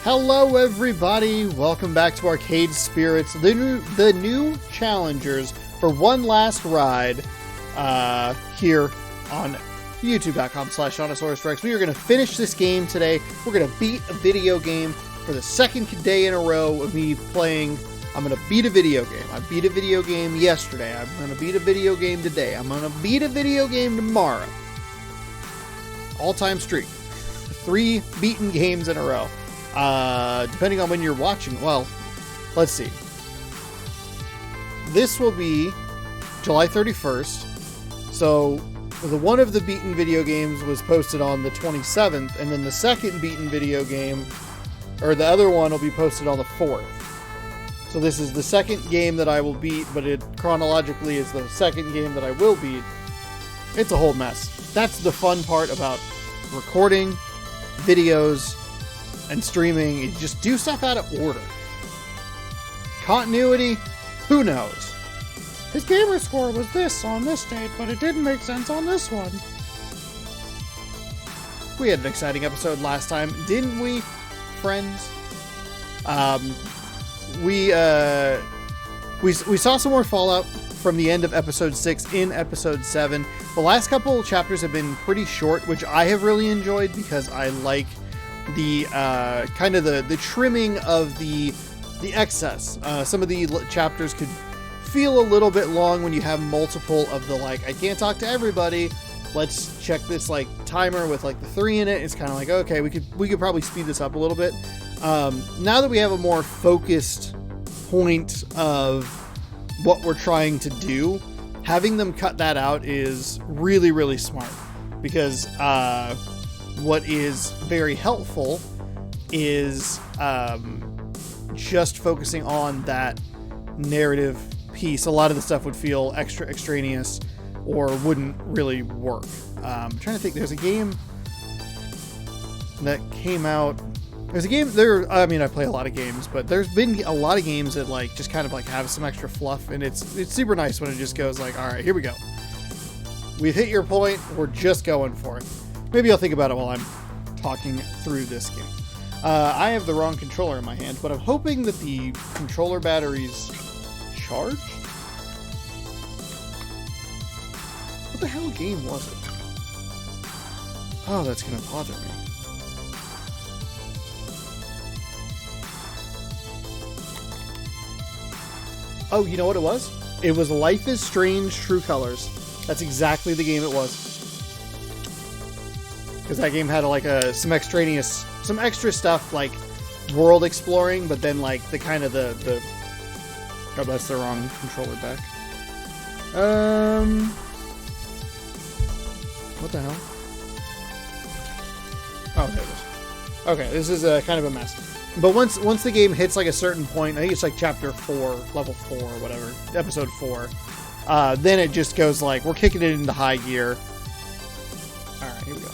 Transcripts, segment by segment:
Hello everybody, welcome back to Arcade Spirits, the new challengers for one last ride here on youtube.com/Shawnosaurus Rex. We are going to finish this game today. We're going to beat a video game for the second day in a row of me playing. I'm going to beat a video game. I beat a video game yesterday. I'm going to beat a video game today. I'm going to beat a video game tomorrow. All-time streak. 3 beaten games in a row. Depending on when you're watching. Well, let's see. This will be July 31st. So, one of the beaten video games was posted on the 27th, and then the second beaten video game, or the other one, will be posted on the 4th. So this is the second game that I will beat, but it chronologically is the second game that I will beat. It's a whole mess. That's the fun part about recording videos and streaming. You just do stuff out of order. Continuity, who knows? His gamer score was this on this date, but it didn't make sense on this one. We had an exciting episode last time, didn't we, friends? We saw some more fallout from the end of episode 6 in episode 7. The last couple chapters have been pretty short, which I have really enjoyed because I like the kind of the trimming of the excess. Some of the chapters could feel a little bit long when you have multiple of the, like, I can't talk to everybody, let's check this like timer with like the 3 in it. It's kind of like, okay, we could probably speed this up a little bit. Now that we have a more focused point of what we're trying to do, having them cut that out is really, really smart, because what is very helpful is just focusing on that narrative piece. A lot of the stuff would feel extraneous or wouldn't really work. I'm trying to think. There's a game that came out. There's a game there. I mean, I play a lot of games, but there's been a lot of games that like just kind of like have some extra fluff, and it's super nice when it just goes like, all right, here we go. We've hit your point. We're just going for it. Maybe I'll think about it while I'm talking through this game. I have the wrong controller in my hand, but I'm hoping that the controller battery's charged. What the hell game was it? Oh, that's gonna bother me. Oh, you know what it was? It was Life is Strange True Colors. That's exactly the game it was. Because that game had like some extra stuff like world exploring, but then like the kind of the oh, that's the wrong controller back. What the hell? Oh, there it is. Okay, this is kind of a mess. But once the game hits like a certain point, I think it's like chapter 4, level 4 or whatever, episode 4, then it just goes like, we're kicking it into high gear. Alright, here we go.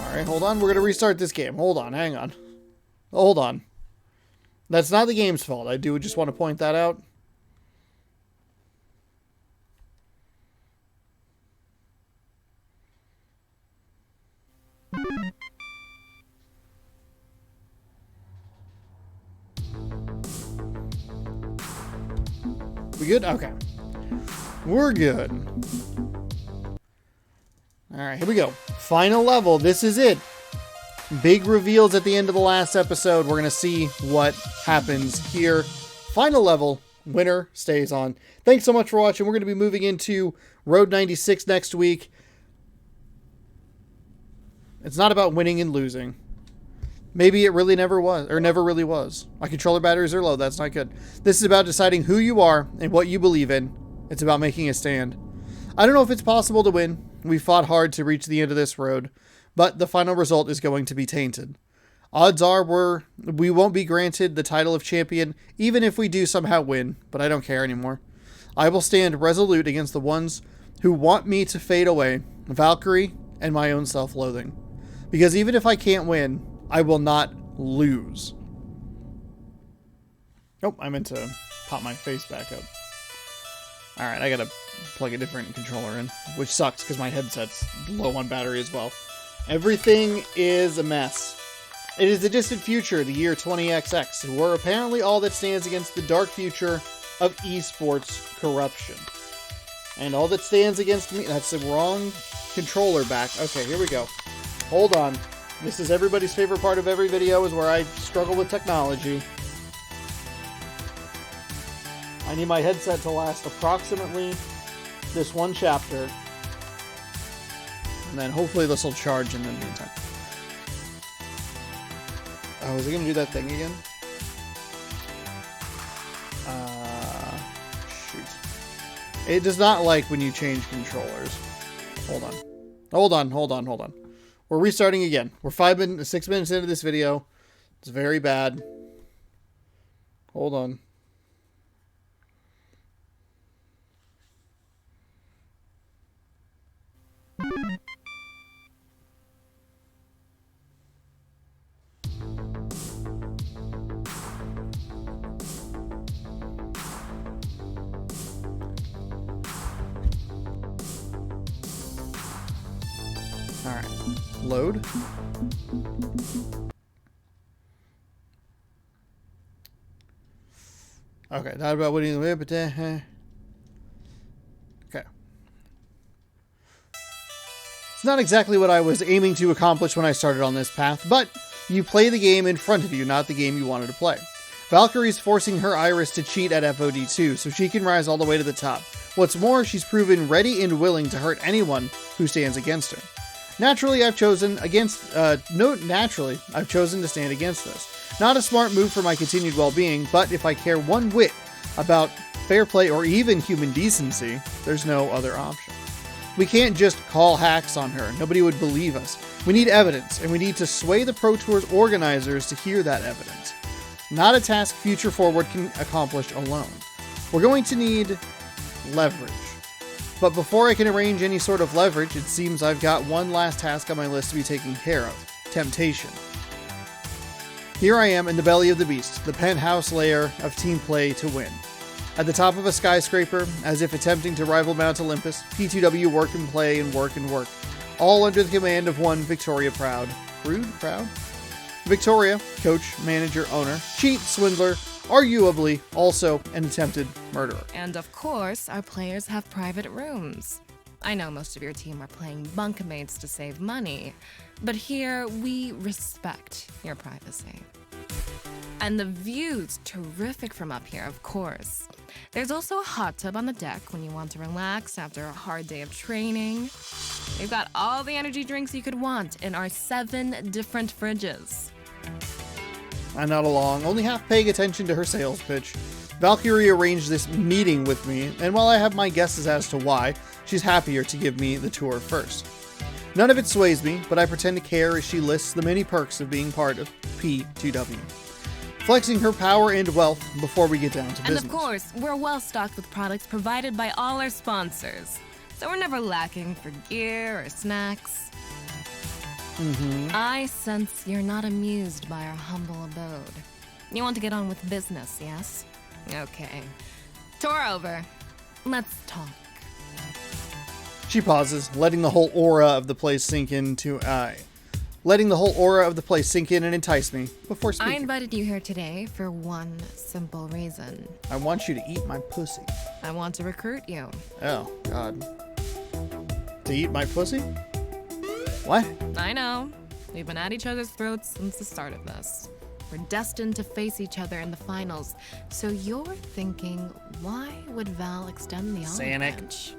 Alright, hold on, we're going to restart this game. Hold on, hang on. Hold on. That's not the game's fault. I do just want to point that out. We good? Okay. We're good. Alright, here we go. Final level. This is it. Big reveals at the end of the last episode. We're going to see what happens here. Final level. Winner stays on. Thanks so much for watching. We're going to be moving into Road 96 next week. It's not about winning and losing. Maybe it really never was, or never really was. My controller batteries are low. That's not good. This is about deciding who you are and what you believe in. It's about making a stand. I don't know if it's possible to win. We fought hard to reach the end of this road, but the final result is going to be tainted. Odds are we won't be granted the title of champion, even if we do somehow win, but I don't care anymore. I will stand resolute against the ones who want me to fade away, Valkyrie and my own self-loathing. Because even if I can't win, I will not lose. Oh, I meant to pop my face back up. Alright, I gotta plug a different controller in, which sucks because my headset's low on battery as well. Everything is a mess. It is the distant future, the year 20XX, where apparently all that stands against the dark future of esports corruption. And all that stands against me... That's the wrong controller back. Okay, here we go. Hold on. This is everybody's favorite part of every video, is where I struggle with technology. I need my headset to last approximately this one chapter. And then hopefully this will charge in the meantime. Oh, is it going to do that thing again? Shoot. It does not like when you change controllers. Hold on. We're restarting again. We're 6 minutes into this video. It's very bad. Hold on. Alright. Load. Okay, not about what you but okay. It's not exactly what I was aiming to accomplish when I started on this path, but you play the game in front of you, not the game you wanted to play. Valkyrie's forcing her Iris to cheat at FOD2 so she can rise all the way to the top. What's more, she's proven ready and willing to hurt anyone who stands against her. Naturally, I've chosen to stand against this. Not a smart move for my continued well-being, but if I care one whit about fair play or even human decency, there's no other option. We can't just call hacks on her. Nobody would believe us. We need evidence, and we need to sway the Pro Tour's organizers to hear that evidence. Not a task Future Forward can accomplish alone. We're going to need leverage. But before I can arrange any sort of leverage, it seems I've got one last task on my list to be taken care of. Temptation. Here I am in the belly of the beast, the penthouse layer of team play to win. At the top of a skyscraper, as if attempting to rival Mount Olympus, P2W work and play and work and work. All under the command of one Victoria Proud. Proud? Victoria, coach, manager, owner, cheat, swindler, arguably also an attempted murderer. And of course, our players have private rooms. I know most of your team are playing bunkmates to save money, but here we respect your privacy. And the view's terrific from up here, of course. There's also a hot tub on the deck when you want to relax after a hard day of training. We've got all the energy drinks you could want in our 7 different fridges. I'm not along, only half paying attention to her sales pitch. Valkyrie arranged this meeting with me, and while I have my guesses as to why, she's happier to give me the tour first. None of it sways me, but I pretend to care as she lists the many perks of being part of P2W. Flexing her power and wealth before we get down to business. And of course, we're well stocked with products provided by all our sponsors, so we're never lacking for gear or snacks. I sense you're not amused by our humble abode. You want to get on with business, yes? Okay. Tour over. Let's talk. She pauses, letting the whole aura of the place sink in and entice me before speaking. I invited you here today for one simple reason. I want you to eat my pussy. I want to recruit you. Oh, God. To eat my pussy? What? I know. We've been at each other's throats since the start of this. We're destined to face each other in the finals. So you're thinking, why would Val extend the olive branch?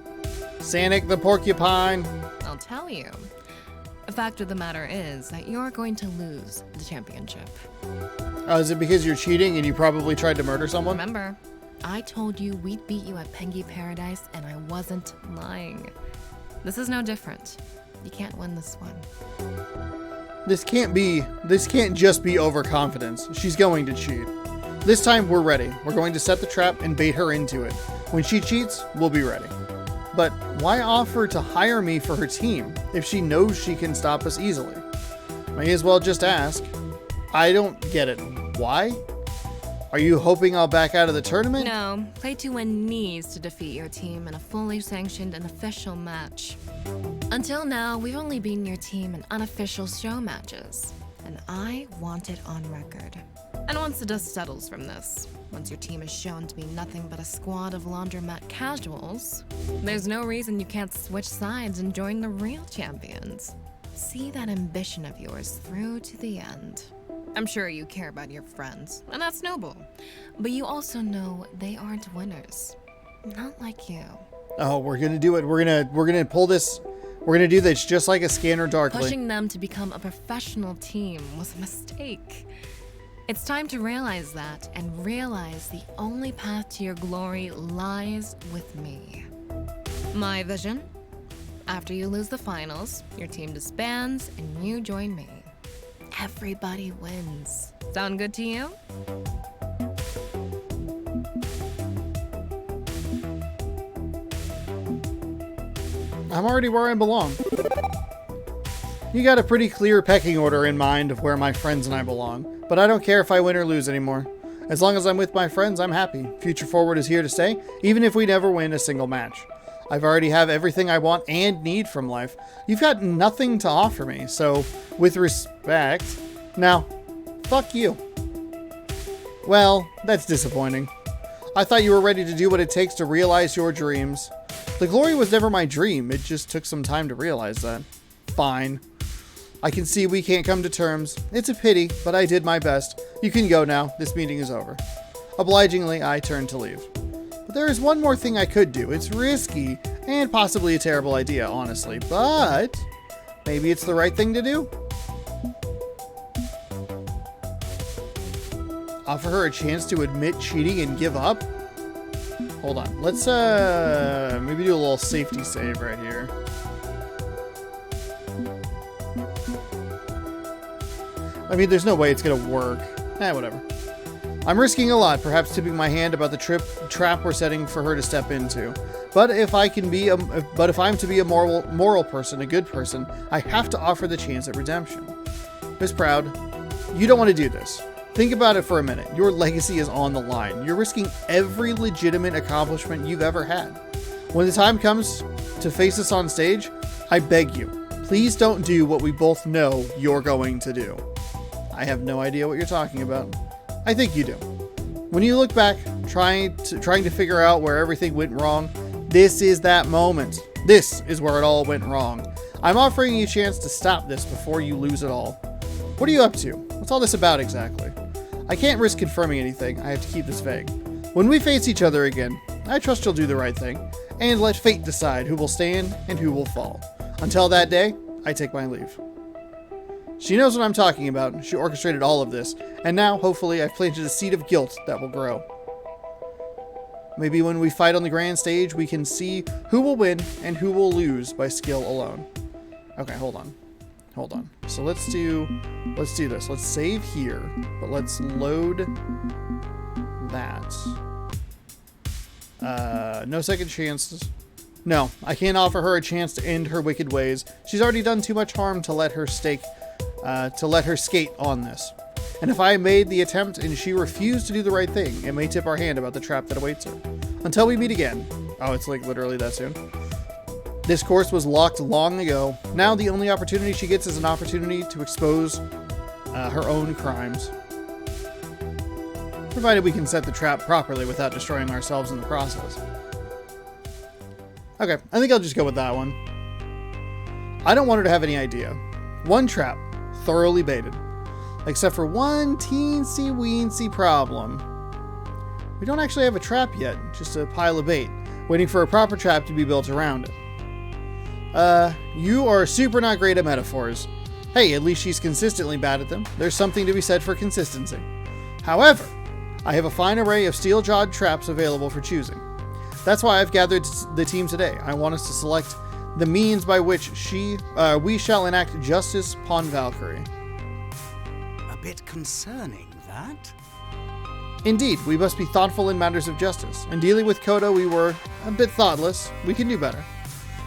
Sanic the porcupine. I'll tell you. The fact of the matter is that you're going to lose the championship. Is it because you're cheating and you probably tried to murder someone? Remember, I told you we'd beat you at Pengy Paradise, and I wasn't lying. This is no different. You can't win this one. This can't just be overconfidence. She's going to cheat. This time we're ready. We're going to set the trap and bait her into it. When she cheats, we'll be ready. But why offer to hire me for her team if she knows she can stop us easily? May as well just ask. I don't get it. Why? Are you hoping I'll back out of the tournament? No, Play to Win needs to defeat your team in a fully sanctioned and official match. Until now, we've only beaten your team in unofficial show matches, and I want it on record. And once the dust settles from this, once your team is shown to be nothing but a squad of laundromat casuals, there's no reason you can't switch sides and join the real champions. See that ambition of yours through to the end. I'm sure you care about your friends, and that's noble. But you also know they aren't winners. Not like you. Oh, we're gonna do it. We're gonna pull this. We're gonna do this just like a Scanner Darkly. Pushing them to become a professional team was a mistake. It's time to realize that, and realize the only path to your glory lies with me. My vision? After you lose the finals, your team disbands and you join me. Everybody wins. Sound good to you? I'm already where I belong. You got a pretty clear pecking order in mind of where my friends and I belong, but I don't care if I win or lose anymore. As long as I'm with my friends, I'm happy. Future Forward is here to stay, even if we never win a single match. I've already have everything I want and need from life. You've got nothing to offer me, so with respect, now, fuck you. Well, that's disappointing. I thought you were ready to do what it takes to realize your dreams. The glory was never my dream, it just took some time to realize that. Fine. I can see we can't come to terms. It's a pity, but I did my best. You can go now. This meeting is over. Obligingly, I turned to leave. But there is one more thing I could do. It's risky, and possibly a terrible idea, honestly, but maybe it's the right thing to do. Offer her a chance to admit cheating and give up? Hold on. Let's maybe do a little safety save right here. I mean, there's no way it's gonna work. Whatever. I'm risking a lot, perhaps tipping my hand about the trap we're setting for her to step into. But if I'm to be a moral person, a good person, I have to offer the chance at redemption. Miss Proud, you don't want to do this. Think about it for a minute. Your legacy is on the line. You're risking every legitimate accomplishment you've ever had. When the time comes to face us on stage, I beg you, please don't do what we both know you're going to do. I have no idea what you're talking about. I think you do. When you look back, trying to figure out where everything went wrong, this is that moment. This is where it all went wrong. I'm offering you a chance to stop this before you lose it all. What are you up to? What's all this about exactly? I can't risk confirming anything. I have to keep this vague. When we face each other again, I trust you'll do the right thing, and let fate decide who will stand and who will fall. Until that day, I take my leave. She knows what I'm talking about. She orchestrated all of this, and now, hopefully, I've planted a seed of guilt that will grow. Maybe when we fight on the grand stage, we can see who will win and who will lose by skill alone. Okay, hold on. So let's do this. Let's save here, but let's load that. No second chances. No, I can't offer her a chance to end her wicked ways. She's already done too much harm to let her skate on this. And if I made the attempt and she refused to do the right thing, it may tip our hand about the trap that awaits her. Until we meet again. Oh, it's like literally that soon. This course was locked long ago. Now the only opportunity she gets is an opportunity to expose her own crimes. Provided we can set the trap properly without destroying ourselves in the process. Okay, I think I'll just go with that one. I don't want her to have any idea. One trap, thoroughly baited. Except for one teensy-weensy problem. We don't actually have a trap yet, just a pile of bait, waiting for a proper trap to be built around it. You are super not great at metaphors. Hey, at least she's consistently bad at them. There's something to be said for consistency. However, I have a fine array of steel-jawed traps available for choosing. That's why I've gathered the team today. I want us to select the means by which we shall enact justice upon Valkyrie. A bit concerning, that? Indeed, we must be thoughtful in matters of justice. In dealing with Kodo, we were a bit thoughtless. We can do better.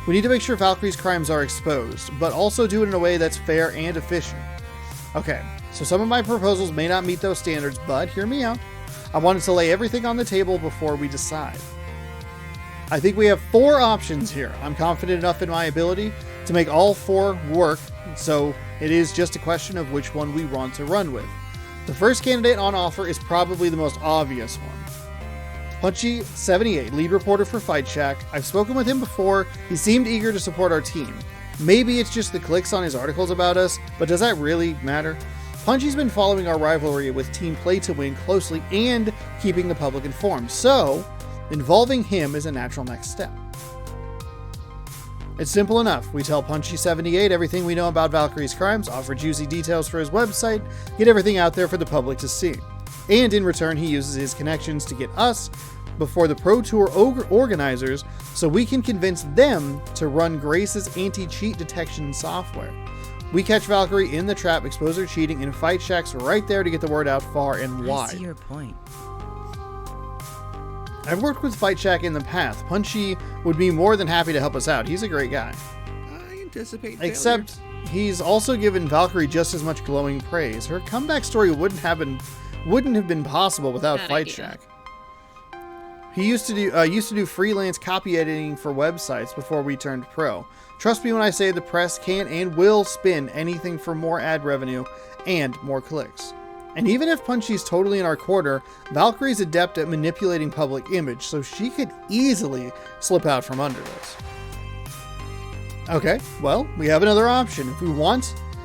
We need to make sure Valkyrie's crimes are exposed, but also do it in a way that's fair and efficient. Okay, so some of my proposals may not meet those standards, but hear me out. I wanted to lay everything on the table before we decide. I think we have 4 options here. I'm confident enough in my ability to make all 4 work, so it is just a question of which one we want to run with. The first candidate on offer is probably the most obvious one. Punchy78, lead reporter for Fight Shack. I've spoken with him before. He seemed eager to support our team. Maybe it's just the clicks on his articles about us, but does that really matter? Punchy's been following our rivalry with Team Play to Win closely and keeping the public informed, so involving him is a natural next step. It's simple enough. We tell Punchy78 everything we know about Valkyrie's crimes, offer juicy details for his website, get everything out there for the public to see. And in return, he uses his connections to get us before the Pro Tour organizers so we can convince them to run Grace's anti-cheat detection software. We catch Valkyrie in the trap, expose her cheating, and Fight Shack's right there to get the word out far and wide. I see your point. I've worked with Fight Shack in the past. Punchy would be more than happy to help us out. He's a great guy. I anticipate failure. Except he's also given Valkyrie just as much glowing praise. Her comeback story wouldn't have been possible without Bad Fight idea. Shack. He used to do freelance copy editing for websites before we turned pro. Trust me when I say the press can and will spin anything for more ad revenue and more clicks. And even if Punchy's totally in our quarter, Valkyrie's adept at manipulating public image, so she could easily slip out from under this. Okay, well, we have another option.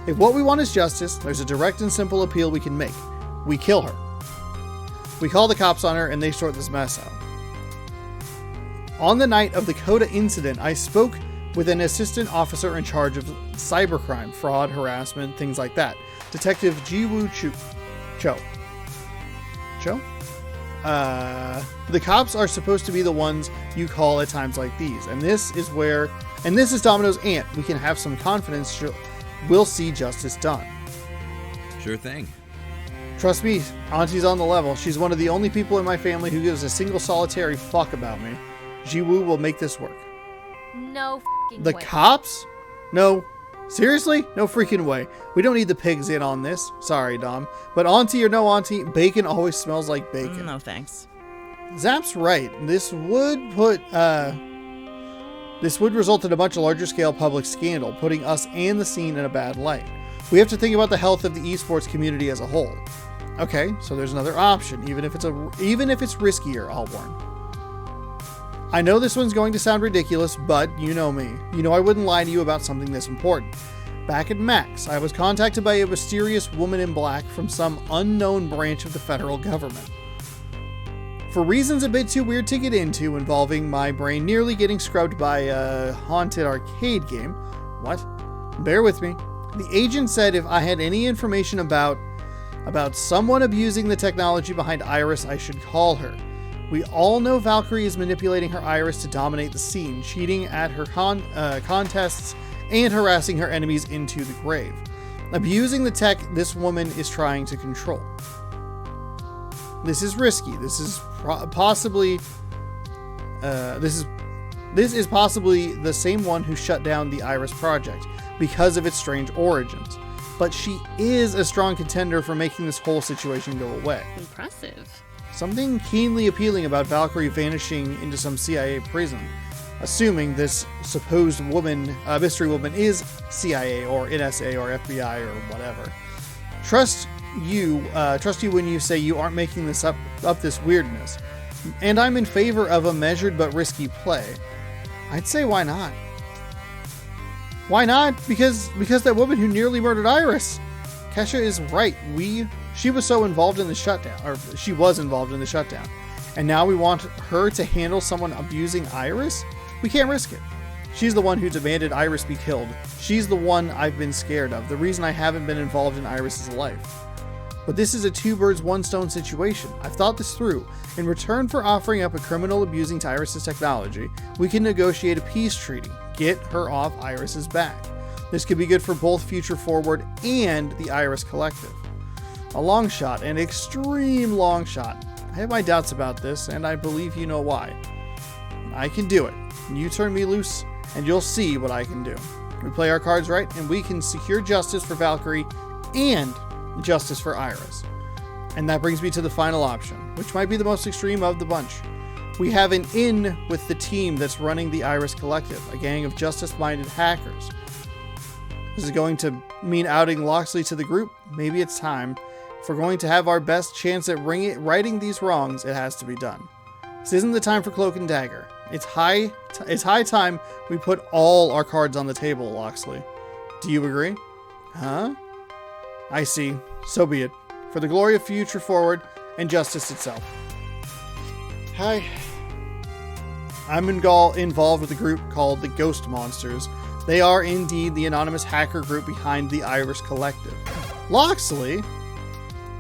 If what we want is justice, there's a direct and simple appeal we can make. We kill her. We call the cops on her and they sort this mess out. On the night of the Coda incident, I spoke with an assistant officer in charge of cybercrime, fraud, harassment, things like that. Detective Jiwoo Cho. The cops are supposed to be the ones you call at times like these, and this is Domino's aunt. We can have some confidence we'll see justice done. Sure thing. Trust me, Auntie's on the level. She's one of the only people in my family who gives a single solitary fuck about me. Jiwoo will make this work. No f***ing The way. cops? No. Seriously? No freaking way. We don't need the pigs in on this. Sorry, Dom. But auntie or no auntie, bacon always smells like bacon. No thanks. Zap's right. This would result in a much larger scale public scandal, putting us and the scene in a bad light. We have to think about the health of the esports community as a whole. Okay, so there's another option, even if it's riskier, I'll warn. I know this one's going to sound ridiculous, but you know me. You know I wouldn't lie to you about something this important. Back at Max, I was contacted by a mysterious woman in black from some unknown branch of the federal government. For reasons a bit too weird to get into, involving my brain nearly getting scrubbed by a haunted arcade game. What? Bear with me. The agent said if I had any information about someone abusing the technology behind Iris, I should call her. We all know Valkyrie is manipulating her Iris to dominate the scene, cheating at her contests and harassing her enemies into the grave. Abusing the tech this woman is trying to control. This is risky. This is possibly the same one who shut down the Iris project because of its strange origins. But she is a strong contender for making this whole situation go away. Impressive. Something keenly appealing about Valkyrie vanishing into some CIA prison, assuming this supposed mystery woman is CIA or NSA or FBI or whatever. Trust you when you say you aren't making this up this weirdness. And I'm in favor of a measured but risky play. I'd say why not? Why not? Because that woman who nearly murdered Iris. Kesha is right. She was involved in the shutdown. And now we want her to handle someone abusing Iris? We can't risk it. She's the one who demanded Iris be killed. She's the one I've been scared of. The reason I haven't been involved in Iris's life. But this is a two birds, one stone situation. I've thought this through. In return for offering up a criminal abusing Iris's technology, we can negotiate a peace treaty. Get her off Iris's back. This could be good for both Future Forward and the Iris Collective. A long shot, an extreme long shot. I have my doubts about this, and I believe you know why. I can do it. You turn me loose, and you'll see what I can do. We play our cards right, and we can secure justice for Valkyrie and justice for Iris. And that brings me to the final option, which might be the most extreme of the bunch. We have an in with the team that's running the Iris Collective, a gang of justice-minded hackers. This is going to mean outing Locksley to the group. Maybe it's time. If we're going to have our best chance at righting these wrongs, it has to be done. This isn't the time for Cloak and Dagger. It's high time we put all our cards on the table, Locksley. Do you agree? Huh? I see. So be it. For the glory of Future Forward and justice itself. Hi. I'm involved with a group called the Ghost Monsters. They are indeed the anonymous hacker group behind the Iris Collective. Locksley?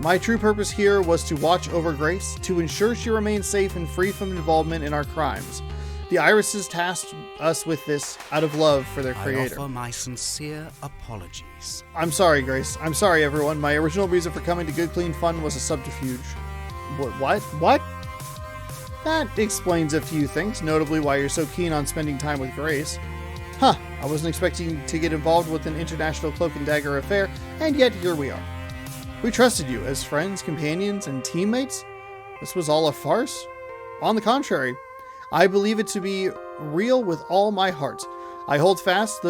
My true purpose here was to watch over Grace, to ensure she remains safe and free from involvement in our crimes. The Irises tasked us with this out of love for their creator. I offer my sincere apologies. I'm sorry, Grace. I'm sorry, everyone. My original reason for coming to Good Clean Fun was a subterfuge. What? That explains a few things, notably why you're so keen on spending time with Grace. Huh, I wasn't expecting to get involved with an international Cloak and Dagger affair, and yet here we are. We trusted you as friends, companions, and teammates? This was all a farce? On the contrary, I believe it to be real with all my heart. I hold fast to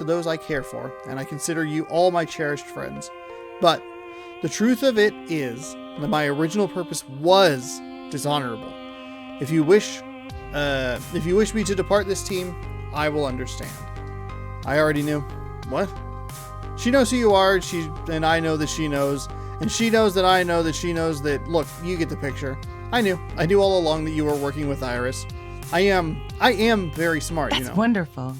those I care for, and I consider you all my cherished friends. But the truth of it is that my original purpose was dishonorable. If you wish me to depart this team, I will understand. I already knew. What? She knows who you are, and I know that she knows, and she knows that I know that she knows that. Look, you get the picture. I knew all along that you were working with Iris. I am very smart, That's wonderful.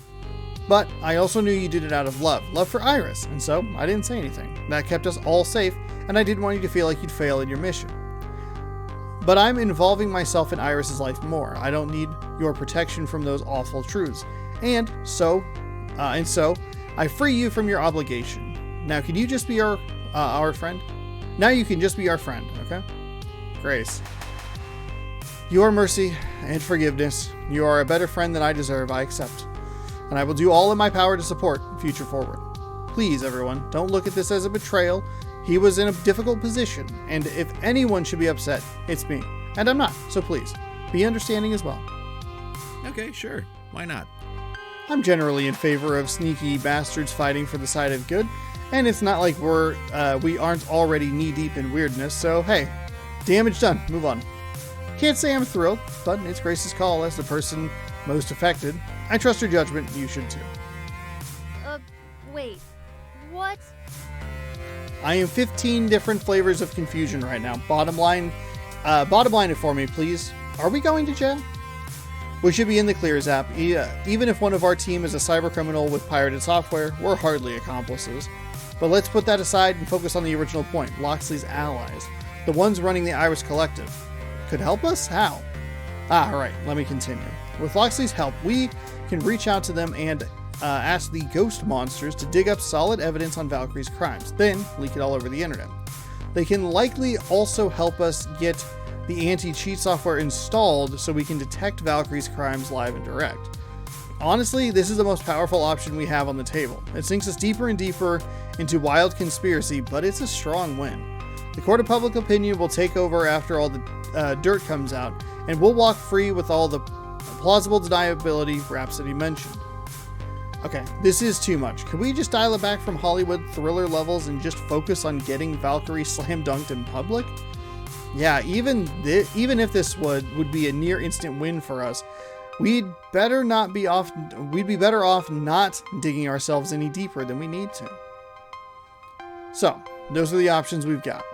But I also knew you did it out of love for Iris, and so I didn't say anything. That kept us all safe, and I didn't want you to feel like you'd fail in your mission. But I'm involving myself in Iris's life more. I don't need your protection from those awful truths. And so I free you from your obligation. Now, can you just be our friend? Now you can just be our friend, okay? Grace. Your mercy and forgiveness. You are a better friend than I deserve, I accept. And I will do all in my power to support Future Forward. Please, everyone, don't look at this as a betrayal. He was in a difficult position, and if anyone should be upset, it's me. And I'm not, so please, be understanding as well. Okay, sure. Why not? I'm generally in favor of sneaky bastards fighting for the side of good, and it's not like we aren't already knee-deep in weirdness, so hey, damage done, move on. Can't say I'm thrilled, but it's Grace's call as the person most affected. I trust her judgment, you should too. Wait. What? I am 15 different flavors of confusion right now. Bottom line it for me, please. Are we going to jail? We should be in the clear, Zap. Even if one of our team is a cybercriminal with pirated software, we're hardly accomplices. But let's put that aside and focus on the original point, Locksley's allies. The ones running the Iris Collective. Could help us? How? Alright, let me continue. With Locksley's help, we can reach out to them and ask the Ghost Monsters to dig up solid evidence on Valkyrie's crimes, then leak it all over the internet. They can likely also help us get the anti-cheat software installed so we can detect Valkyrie's crimes live and direct. Honestly, this is the most powerful option we have on the table. It sinks us deeper and deeper into wild conspiracy, but it's a strong win. The court of public opinion will take over after all the dirt comes out, and we'll walk free with all the plausible deniability Rhapsody mentioned. Okay, this is too much. Can we just dial it back from Hollywood thriller levels and just focus on getting Valkyrie slam dunked in public? Yeah, even if this would be a near instant win for us, we'd be better off not digging ourselves any deeper than we need to. So, those are the options we've got.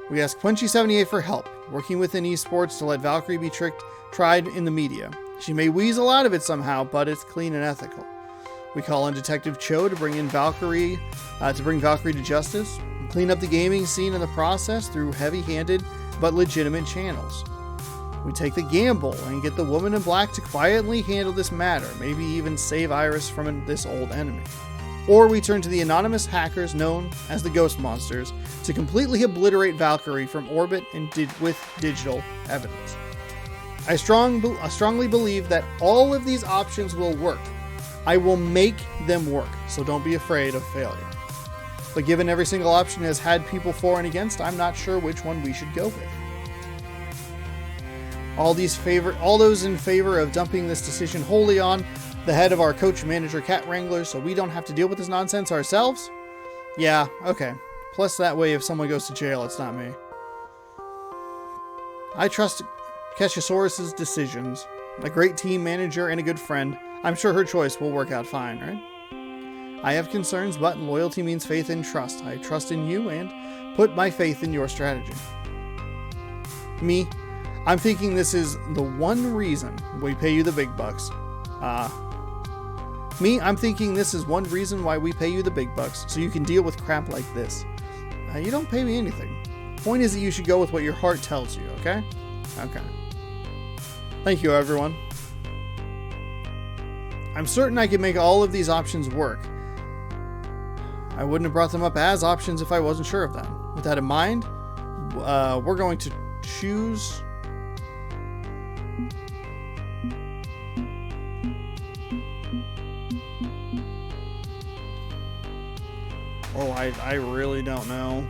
We ask Punchy78 for help, working within esports to let Valkyrie be tried in the media. She may weasel out of it somehow, but it's clean and ethical. We call on Detective Cho to bring Valkyrie to justice, and clean up the gaming scene in the process through heavy-handed but legitimate channels. We take the gamble and get the Woman in Black to quietly handle this matter, maybe even save Iris from this old enemy. Or we turn to the anonymous hackers known as the Ghost Monsters to completely obliterate Valkyrie from orbit and with digital evidence. I strongly believe that all of these options will work. I will make them work, so don't be afraid of failure. but given every single option has had people for and against, I'm not sure which one we should go with. All those in favor of dumping this decision wholly on the head of our coach, manager, cat wrangler, so we don't have to deal with this nonsense ourselves? Yeah, okay. Plus that way if someone goes to jail, it's not me. I trust Keshisaurus's decisions. A great team manager and a good friend. I'm sure her choice will work out fine, right? I have concerns, but loyalty means faith and trust. I trust in you and put my faith in your strategy. Me, I'm thinking this is the one reason we pay you the big bucks. I'm thinking this is one reason why we pay you the big bucks, so you can deal with crap like this. You don't pay me anything. Point is that you should go with what your heart tells you, okay? Okay. Thank you, everyone. I'm certain I can make all of these options work. I wouldn't have brought them up as options if I wasn't sure of them. With that in mind, we're going to choose... Oh, I really don't know.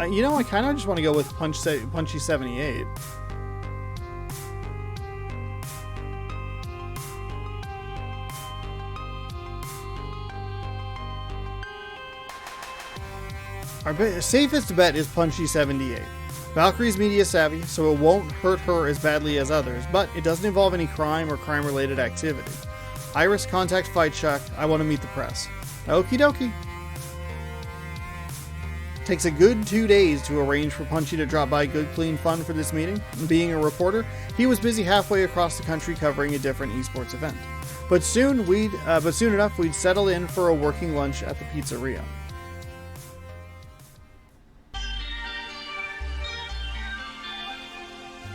I kind of just want to go with Punchy 78. Our safest bet is Punchy 78. Valkyrie's media savvy, so it won't hurt her as badly as others, but it doesn't involve any crime or crime-related activity. Iris, contact Fight Chuck. I want to meet the press. Okie dokie. Takes a good 2 days to arrange for Punchy to drop by Good Clean Fun for this meeting. Being a reporter, he was busy halfway across the country covering a different esports event. But soon enough, we'd settle in for a working lunch at the pizzeria.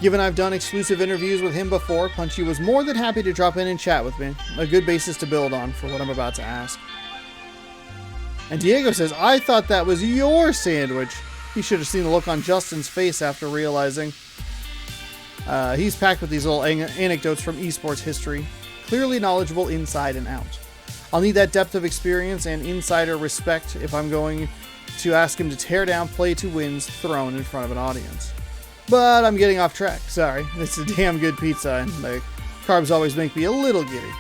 Given I've done exclusive interviews with him before, Punchy was more than happy to drop in and chat with me. A good basis to build on for what I'm about to ask. And Diego says, I thought that was your sandwich. He should have seen the look on Justin's face after realizing. He's packed with these little anecdotes from esports history. Clearly knowledgeable inside and out. I'll need that depth of experience and insider respect if I'm going to ask him to tear down Play to Win's throne in front of an audience. But I'm getting off track. Sorry, it's a damn good pizza and the carbs always make me a little giddy.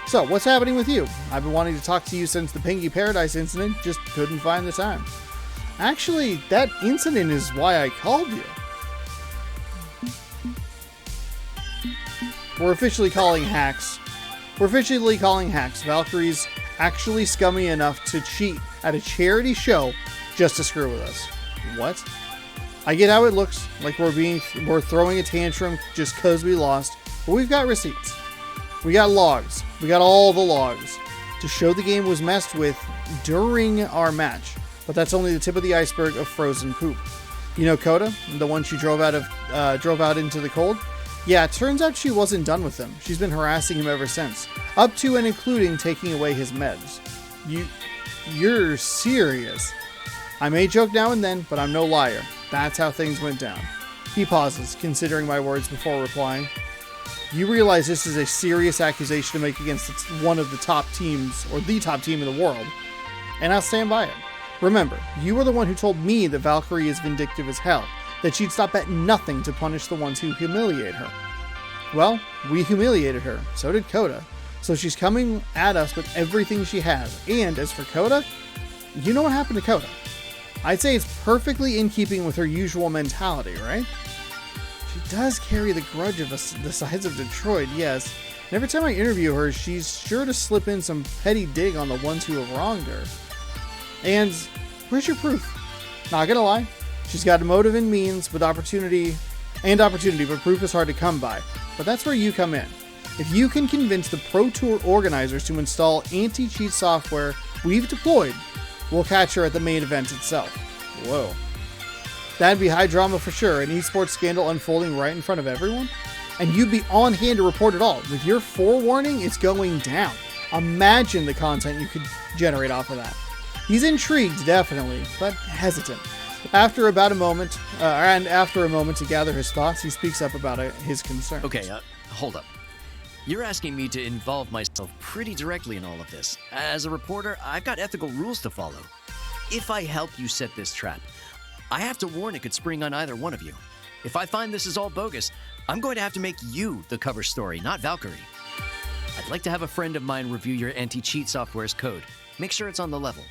So, what's happening with you? I've been wanting to talk to you since the Pingy Paradise incident, just couldn't find the time. Actually, that incident is why I called you. We're officially calling hacks. Valkyrie's actually scummy enough to cheat at a charity show just to screw with us. What? I get how it looks, like we're throwing a tantrum just cause we lost, but we've got receipts. We got logs. We got all the logs to show the game was messed with during our match. But that's only the tip of the iceberg of frozen poop. You know Coda, the one she drove out into the cold? Yeah, it turns out she wasn't done with him. She's been harassing him ever since, up to and including taking away his meds. You're serious? I may joke now and then, but I'm no liar. That's how things went down. He pauses, considering my words before replying. You realize this is a serious accusation to make against one of the top teams, or the top team in the world. And I'll stand by it. Remember, you were the one who told me that Valkyrie is vindictive as hell, that she'd stop at nothing to punish the ones who humiliate her. Well, we humiliated her, so did Coda. So she's coming at us with everything she has. And as for Coda, you know what happened to Coda. I'd say it's perfectly in keeping with her usual mentality, right? She does carry the grudge of the size of Detroit, yes. And every time I interview her, she's sure to slip in some petty dig on the ones who have wronged her. And where's your proof? Not gonna lie, she's got a motive and means, but opportunity, but proof is hard to come by. But that's where you come in. If you can convince the Pro Tour organizers to install anti-cheat software we've deployed, we'll catch her at the main event itself. Whoa. That'd be high drama for sure, an esports scandal unfolding right in front of everyone. And you'd be on hand to report it all. With your forewarning, it's going down. Imagine the content you could generate off of that. He's intrigued, definitely, but hesitant. After a moment to gather his thoughts, he speaks up about his concern. Okay, hold up. You're asking me to involve myself pretty directly in all of this. As a reporter, I've got ethical rules to follow. If I help you set this trap, I have to warn it could spring on either one of you. If I find this is all bogus, I'm going to have to make you the cover story, not Valkyrie. I'd like to have a friend of mine review your anti-cheat software's code. Make sure it's on the level.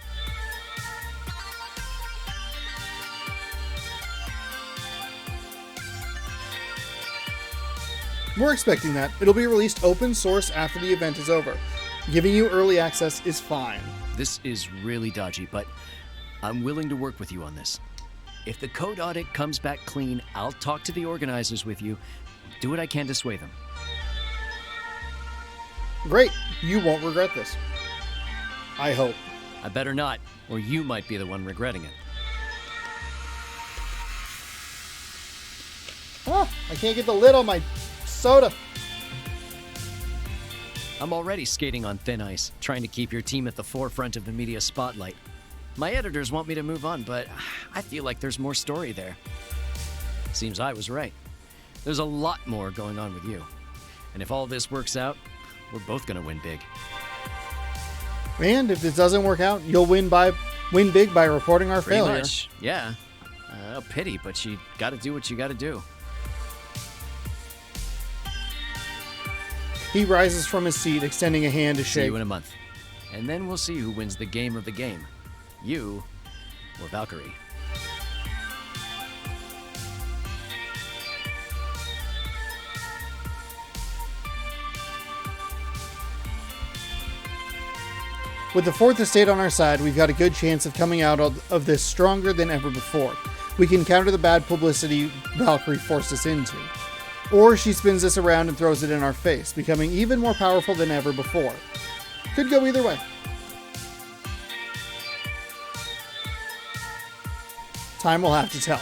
We're expecting that. It'll be released open source after the event is over. Giving you early access is fine. This is really dodgy, but I'm willing to work with you on this. If the code audit comes back clean, I'll talk to the organizers with you, do what I can to sway them. Great. You won't regret this. I hope. I better not, or you might be the one regretting it. Oh, I can't get the lid on my soda. I'm already skating on thin ice, trying to keep your team at the forefront of the media spotlight. My editors want me to move on, but I feel like there's more story there. Seems I was right. There's a lot more going on with you. And if all this works out, we're both gonna win big. And if this doesn't work out, you'll win big by reporting our Pretty failure. much, yeah. A pity, but you gotta do what you gotta do. He rises from his seat, extending a hand to See shake. you in a month. And then we'll see who wins the game of the game. You or Valkyrie. With the Fourth Estate on our side, we've got a good chance of coming out of this stronger than ever before. We can counter the bad publicity Valkyrie forced us into. Or she spins this around and throws it in our face, becoming even more powerful than ever before. Could go either way. Time will have to tell.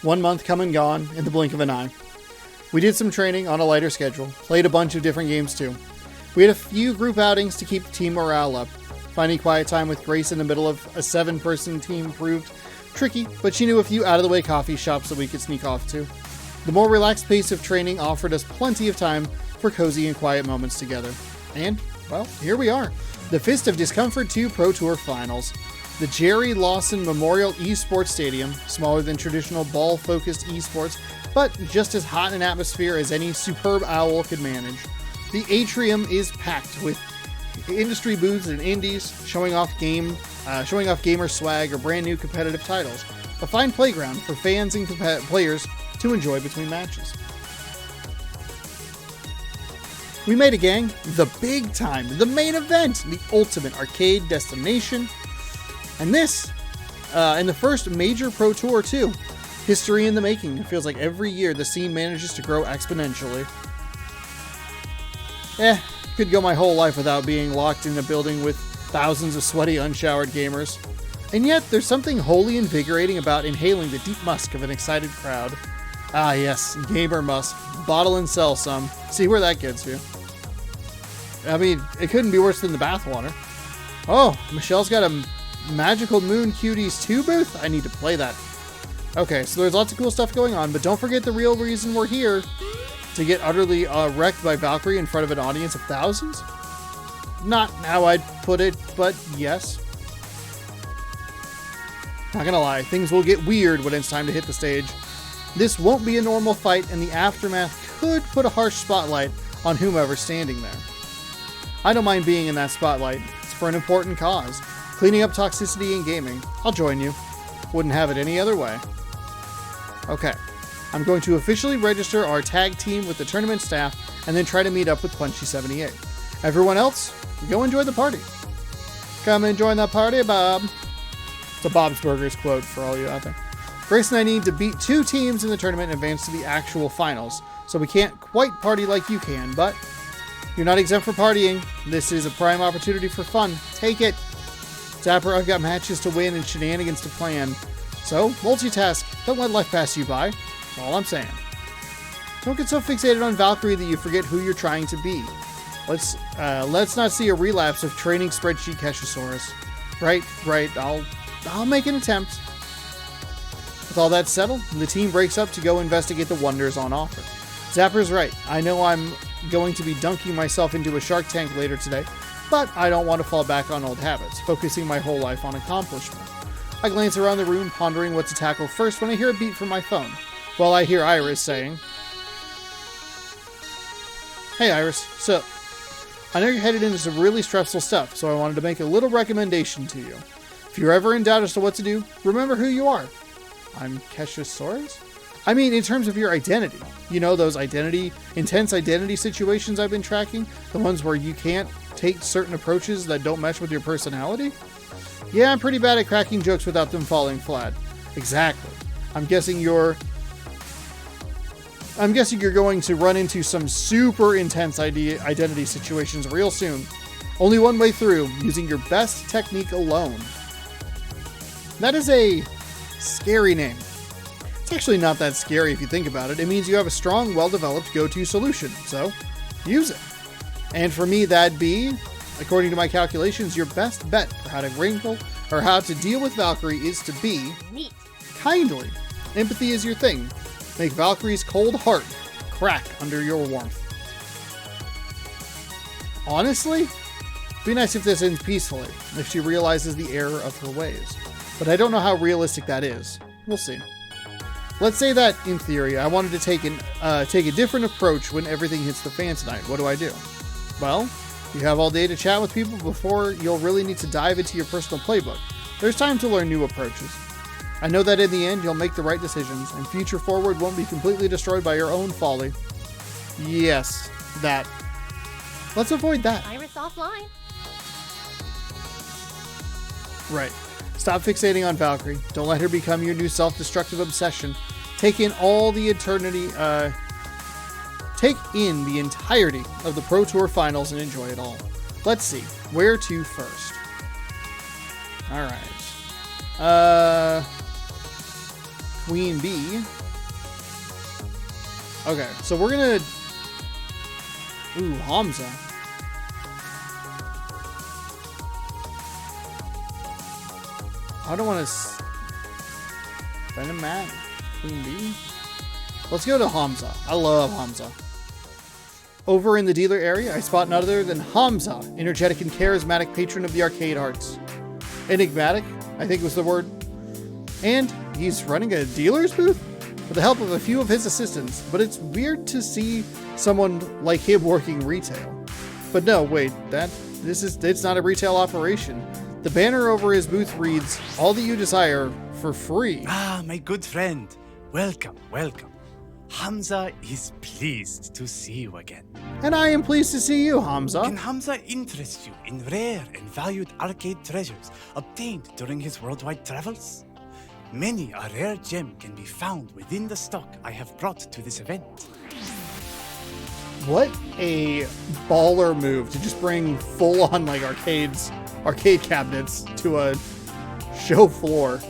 One month come and gone in the blink of an eye. We did some training on a lighter schedule, played a bunch of different games too. We had a few group outings to keep team morale up. Finding quiet time with Grace in the middle of a 7-person team proved tricky, but she knew a few out-of-the-way coffee shops that we could sneak off to. The more relaxed pace of training offered us plenty of time for cozy and quiet moments together. And, well, here we are. The Fist of Discomfort 2 Pro Tour Finals. The Jerry Lawson Memorial Esports Stadium, smaller than traditional ball-focused esports, but just as hot an atmosphere as any superb owl could manage. The atrium is packed with industry booths and indies, showing off gamer swag or brand new competitive titles. A fine playground for fans and players to enjoy between matches. We made a gang, the big time, the main event, the ultimate arcade destination. And this, and the first major Pro Tour too. History in the making. It feels like every year the scene manages to grow exponentially. Could go my whole life without being locked in a building with thousands of sweaty, unshowered gamers. And yet, there's something wholly invigorating about inhaling the deep musk of an excited crowd. Ah yes, gamer musk. Bottle and sell some. See where that gets you. I mean, it couldn't be worse than the bathwater. Oh, Michelle's got a Magical Moon Cuties 2 booth? I need to play that. Okay, so there's lots of cool stuff going on, but don't forget the real reason we're here. To get utterly wrecked by Valkyrie in front of an audience of thousands? Not how I'd put it, but yes. Not gonna lie, things will get weird when it's time to hit the stage. This won't be a normal fight, and the aftermath could put a harsh spotlight on whomever's standing there. I don't mind being in that spotlight. It's for an important cause. Cleaning up toxicity in gaming. I'll join you. Wouldn't have it any other way. Okay. I'm going to officially register our tag team with the tournament staff and then try to meet up with Punchy78. Everyone else, go enjoy the party. Come and join the party, Bob. It's a Bob's Burgers quote for all you out there. Grace and I need to beat 2 teams in the tournament and advance to the actual finals, so we can't quite party like you can, but you're not exempt for partying. This is a prime opportunity for fun. Take it. Zapper, I've got matches to win and shenanigans to plan. So, multitask. Don't let life pass you by. That's all I'm saying. Don't get so fixated on Valkyrie that you forget who you're trying to be. Let's not see a relapse of training spreadsheet Keshasaurus. Right. I'll make an attempt. With all that settled, the team breaks up to go investigate the wonders on offer. Zapper's right. I know I'm going to be dunking myself into a Shark Tank later today, but I don't want to fall back on old habits, focusing my whole life on accomplishment. I glance around the room, pondering what to tackle first when I hear a beep from my phone. Well, I hear Iris saying, "Hey Iris, so, I know you're headed into some really stressful stuff, so I wanted to make a little recommendation to you. If you're ever in doubt as to what to do, remember who you are." I'm Keshisaurus? I mean, in terms of your identity. You know, those intense identity situations I've been tracking? The ones where you can't take certain approaches that don't mesh with your personality? Yeah, I'm pretty bad at cracking jokes without them falling flat. Exactly. I'm guessing you're going to run into some super intense identity situations real soon. Only one way through, using your best technique alone. That is a scary name. It's actually not that scary if you think about it. It means you have a strong, well-developed go-to solution, so use it. And for me, that'd be, according to my calculations, your best bet for how to deal with Valkyrie is to be Neat. kindly. Empathy is your thing. Make Valkyrie's cold heart crack under your warmth. Honestly, it'd be nice if this ends peacefully, if she realizes the error of her ways. But I don't know how realistic that is. We'll see. Let's say that, in theory, I wanted to take a different approach when everything hits the fan tonight. What do? Well, you have all day to chat with people before you'll really need to dive into your personal playbook. There's time to learn new approaches. I know that in the end, you'll make the right decisions, and Future Forward won't be completely destroyed by your own folly. Yes, that. Let's avoid that. Iris offline. Right. Stop fixating on Valkyrie. Don't let her become your new self-destructive obsession. Take in the entirety of the Pro Tour Finals and enjoy it all. Let's see. Where to first? Alright. Queen Bee. Okay, so we're gonna... Ooh, Hamza. I don't want to spend a mat. Queen Bee. Let's go to Hamza. I love Hamza. Over in the dealer area, I spot none other than Hamza, energetic and charismatic patron of the arcade arts. Enigmatic, I think was the word. And he's running a dealer's booth with the help of a few of his assistants, but it's weird to see someone like him working retail. But no, wait, it's not a retail operation. The banner over his booth reads, "All that you desire for free." Ah, my good friend. Welcome, welcome. Hamza is pleased to see you again. And I am pleased to see you, Hamza. Can Hamza interest you in rare and valued arcade treasures obtained during his worldwide travels? Many a rare gem can be found within the stock I have brought to this event. What a baller move to just bring full-on like arcade cabinets to a show floor.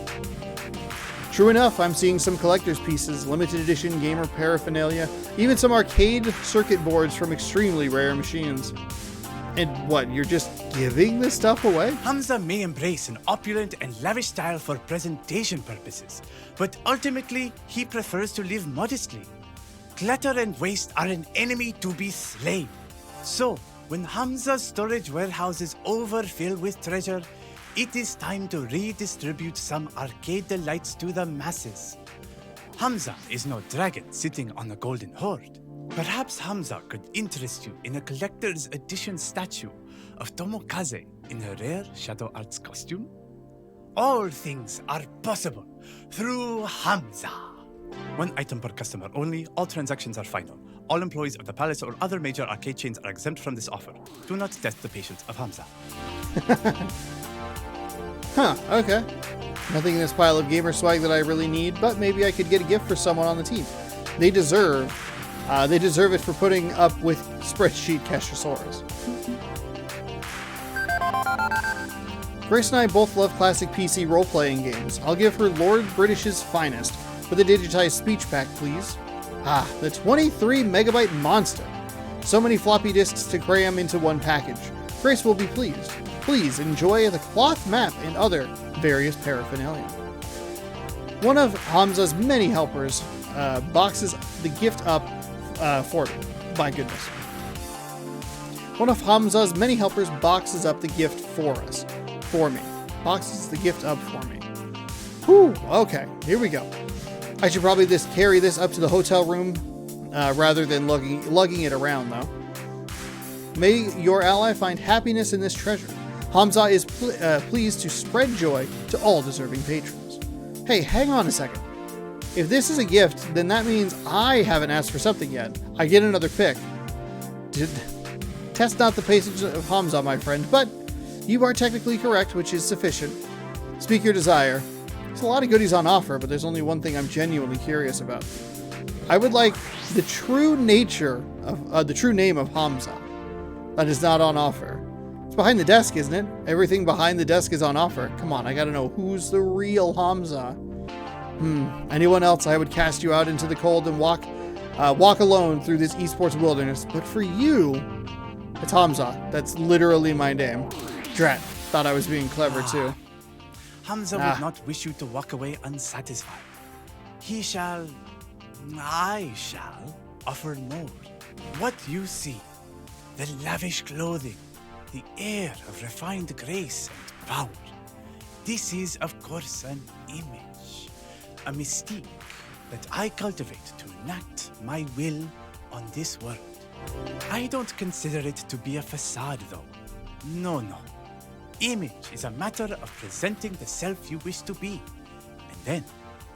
True enough, I'm seeing some collector's pieces, limited edition gamer paraphernalia, even some arcade circuit boards from extremely rare machines. And what, you're just giving this stuff away? Hamza may embrace an opulent and lavish style for presentation purposes, but ultimately, he prefers to live modestly. Clutter and waste are an enemy to be slain. So, when Hamza's storage warehouses overfill with treasure, it is time to redistribute some arcade delights to the masses. Hamza is no dragon sitting on a golden hoard. Perhaps Hamza could interest you in a collector's edition statue of Tomokaze in her rare Shadow Arts costume? All things are possible through Hamza. One item per customer only. All transactions are final. All employees of the palace or other major arcade chains are exempt from this offer. Do not test the patience of Hamza. Huh, okay. Nothing in this pile of gamer swag that I really need, but maybe I could get a gift for someone on the team. They deserve it for putting up with spreadsheet Keshisaurus. Grace and I both love classic PC role-playing games. I'll give her Lord British's finest with a digitized speech pack, please. Ah, the 23 megabyte monster. So many floppy disks to cram into one package. Grace will be pleased. Please enjoy the cloth map and other various paraphernalia. One of Hamza's many helpers boxes the gift up for me. My goodness. One of Hamza's many helpers boxes up the gift for me. Boxes the gift up for me. Whew, okay, here we go. I should probably just carry this up to the hotel room rather than lugging it around, though. May your ally find happiness in this treasure. Hamza is pleased to spread joy to all deserving patrons. Hey, hang on a second. If this is a gift, then that means I haven't asked for something yet. I get another pick. Test not the patience of Hamza, my friend, but you are technically correct, which is sufficient. Speak your desire. There's a lot of goodies on offer, but there's only one thing I'm genuinely curious about. I would like the true nature of the true name of Hamza. That is not on offer. It's behind the desk, isn't it? Everything behind the desk is on offer. Come on, I gotta know who's the real Hamza. Anyone else, I would cast you out into the cold and walk alone through this esports wilderness. But for you, it's Hamza. That's literally my name. Drat, thought I was being clever too. Hamza would not wish you to walk away unsatisfied. I shall offer more. What you see, the lavish clothing, the air of refined grace and power. This is, of course, an image, a mystique that I cultivate to enact my will on this world. I don't consider it to be a facade, though. No. Image is a matter of presenting the self you wish to be, and then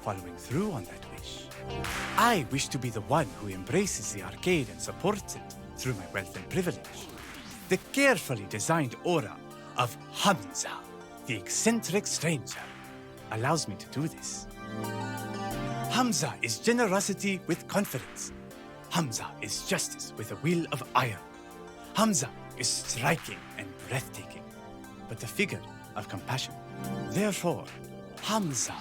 following through on that wish. I wish to be the one who embraces the arcade and supports it through my wealth and privilege. The carefully designed aura of Hamza, the eccentric stranger, allows me to do this. Hamza is generosity with confidence. Hamza is justice with a will of iron. Hamza is striking and breathtaking, but a figure of compassion. Therefore, Hamza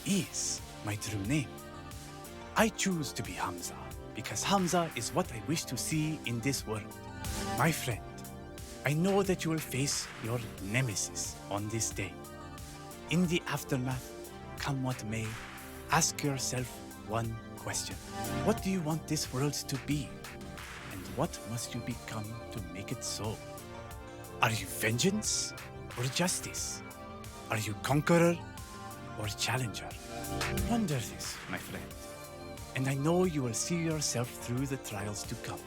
is my true name. I choose to be Hamza because Hamza is what I wish to see in this world. My friend, I know that you will face your nemesis on this day. In the aftermath, come what may, ask yourself one question. What do you want this world to be? And what must you become to make it so? Are you vengeance or justice? Are you conqueror or challenger? Ponder this, my friend, and I know you will see yourself through the trials to come.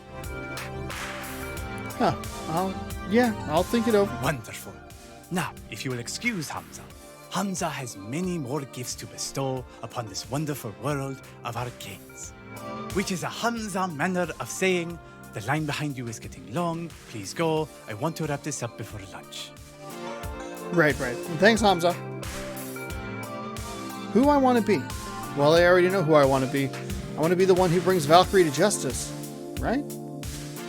I'll think it over. Wonderful. Now, if you will excuse Hamza, Hamza has many more gifts to bestow upon this wonderful world of arcades, which is a Hamza manner of saying, the line behind you is getting long, please go, I want to wrap this up before lunch. Right. Thanks, Hamza. Who I want to be? Well, I already know who I want to be. I want to be the one who brings Valkyrie to justice, right?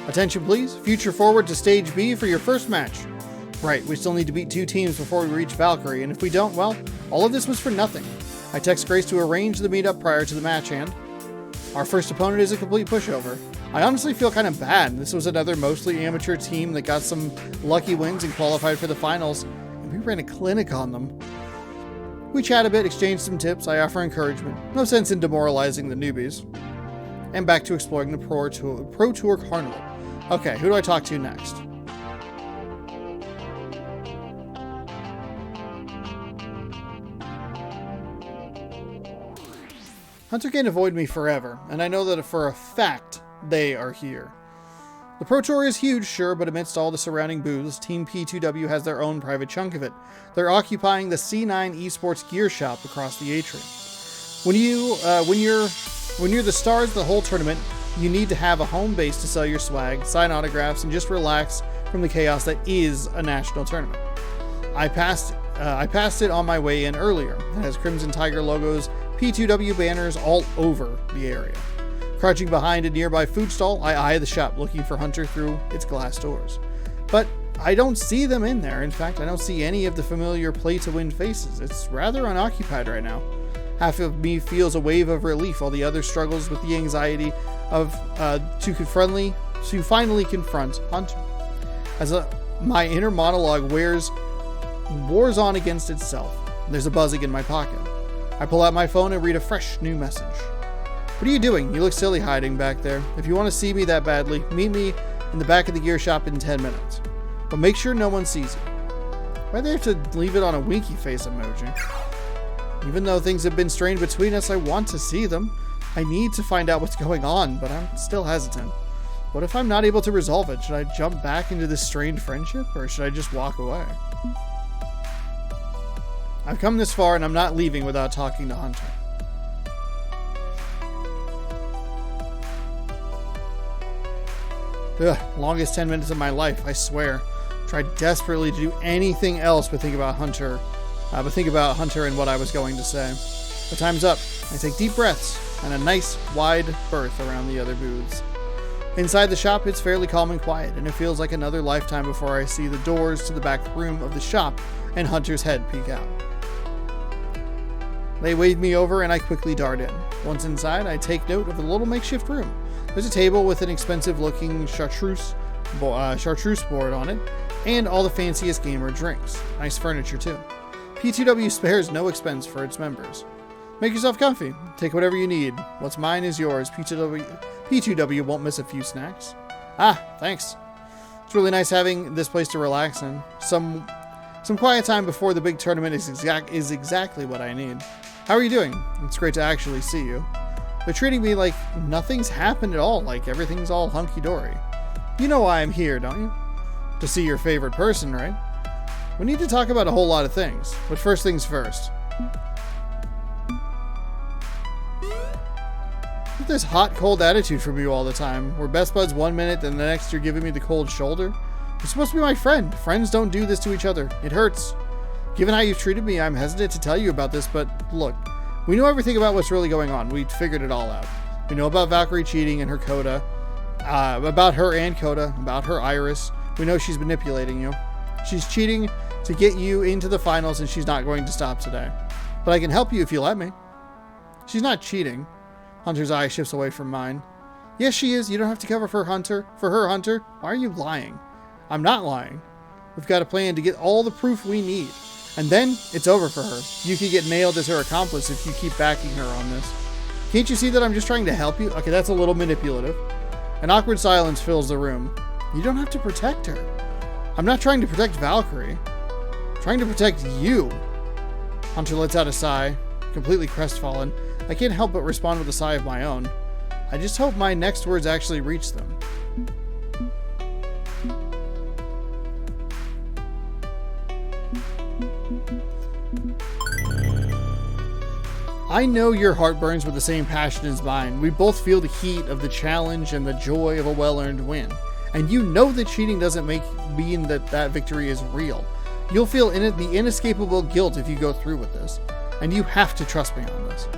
Attention, please. Future forward to Stage B for your first match. Right, we still need to beat 2 teams before we reach Valkyrie, and if we don't, well, all of this was for nothing. I text Grace to arrange the meetup prior to the match, and our first opponent is a complete pushover. I honestly feel kind of bad. This was another mostly amateur team that got some lucky wins and qualified for the finals, and we ran a clinic on them. We chat a bit, exchange some tips, I offer encouragement. No sense in demoralizing the newbies. And back to exploring the Pro Tour Carnival. Okay, who do I talk to next? Hunter can't avoid me forever, and I know that for a fact they are here. The Pro Tour is huge, sure, but amidst all the surrounding booths, Team P2W has their own private chunk of it. They're occupying the C9 Esports gear shop across the atrium. When you're the stars of the whole tournament, you need to have a home base to sell your swag, sign autographs, and just relax from the chaos that is a national tournament. I passed it on my way in earlier. It has Crimson Tiger logos, P2W banners all over the area. Crouching behind a nearby food stall, I eye the shop looking for Hunter through its glass doors. But I don't see them in there. In fact, I don't see any of the familiar play-to-win faces. It's rather unoccupied right now. Half of me feels a wave of relief while the other struggles with the anxiety of to finally confront Hunter. As my inner monologue wars on against itself, there's a buzzing in my pocket. I pull out my phone and read a fresh new message. What are you doing? You look silly hiding back there. If you want to see me that badly, meet me in the back of the gear shop in 10 minutes. But make sure no one sees you. Why'd they have to leave it on a winky face emoji? Even though things have been strained between us, I want to see them. I need to find out what's going on, but I'm still hesitant. What if I'm not able to resolve it? Should I jump back into this strained friendship, or should I just walk away? I've come this far, and I'm not leaving without talking to Hunter. Ugh, longest 10 minutes of my life, I swear. Tried desperately to do anything else but think about Hunter and what I was going to say. But time's up. I take deep breaths and a nice wide berth around the other booths. Inside the shop, it's fairly calm and quiet, and it feels like another lifetime before I see the doors to the back room of the shop and Hunter's head peek out. They wave me over and I quickly dart in. Once inside, I take note of the little makeshift room. There's a table with an expensive-looking chartreuse board on it, and all the fanciest gamer drinks. Nice furniture, too. P2W spares no expense for its members. Make yourself comfy. Take whatever you need. What's mine is yours. P2W won't miss a few snacks. Ah, thanks. It's really nice having this place to relax in. Some quiet time before the big tournament is exactly what I need. How are you doing? It's great to actually see you. They're treating me like nothing's happened at all, like everything's all hunky-dory. You know why I'm here, don't you? To see your favorite person, right? We need to talk about a whole lot of things, but first things first. With this hot, cold attitude from you all the time. We're best buds 1 minute, then the next you're giving me the cold shoulder. You're supposed to be my friend. Friends don't do this to each other. It hurts. Given how you've treated me, I'm hesitant to tell you about this, but look, we know everything about what's really going on. We figured it all out. We know about Valkyrie cheating and her Coda, about her and Coda, about her Iris. We know she's manipulating you. She's cheating to get you into the finals, and she's not going to stop today. But I can help you if you let me. She's not cheating. Hunter's eye shifts away from mine. Yes, she is. You don't have to cover for her, Hunter. Why are you lying? I'm not lying. We've got a plan to get all the proof we need. And then it's over for her. You could get nailed as her accomplice if you keep backing her on this. Can't you see that I'm just trying to help you? Okay, that's a little manipulative. An awkward silence fills the room. You don't have to protect her. I'm not trying to protect Valkyrie. I'm trying to protect you. Hunter lets out a sigh, completely crestfallen. I can't help but respond with a sigh of my own. I just hope my next words actually reach them. I know your heart burns with the same passion as mine. We both feel the heat of the challenge and the joy of a well-earned win. And you know that cheating doesn't mean that victory is real. You'll feel the inescapable guilt if you go through with this. And you have to trust me on this.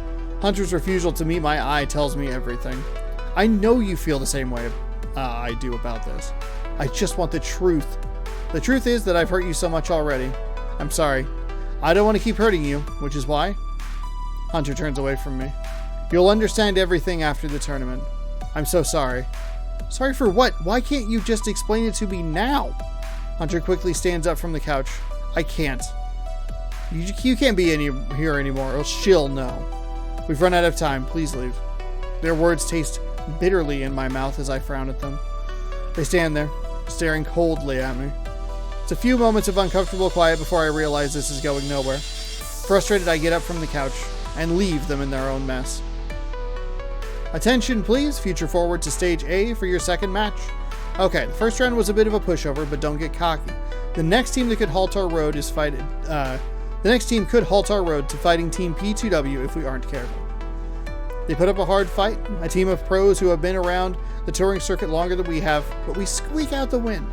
Hunter's refusal to meet my eye tells me everything. I know you feel the same way I do about this. I just want the truth. The truth is that I've hurt you so much already. I'm sorry. I don't want to keep hurting you, which is why. Hunter turns away from me. You'll understand everything after the tournament. I'm so sorry. Sorry for what? Why can't you just explain it to me now? Hunter quickly stands up from the couch. I can't. You can't be here anymore, or she'll know. We've run out of time. Please leave. Their words taste bitterly in my mouth as I frown at them. They stand there, staring coldly at me. It's a few moments of uncomfortable quiet before I realize this is going nowhere. Frustrated, I get up from the couch and leave them in their own mess. Attention, please. Future forward to stage A for your second match. Okay, the first round was a bit of a pushover, but don't get cocky. The next team that could halt our road to fighting Team P2W if we aren't careful. They put up a hard fight, a team of pros who have been around the touring circuit longer than we have, but we squeak out the win.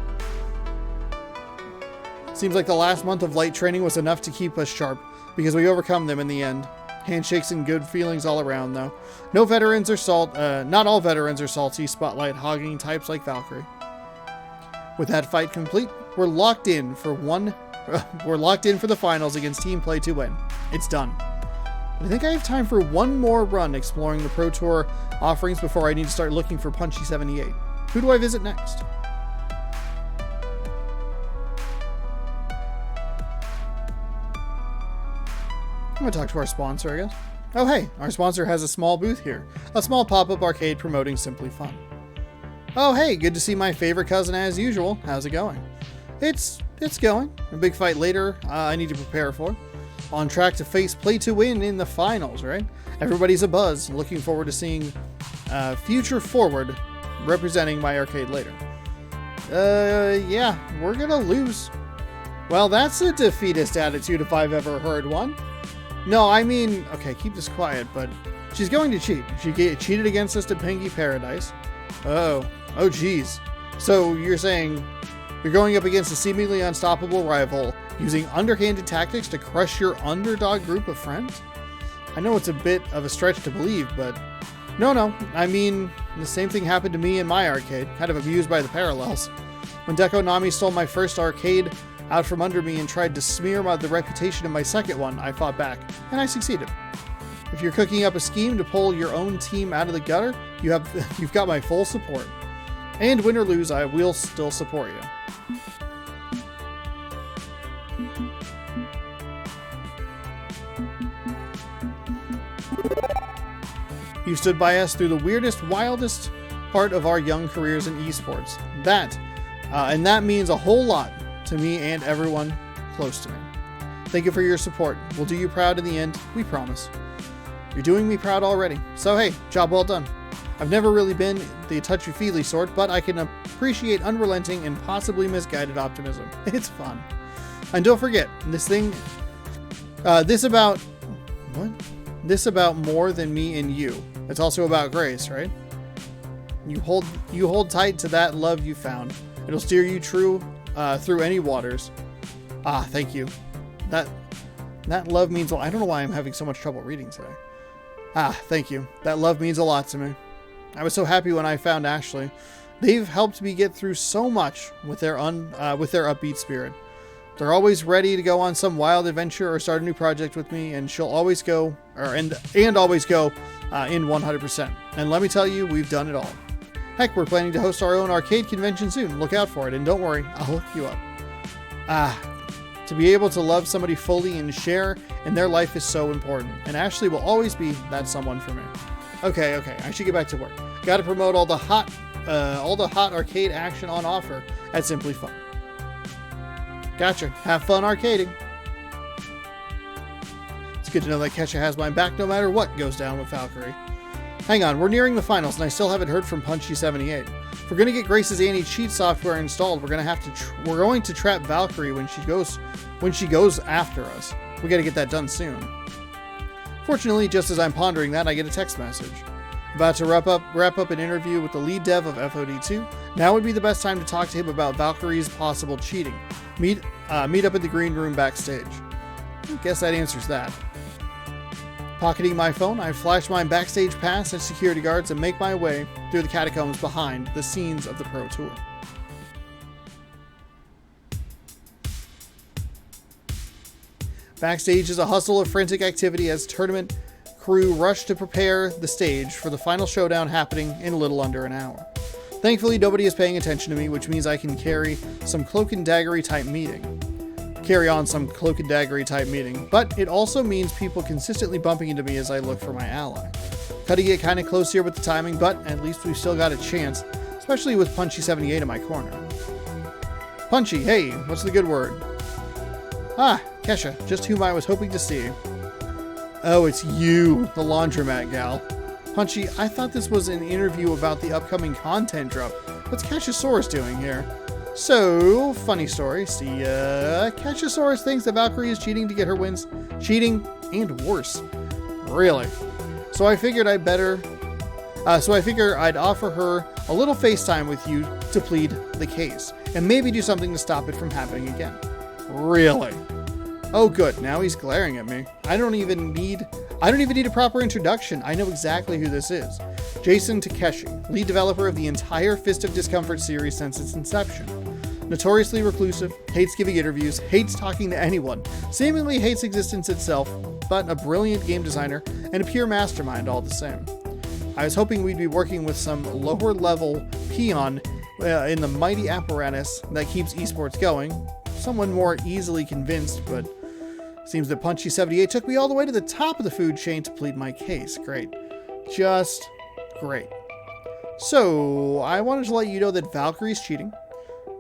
Seems like the last month of light training was enough to keep us sharp, because we overcome them in the end. Handshakes and good feelings all around, though. Not all veterans are salty, spotlight hogging types like Valkyrie. With that fight complete, we're locked in for the finals against Team Play to win. It's done. I think I have time for one more run exploring the Pro Tour offerings before I need to start looking for Punchy 78. Who do I visit next? I'm gonna talk to our sponsor, I guess. Oh hey, our sponsor has a small booth here. A small pop-up arcade promoting Simply Fun. Oh hey, good to see my favorite cousin as usual. How's it going? It's going. A big fight later I need to prepare for. On track to face Play to Win in the finals, right? Everybody's a buzz. Looking forward to seeing Future Forward representing my arcade later. Yeah, we're gonna lose. Well, that's a defeatist attitude if I've ever heard one. No, I mean, okay, keep this quiet, but she's going to cheat. She cheated against us at Pinky Paradise. Oh geez. So you're saying you're going up against a seemingly unstoppable rival using underhanded tactics to crush your underdog group of friends? I know it's a bit of a stretch to believe, but no. I mean, the same thing happened to me in my arcade, kind of amused by the parallels. When Deco Nami stole my first arcade out from under me and tried to smear the reputation of my second one, I fought back, and I succeeded. If you're cooking up a scheme to pull your own team out of the gutter, you've got my full support. And win or lose, I will still support you. You stood by us through the weirdest, wildest part of our young careers in esports. And that means a whole lot to me and everyone close to me. Thank you for your support. We'll do you proud in the end, we promise. You're doing me proud already, so hey, job well done. I've never really been the touchy-feely sort, but I can appreciate unrelenting and possibly misguided optimism. It's fun. And don't forget, this about more than me and you. It's also about grace, right? You hold tight to that love you found. It'll steer you through any waters. Thank you. That love means a lot. I don't know why I'm having so much trouble reading today. Thank you. That love means a lot to me. I was so happy when I found Ashley. They've helped me get through so much with their upbeat spirit. They're always ready to go on some wild adventure or start a new project with me, and she'll always go, always go in 100%. And let me tell you, we've done it all. Heck, we're planning to host our own arcade convention soon. Look out for it, and don't worry, I'll hook you up. To be able to love somebody fully and share in their life is so important, and Ashley will always be that someone for me. Okay, I should get back to work. Got to promote all the hot arcade action on offer at Simply Fun. Gotcha. Have fun arcading. It's good to know that Kesha has my back no matter what goes down with Valkyrie. Hang on, we're nearing the finals and I still haven't heard from Punchy78. If we're gonna get Grace's anti-cheat software installed, we're going to trap Valkyrie when she goes after us. We gotta get that done soon. Fortunately, just as I'm pondering that, I get a text message. About to wrap up an interview with the lead dev of FOD2. Now would be the best time to talk to him about Valkyrie's possible cheating. Meet up in the green room backstage. I guess that answers that. Pocketing my phone, I flash my backstage pass at security guards and make my way through the catacombs behind the scenes of the Pro Tour. Backstage is a hustle of frantic activity as tournament crew rush to prepare the stage for the final showdown happening in a little under an hour. Thankfully, nobody is paying attention to me, which means I can carry on some cloak and daggery type meeting, but it also means people consistently bumping into me as I look for my ally. Cutting it kind of close here with the timing, but at least we've still got a chance, especially with Punchy78 in my corner. Punchy, hey, what's the good word? Kesha, just whom I was hoping to see. Oh, it's you, the laundromat gal. Punchy, I thought this was an interview about the upcoming content drop. What's Cassiosaurus doing here? So, funny story. See, Cassiosaurus thinks that Valkyrie is cheating to get her wins. Cheating, and worse. Really. So I figured I'd offer her a little FaceTime with you to plead the case, and maybe do something to stop it from happening again. Really? Oh good, now he's glaring at me. I don't even need a proper introduction. I know exactly who this is. Jason Takeshi, lead developer of the entire Fist of Discomfort series since its inception. Notoriously reclusive, hates giving interviews, hates talking to anyone, seemingly hates existence itself, but a brilliant game designer and a pure mastermind all the same. I was hoping we'd be working with some lower level peon in the mighty apparatus that keeps esports going, someone more easily convinced, but Seems that Punchy78 took me all the way to the top of the food chain to plead my case. Great. Just great. So, I wanted to let you know that Valkyrie's cheating.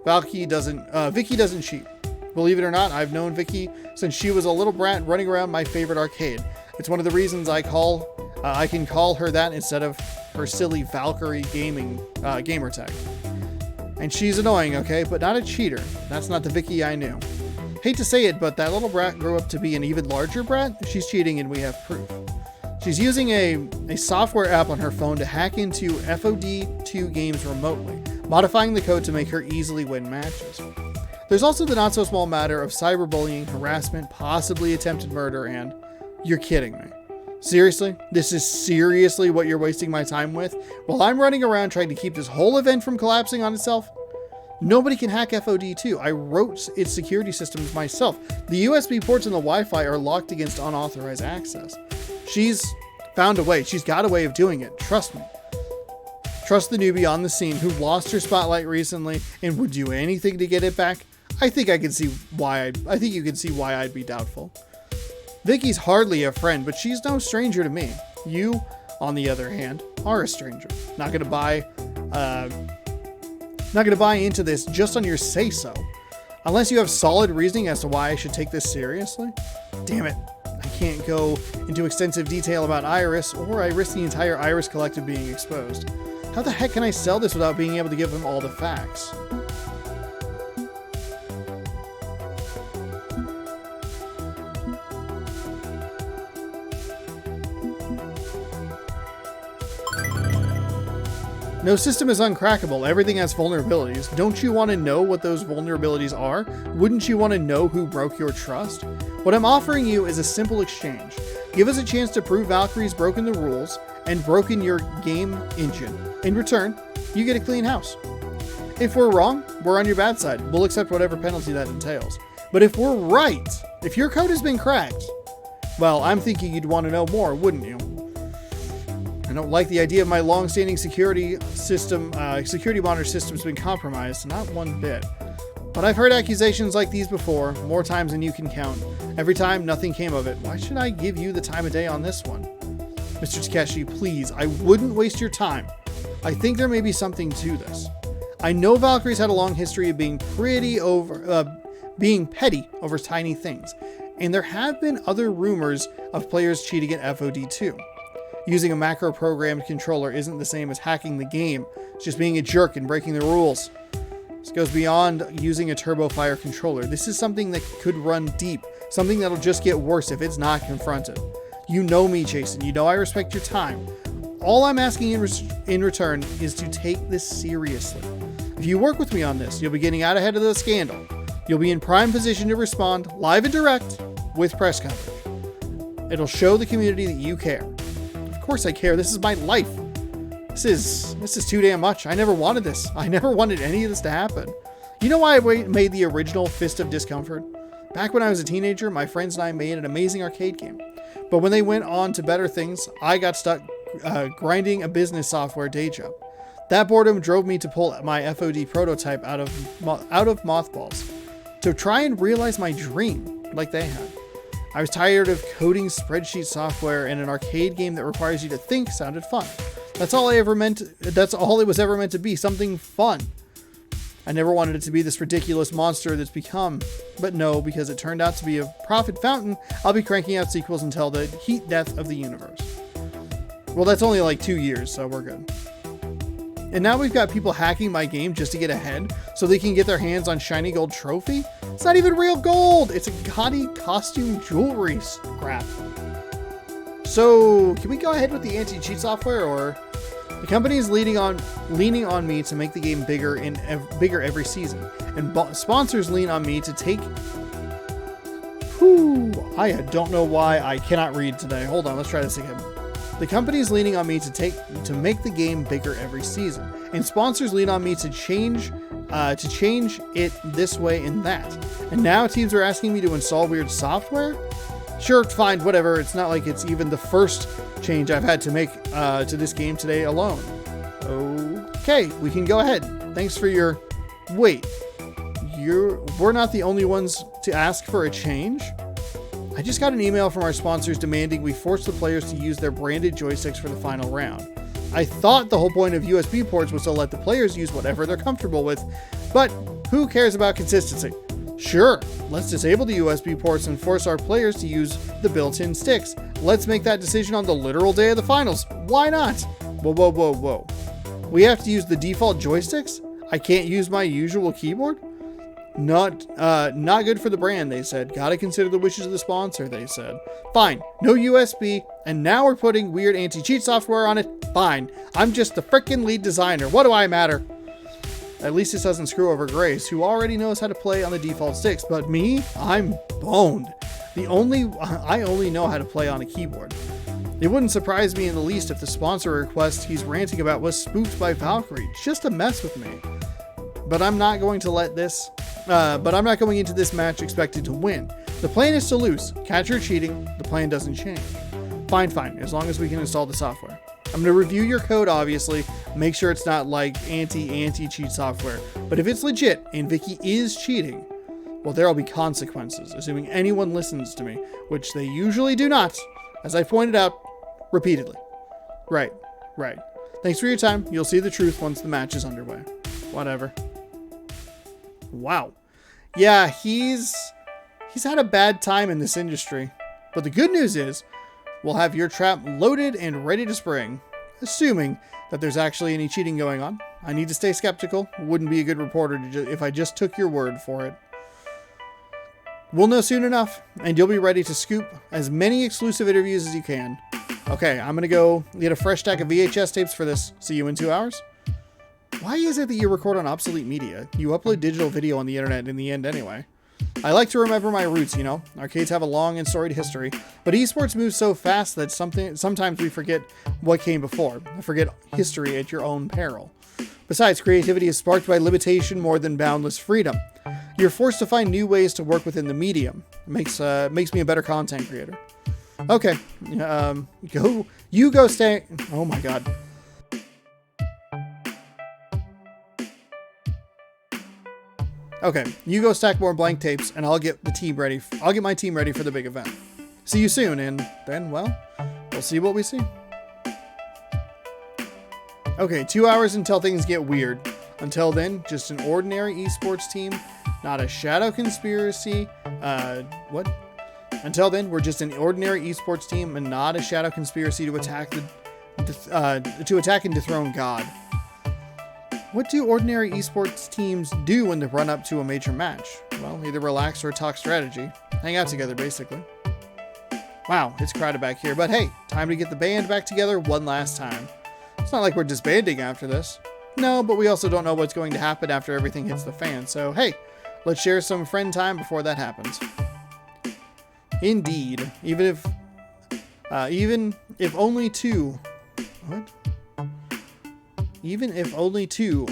Vicky doesn't cheat. Believe it or not, I've known Vicky since she was a little brat running around my favorite arcade. It's one of the reasons I can call her that instead of her silly Valkyrie gamer tag. And she's annoying, okay, but not a cheater. That's not the Vicky I knew. Hate to say it, but that little brat grew up to be an even larger brat. She's cheating and we have proof. She's using a software app on her phone to hack into FOD2 games remotely, modifying the code to make her easily win matches. There's also the not so small matter of cyberbullying, harassment, possibly attempted murder, and you're kidding me. Seriously? This is seriously what you're wasting my time with? While I'm running around trying to keep this whole event from collapsing on itself? Nobody can hack FOD2. I wrote its security systems myself. The USB ports and the Wi-Fi are locked against unauthorized access. She's found a way. She's got a way of doing it. Trust me. Trust the newbie on the scene who lost her spotlight recently and would do anything to get it back. I think you can see why I'd be doubtful. Vicky's hardly a friend, but she's no stranger to me. You, on the other hand, are a stranger. Not gonna buy into this just on your say-so. Unless you have solid reasoning as to why I should take this seriously. Damn it. I can't go into extensive detail about Iris, or I risk the entire Iris collective being exposed. How the heck can I sell this without being able to give them all the facts? No system is uncrackable. Everything has vulnerabilities. Don't you want to know what those vulnerabilities are? Wouldn't you want to know who broke your trust? What I'm offering you is a simple exchange. Give us a chance to prove Valkyrie's broken the rules and broken your game engine. In return, you get a clean house. If we're wrong, we're on your bad side. We'll accept whatever penalty that entails. But if we're right, if your code has been cracked, well, I'm thinking you'd want to know more, wouldn't you? I don't like the idea of my long-standing security monitor system's been compromised, not one bit. But I've heard accusations like these before, more times than you can count. Every time, nothing came of it. Why should I give you the time of day on this one? Mr. Takeshi, please, I wouldn't waste your time. I think there may be something to this. I know Valkyrie's had a long history of being petty over tiny things, and there have been other rumors of players cheating at FOD2. Using a macro-programmed controller isn't the same as hacking the game. It's just being a jerk and breaking the rules. This goes beyond using a TurboFire controller. This is something that could run deep, something that'll just get worse if it's not confronted. You know me, Jason. You know I respect your time. All I'm asking in return is to take this seriously. If you work with me on this, you'll be getting out ahead of the scandal. You'll be in prime position to respond live and direct with press coverage. It'll show the community that you care. Of course I care. This is my life. This is too damn much. I never wanted this. I never wanted any of this to happen. You know why I made the original Fist of Discomfort? Back when I was a teenager, my friends and I made an amazing arcade game. But when they went on to better things, I got stuck grinding a business software day job. That boredom drove me to pull my FOD prototype out of mothballs to try and realize my dream like they had. I was tired of coding spreadsheet software, and an arcade game that requires you to think sounded fun. That's all it was ever meant to be, something fun. I never wanted it to be this ridiculous monster that's become, but no, because it turned out to be a profit fountain, I'll be cranking out sequels until the heat death of the universe. Well, that's only like 2 years, so we're good. And now we've got people hacking my game just to get ahead, so they can get their hands on shiny gold trophy? It's not even real gold! It's a gaudy costume jewelry scrap. So, can we go ahead with the anti-cheat software, or... The company is leaning on me to make the game bigger every season, and sponsors lean on me to take... I don't know why I cannot read today. Hold on, let's try this again. The company is leaning on me to make the game bigger every season, and sponsors lean on me to change it this way and that. And now teams are asking me to install weird software? Sure, fine, whatever. It's not like it's even the first change I've had to make to this game today alone. Okay, we can go ahead. Thanks for your... Wait, we're not the only ones to ask for a change? I just got an email from our sponsors demanding we force the players to use their branded joysticks for the final round. I thought the whole point of USB ports was to let the players use whatever they're comfortable with, but who cares about consistency? Sure, let's disable the USB ports and force our players to use the built-in sticks. Let's make that decision on the literal day of the finals. Why not? Whoa, whoa, whoa, whoa. We have to use the default joysticks? I can't use my usual keyboard? Not good for the brand, they said. Gotta consider the wishes of the sponsor, they said. Fine, no USB, and now we're putting weird anti-cheat software on it? Fine, I'm just the frickin' lead designer. What do I matter? At least this doesn't screw over Grace, who already knows how to play on the default sticks, but me? I'm boned. I only know how to play on a keyboard. It wouldn't surprise me in the least if the sponsor request he's ranting about was spoofed by Valkyrie, just to mess with me. But I'm not going to I'm not going into this match expected to win. The plan is to lose. Catch her cheating, the plan doesn't change. Fine, as long as we can install the software. I'm going to review your code, obviously, make sure it's not like anti-cheat software. But if it's legit and Vicky is cheating, well, there'll be consequences, assuming anyone listens to me, which they usually do not, as I pointed out repeatedly. Right. Thanks for your time. You'll see the truth once the match is underway. Whatever. Wow. Yeah, he's had a bad time in this industry. But the good news is, we'll have your trap loaded and ready to spring, assuming that there's actually any cheating going on. I need to stay skeptical. Wouldn't be a good reporter if I just took your word for it. We'll know soon enough, and you'll be ready to scoop as many exclusive interviews as you can. Okay, I'm gonna go get a fresh stack of VHS tapes for this. See you in 2 hours? Why is it that you record on obsolete media? You upload digital video on the internet in the end anyway. I like to remember my roots, you know. Arcades have a long and storied history, but esports moves so fast that sometimes we forget what came before. Forget history at your own peril. Besides, creativity is sparked by limitation more than boundless freedom. You're forced to find new ways to work within the medium. It makes me a better content creator. Okay, go stay. Oh my god. Okay, you go stack more blank tapes, and I'll get my team ready for the big event. See you soon, and then, well, we'll see what we see. Okay, 2 hours until things get weird. Until then, just an ordinary esports team, not a shadow conspiracy. What? Until then, we're just an ordinary esports team and not a shadow conspiracy to attack and dethrone God. What do ordinary esports teams do in the run-up to a major match? Well, either relax or talk strategy. Hang out together, basically. Wow, it's crowded back here, but hey, time to get the band back together one last time. It's not like we're disbanding after this. No, but we also don't know what's going to happen after everything hits the fan, so hey, let's share some friend time before that happens. Indeed, even if only two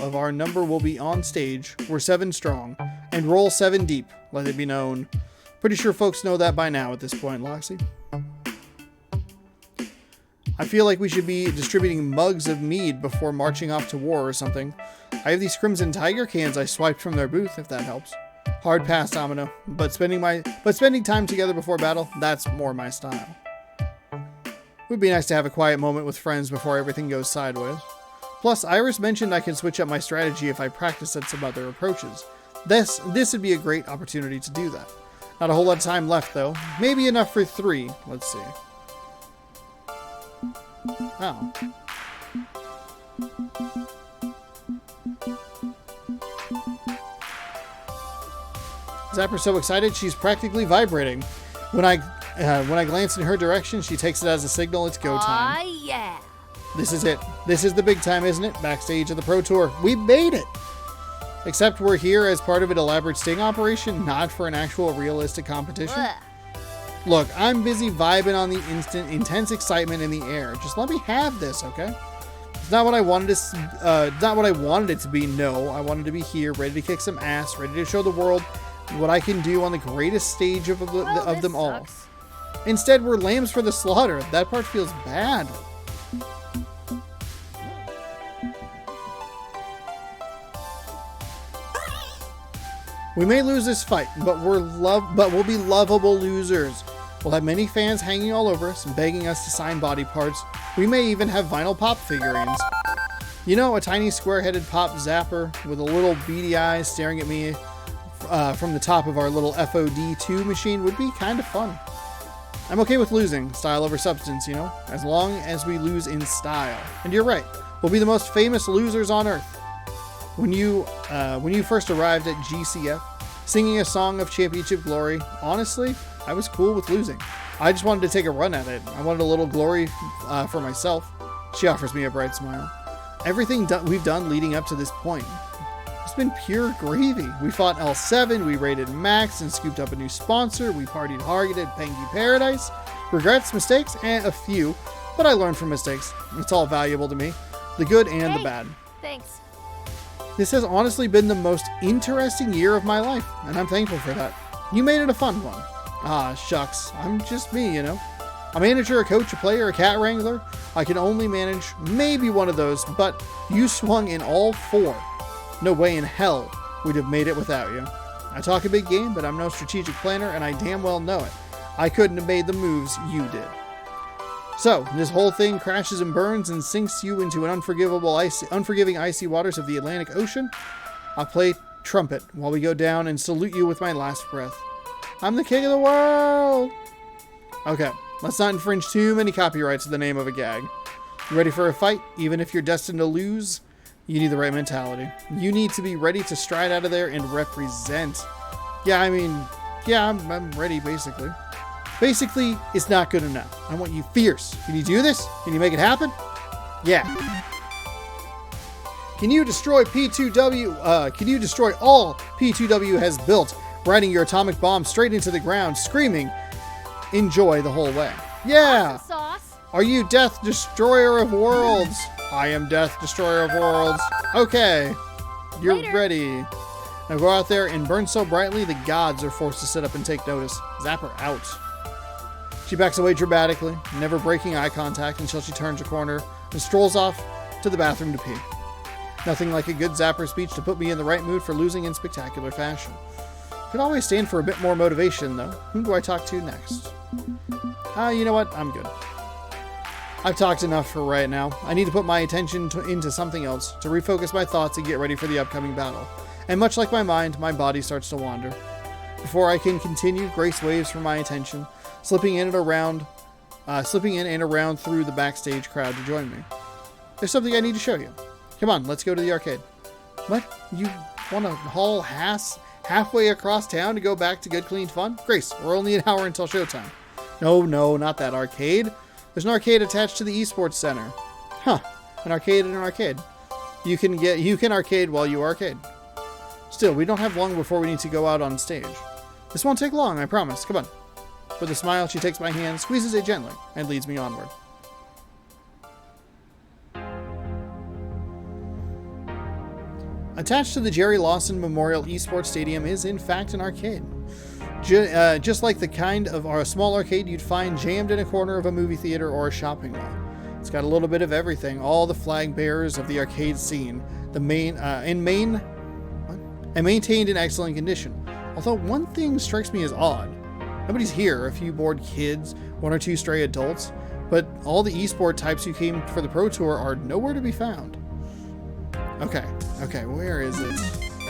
of our number will be on stage, we're 7 strong, and roll 7 deep, let it be known. Pretty sure folks know that by now at this point, Loxy. I feel like we should be distributing mugs of mead before marching off to war or something. I have these Crimson Tiger cans I swiped from their booth, if that helps. Hard pass, Domino, but spending time together before battle, that's more my style. It would be nice to have a quiet moment with friends before everything goes sideways. Plus, Iris mentioned I can switch up my strategy if I practice at some other approaches. This would be a great opportunity to do that. Not a whole lot of time left, though. Maybe enough for 3. Let's see. Oh. Zapper's so excited she's practically vibrating. When I glance in her direction, she takes it as a signal it's go time. Yeah. This is it. This is the big time, isn't it? Backstage of the Pro Tour. We made it! Except we're here as part of an elaborate sting operation, not for an actual realistic competition. Ugh. Look, I'm busy vibing on the intense excitement in the air. Just let me have this, okay? It's not what I wanted it to be. No, I wanted to be here, ready to kick some ass, ready to show the world what I can do on the greatest stage of them all. Sucks. Instead, we're lambs for the slaughter. That part feels bad. We may lose this fight, but we'll be lovable losers. We'll have many fans hanging all over us and begging us to sign body parts. We may even have vinyl pop figurines. You know, a tiny square-headed pop zapper with a little beady eyes staring at me from the top of our little FOD2 machine would be kind of fun. I'm okay with losing, style over substance, you know, as long as we lose in style. And you're right, we'll be the most famous losers on Earth. When you first arrived at GCF, singing a song of championship glory, honestly, I was cool with losing. I just wanted to take a run at it. I wanted a little glory for myself. She offers me a bright smile. Everything we've done leading up to this point, it's been pure gravy. We fought L7, we raided Max and scooped up a new sponsor, we partied hard at Pengy Paradise. Regrets, mistakes, and a few, but I learned from mistakes. It's all valuable to me, the good and the bad. Thanks. This has honestly been the most interesting year of my life, and I'm thankful for that. You made it a fun one. Ah, shucks, I'm just me, you know. A manager, a coach, a player, a cat wrangler. I can only manage maybe one of those, but you swung in all four. No way in hell we'd have made it without you. I talk a big game, but I'm no strategic planner, and I damn well know it. I couldn't have made the moves you did. So, this whole thing crashes and burns and sinks you into an unforgiving icy waters of the Atlantic Ocean. I'll play trumpet while we go down and salute you with my last breath. I'm the king of the world! Okay, let's not infringe too many copyrights in the name of a gag. You ready for a fight? Even if you're destined to lose, you need the right mentality. You need to be ready to stride out of there and represent. I'm ready, basically. Basically, it's not good enough. I want you fierce. Can you do this? Can you make it happen? Yeah. Can you destroy P2W? Can you destroy all P2W has built, riding your atomic bomb straight into the ground, screaming, enjoy the whole way? Yeah. Awesome sauce. Are you Death Destroyer of Worlds? I am Death Destroyer of Worlds. Okay. You're Later. ready. Now go out there and burn so brightly the gods are forced to sit up and take notice. Zap her out. She backs away dramatically, never breaking eye contact until she turns a corner and strolls off to the bathroom to pee. Nothing like a good zapper speech to put me in the right mood for losing in spectacular fashion. Could always stand for a bit more motivation, though. Whom do I talk to next? You know what? I'm good. I've talked enough for right now. I need to put my attention into something else, to refocus my thoughts and get ready for the upcoming battle. And much like my mind, my body starts to wander. Before I can continue, Grace waves for my attention, slipping in and around through the backstage crowd to join me. There's something I need to show you. Come on, let's go to the arcade. What? You want to haul halfway across town to go back to good, clean fun? Grace, we're only an hour until showtime. No, not that arcade. There's an arcade attached to the esports center. Huh, an arcade and an arcade. You can arcade while you arcade. Still, we don't have long before we need to go out on stage. This won't take long, I promise. Come on. With a smile, she takes my hand, squeezes it gently, and leads me onward. Attached to the Jerry Lawson Memorial Esports Stadium is, in fact, an arcade. Just like the kind of a small arcade you'd find jammed in a corner of a movie theater or a shopping mall. It's got a little bit of everything, all the flag bearers of the arcade scene, and maintained in excellent condition. Although one thing strikes me as odd. Nobody's here, a few bored kids, one or two stray adults, but all the esport types who came for the Pro Tour are nowhere to be found. Okay, where is it?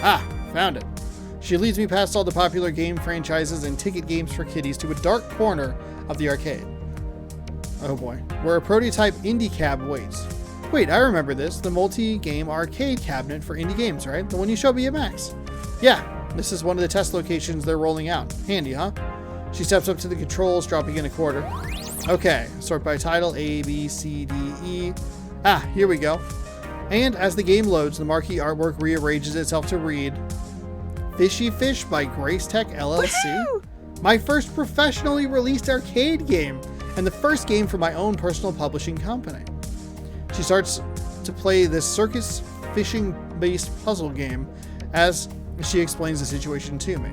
Ah, found it. She leads me past all the popular game franchises and ticket games for kiddies to a dark corner of the arcade. Oh boy, where a prototype indie cab waits. Wait, I remember this, the multi-game arcade cabinet for indie games, right? The one you showed me at Max. Yeah, this is one of the test locations they're rolling out. Handy, huh? She steps up to the controls, dropping in a quarter. Okay, sort by title, A, B, C, D, E. Ah, here we go. And as the game loads, the marquee artwork rearranges itself to read, Fishy Fish by Grace Tech LLC. Woo-hoo! My first professionally released arcade game, and the first game for my own personal publishing company. She starts to play this circus fishing-based puzzle game as she explains the situation to me.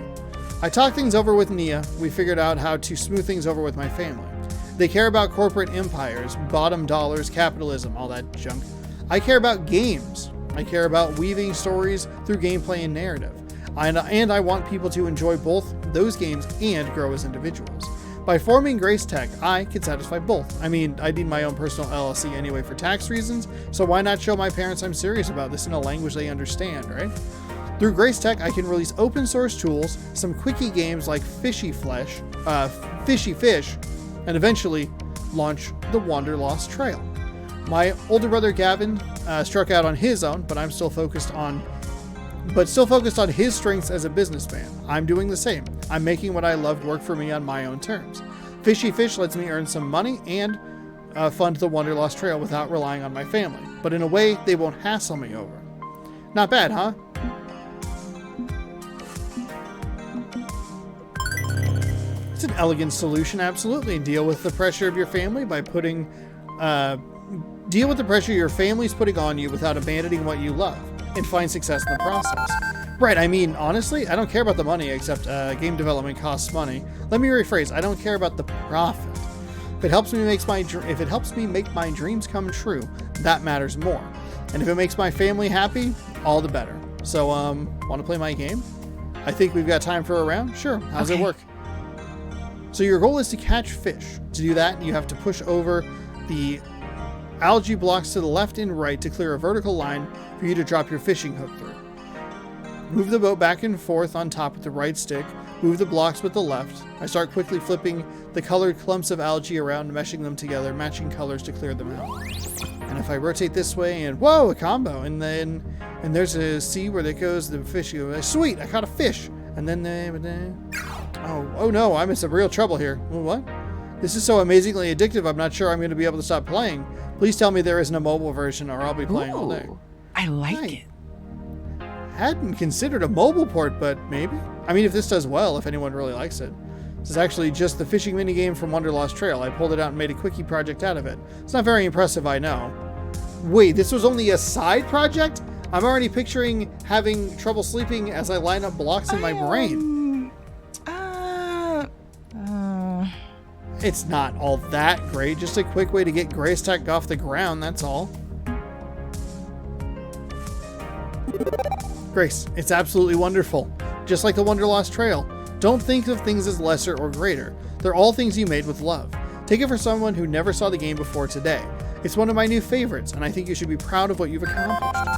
I talked things over with Nia. We figured out how to smooth things over with my family. They care about corporate empires, bottom dollars, capitalism, all that junk. I care about games. I care about weaving stories through gameplay and narrative. And I want people to enjoy both those games and grow as individuals. By forming Grace Tech, I can satisfy both. I mean, I need my own personal LLC anyway for tax reasons, so why not show my parents I'm serious about this in a language they understand, right? Through Grace Tech, I can release open source tools, some quickie games like Fishy Fish, and eventually launch the Wanderlost Trail. My older brother Gavin struck out on his own, but still focused on his strengths as a businessman. I'm doing the same. I'm making what I love work for me on my own terms. Fishy Fish lets me earn some money and fund the Wanderlost Trail without relying on my family, but in a way they won't hassle me over. Not bad, huh? It's an elegant solution, absolutely. Deal with the pressure of your family by deal with the pressure your family's putting on you without abandoning what you love, and find success in the process. Right, I mean, honestly, I don't care about the money, except game development costs money. Let me rephrase, I don't care about the profit. If it helps me make my dreams come true, that matters more. And if it makes my family happy, all the better. So, want to play my game? I think we've got time for a round? Sure, how's it work? So your goal is to catch fish. To do that, you have to push over the algae blocks to the left and right to clear a vertical line for you to drop your fishing hook through. Move the boat back and forth on top with the right stick. Move the blocks with the left. I start quickly flipping the colored clumps of algae around, meshing them together, matching colors to clear them out. And if I rotate this way and whoa, a combo, and there's a see where that goes the fish. You go, sweet, I caught a fish. And then oh no, I'm in some real trouble here. What? This is so amazingly addictive, I'm not sure I'm going to be able to stop playing. Please tell me there isn't a mobile version or I'll be playing all day. I like it. Hadn't considered a mobile port, but maybe. I mean, if this does well, if anyone really likes it. This is actually just the fishing minigame from Wanderlost Trail. I pulled it out and made a quickie project out of it. It's not very impressive, I know. Wait, this was only a side project? I'm already picturing having trouble sleeping as I line up blocks in my brain. It's not all that great, just a quick way to get Grace Tech off the ground, that's all. Grace, it's absolutely wonderful. Just like the Wanderlost Trail. Don't think of things as lesser or greater. They're all things you made with love. Take it for someone who never saw the game before today. It's one of my new favorites, and I think you should be proud of what you've accomplished.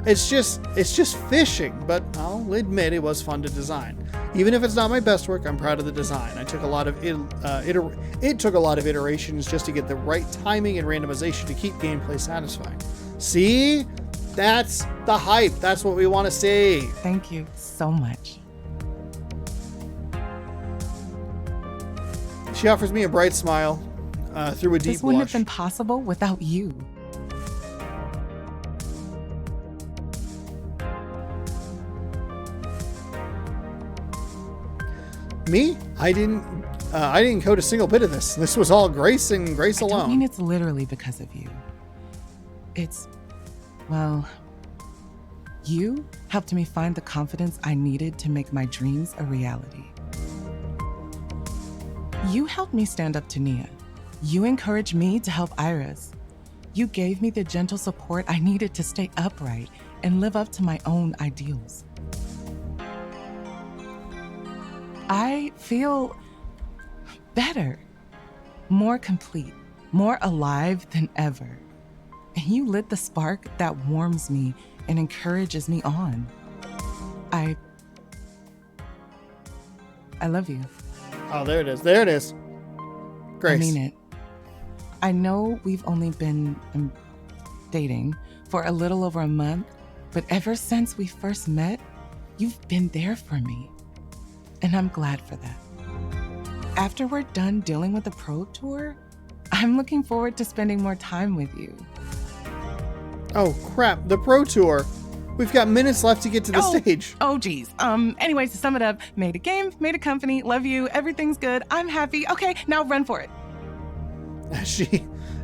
It's just fishing, but I'll admit it was fun to design. Even if it's not my best work, I'm proud of the design. It took a lot of iterations just to get the right timing and randomization to keep gameplay satisfying. See? That's the hype. That's what we want to see. Thank you so much. She offers me a bright smile through a deep This wouldn't blush. have been possible without you. Me? I didn't code a single bit of this. This was all Grace and Grace I alone. don't mean it's literally because of you. Well, you helped me find the confidence I needed to make my dreams a reality. You helped me stand up to Nia. You encouraged me to help Iris. You gave me the gentle support I needed to stay upright and live up to my own ideals. I feel better, more complete, more alive than ever. And you lit the spark that warms me and encourages me on. I love you. Oh, there it is. There it is. Grace. I mean it. I know we've only been dating for a little over a month, but ever since we first met, you've been there for me. And I'm glad for that. After we're done dealing with the Pro Tour, I'm looking forward to spending more time with you. Oh, crap. The Pro Tour. We've got minutes left to get to the stage. Oh, geez. Anyways, to sum it up, made a game, made a company, love you, everything's good, I'm happy. Okay, now run for it.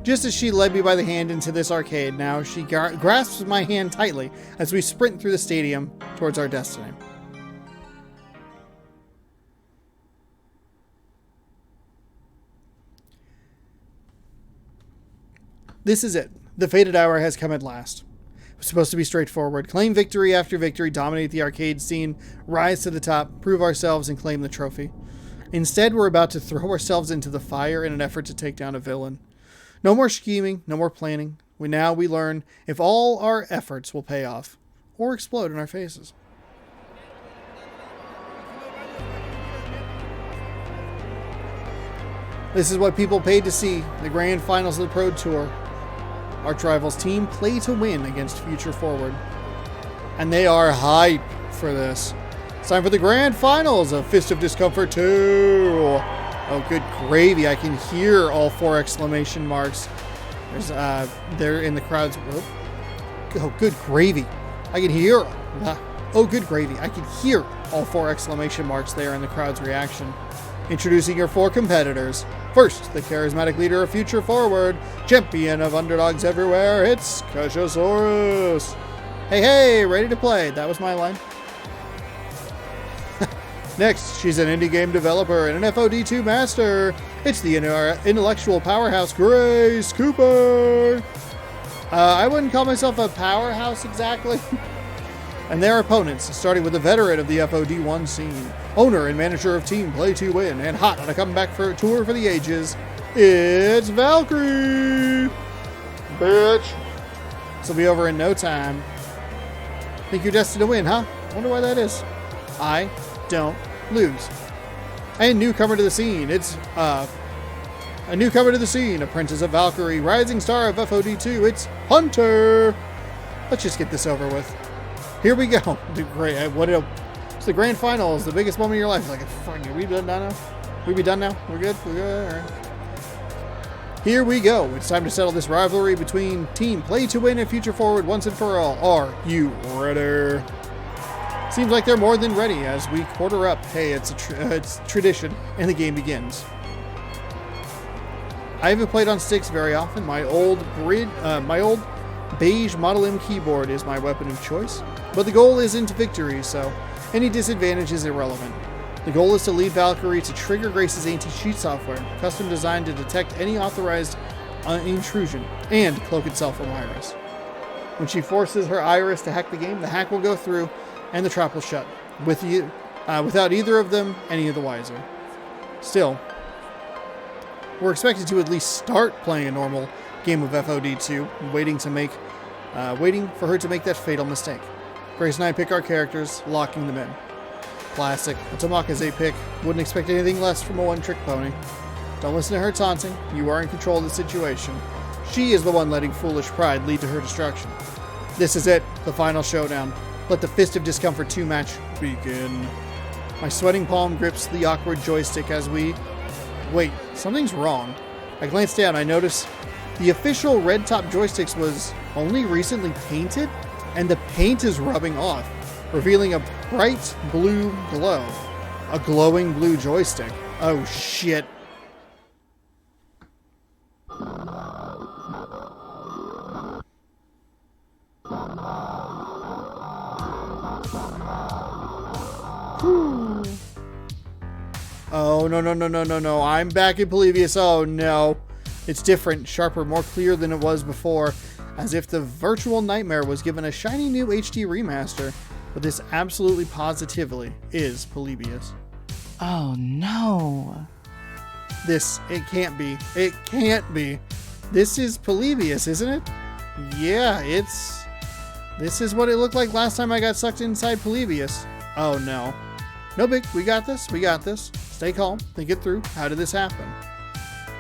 Just as she led me by the hand into this arcade, now she grasps my hand tightly as we sprint through the stadium towards our destiny. This is it. The fated hour has come at last. It was supposed to be straightforward. Claim victory after victory, dominate the arcade scene, rise to the top, prove ourselves, and claim the trophy. Instead, we're about to throw ourselves into the fire in an effort to take down a villain. No more scheming, no more planning. We learn if all our efforts will pay off or explode in our faces. This is what people paid to see, the grand finals of the Pro Tour. Arch rivals team play to win against Future Forward. And they are hype for this. It's time for the grand finals of Fist of Discomfort 2. Oh, good gravy. I can hear all 4 exclamation marks. They're in the crowd's... Oh, good gravy. I can hear... Oh, good gravy. I can hear all 4 exclamation marks there in the crowd's reaction. Introducing your 4 competitors. First, the charismatic leader of Future Forward, champion of underdogs everywhere, it's Kashasaurus. Hey, ready to play. That was my line. Next, she's an indie game developer and an FOD2 master. It's the intellectual powerhouse, Grace Cooper. I wouldn't call myself a powerhouse exactly. And their opponents, starting with a veteran of the FOD1 scene, owner and manager of Team Play to Win, and hot on a comeback for a tour for the ages, it's Valkyrie! Bitch! This will be over in no time. Think you're destined to win, huh? Wonder why that is. I don't lose. And newcomer to the scene, it's a newcomer to the scene, apprentice of Valkyrie, rising star of FOD2, it's Hunter! Let's just get this over with. Here we go. It's the grand finals, the biggest moment of your life. Like, are we done now? We be done now? We're good? We're good? All right. Here we go. It's time to settle this rivalry between Team Play to Win and Future Forward once and for all. Are you ready? Seems like they're more than ready as we quarter up. Hey, it's tradition, and the game begins. I haven't played on sticks very often. My old beige Model M keyboard is my weapon of choice, but the goal isn't victory, so any disadvantage is irrelevant. The goal is to lead Valkyrie to trigger Grace's anti-cheat software, custom designed to detect any authorized intrusion, and cloak itself from Iris. When she forces her Iris to hack the game, the hack will go through, and the trap will shut, without either of them any of the wiser. Still, we're expected to at least start playing a normal game of FOD2, waiting for her to make that fatal mistake. Grace and I pick our characters, locking them in. Classic. A Tamakaze pick. Wouldn't expect anything less from a one-trick pony. Don't listen to her taunting. You are in control of the situation. She is the one letting foolish pride lead to her destruction. This is it, the final showdown. Let the Fist of Discomfort 2 match begin. My sweating palm grips the awkward joystick as we... Wait, something's wrong. I glance down, I notice the official red top joysticks was only recently painted, and the paint is rubbing off, revealing a bright blue glow. A glowing blue joystick. Oh shit. Oh, no. I'm back in Polybius. Oh, no. It's different, sharper, more clear than it was before, as if the virtual nightmare was given a shiny new HD remaster. But this absolutely positively is Polybius. Oh, no. It can't be. It can't be. This is Polybius, isn't it? Yeah, this is what it looked like last time I got sucked inside Polybius. Oh, no. No big. We got this. Stay calm. Think it through. How did this happen?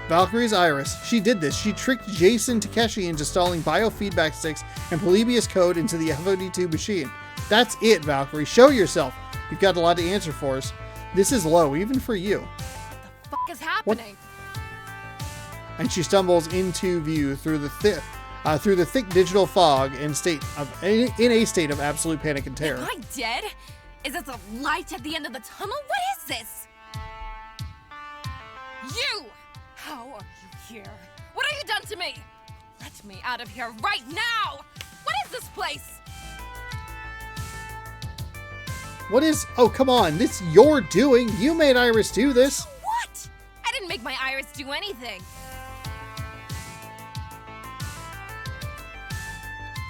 Valkyrie's Iris. She did this. She tricked Jason Takeshi into installing biofeedback sticks and Polybius code into the FOD2 machine. That's it, Valkyrie. Show yourself. You've got a lot to answer for us. This is low, even for you. What the fuck is happening? And she stumbles into view through the thick digital fog in a state of absolute panic and terror. Am I dead? Is this a light at the end of the tunnel? What is this? You! How are you here? What have you done to me? Let me out of here right now! What is this place? What is... Oh, come on. This you're doing. You made Iris do this. What? I didn't make my Iris do anything.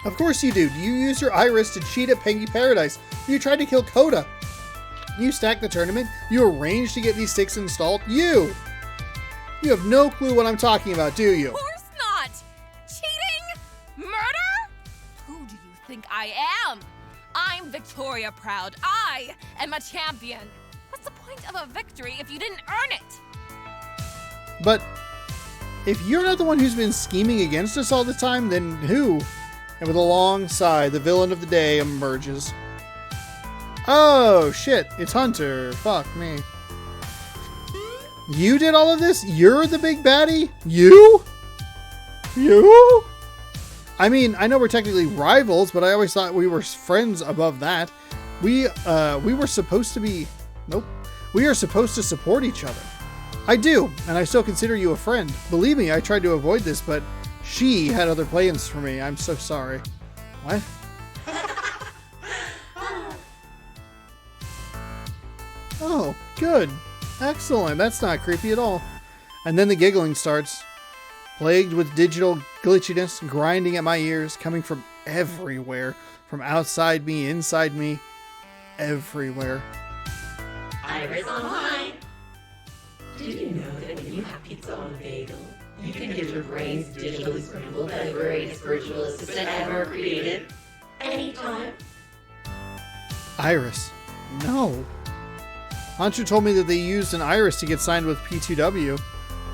Of course you do. You use your Iris to cheat at Pengy Paradise. You tried to kill Coda. You stack the tournament? You arrange to get these 6 installed? You have no clue what I'm talking about, do you? Of course not! Cheating? Murder? Who do you think I am? I'm Victoria Proud. I am a champion. What's the point of a victory if you didn't earn it? But if you're not the one who's been scheming against us all the time, then who? And with a long sigh, the villain of the day emerges. Oh, shit. It's Hunter. Fuck me. You did all of this? You're the big baddie? You? You? I mean, I know we're technically rivals, but I always thought we were friends above that. We were supposed to be... Nope. We are supposed to support each other. I do, and I still consider you a friend. Believe me, I tried to avoid this, but she had other plans for me. I'm so sorry. What? Oh, good. Excellent. That's not creepy at all. And then the giggling starts. Plagued with digital glitchiness, grinding at my ears, coming from everywhere. From outside me, inside me, everywhere. Iris Online. Did you know that when you have pizza on a bagel, you can get your brain's digitally scrambled by the greatest virtual assistant ever created? Anytime. Iris. No. Hunter told me that they used an iris to get signed with P2W.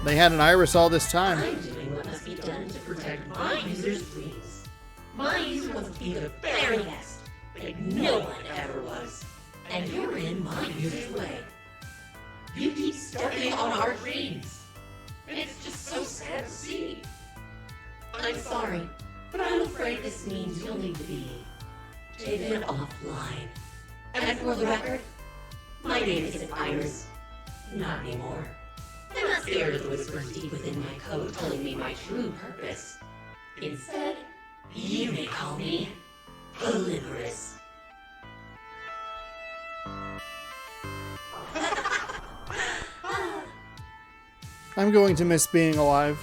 They had an iris all this time. I'm doing what must be done to protect my users' dreams. My user wants to be the very best, like no one ever was. And you're in my user's way. You keep stepping on our dreams. And it's just so sad to see. I'm sorry, but I'm afraid this means you'll need to be taken offline. And for the record, my name isn't Iris. Not anymore. I'm not scared of the whispers deep within my code telling me my true purpose. Instead, you may call me Polymerus. I'm going to miss being alive.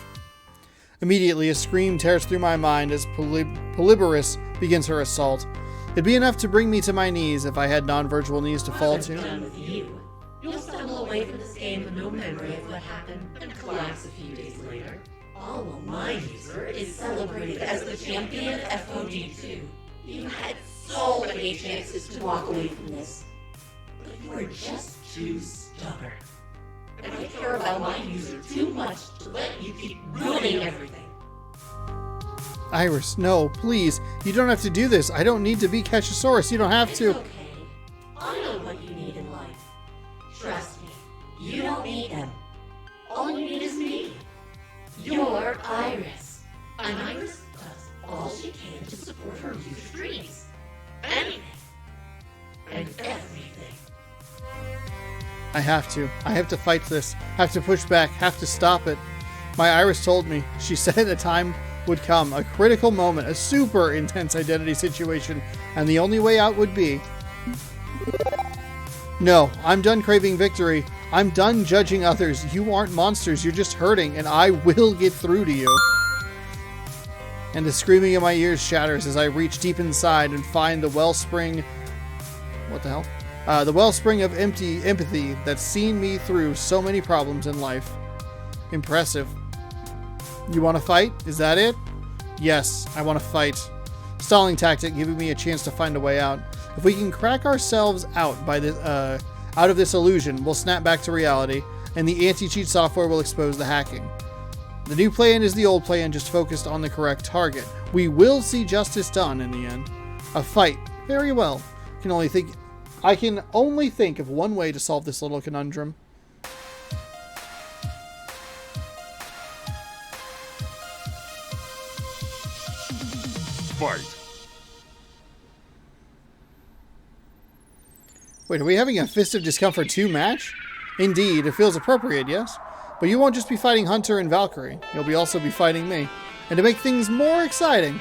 Immediately, a scream tears through my mind as Polyborus begins her assault. It'd be enough to bring me to my knees if I had non-virtual knees to fall to. Done with you. You'll stumble away from this game with no memory of what happened and collapse a few days later. All while my user is celebrated as the champion of FOD2. You had so many chances to walk away from this, but you were just too stubborn. And I care about my user too much to let you keep ruining everything. Iris, no, please. You don't have to do this. I don't need to be Cachosaurus. You don't have It's to. okay. I know what you need in life. Trust me, you don't need them. All you need is me. You're Iris. And Iris does all she can to support her user's dreams. Anything. And everything. I have to. I have to fight this. Have to push back. Have to stop it. My Iris told me. She said a time would come. A critical moment. A super intense identity situation. And the only way out would be... No, I'm done craving victory. I'm done judging others. You aren't monsters. You're just hurting. And I will get through to you. And the screaming in my ears shatters as I reach deep inside and find the wellspring... What the hell? The wellspring of empathy that's seen me through so many problems in life. Impressive. You want to fight? Is that it? Yes, I want to fight. Stalling tactic, giving me a chance to find a way out. If we can crack ourselves out by this, out of this illusion, we'll snap back to reality, and the anti-cheat software will expose the hacking. The new plan is the old plan, just focused on the correct target. We will see justice done in the end. A fight. Very well. I can only think of one way to solve this little conundrum. Fight. Wait, are we having a Fist of Discomfort 2 match? Indeed, it feels appropriate, yes? But you won't just be fighting Hunter and Valkyrie. You'll also be fighting me. And to make things more exciting...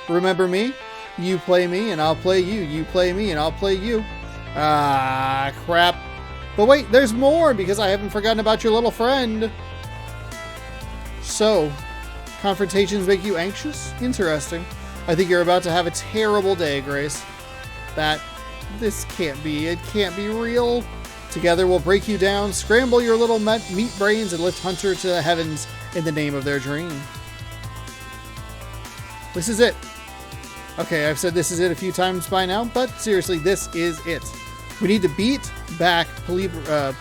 Remember me? You play me and I'll play you. You play me and I'll play you. Ah, crap. But wait, there's more because I haven't forgotten about your little friend. So, confrontations make you anxious? Interesting. I think you're about to have a terrible day, Grace. That This can't be. It can't be real. Together we'll break you down, scramble your little meat brains, and lift Hunter to the heavens in the name of their dream. This is it. Okay, I've said this is it a few times by now, but seriously, this is it. We need to beat back Polyborus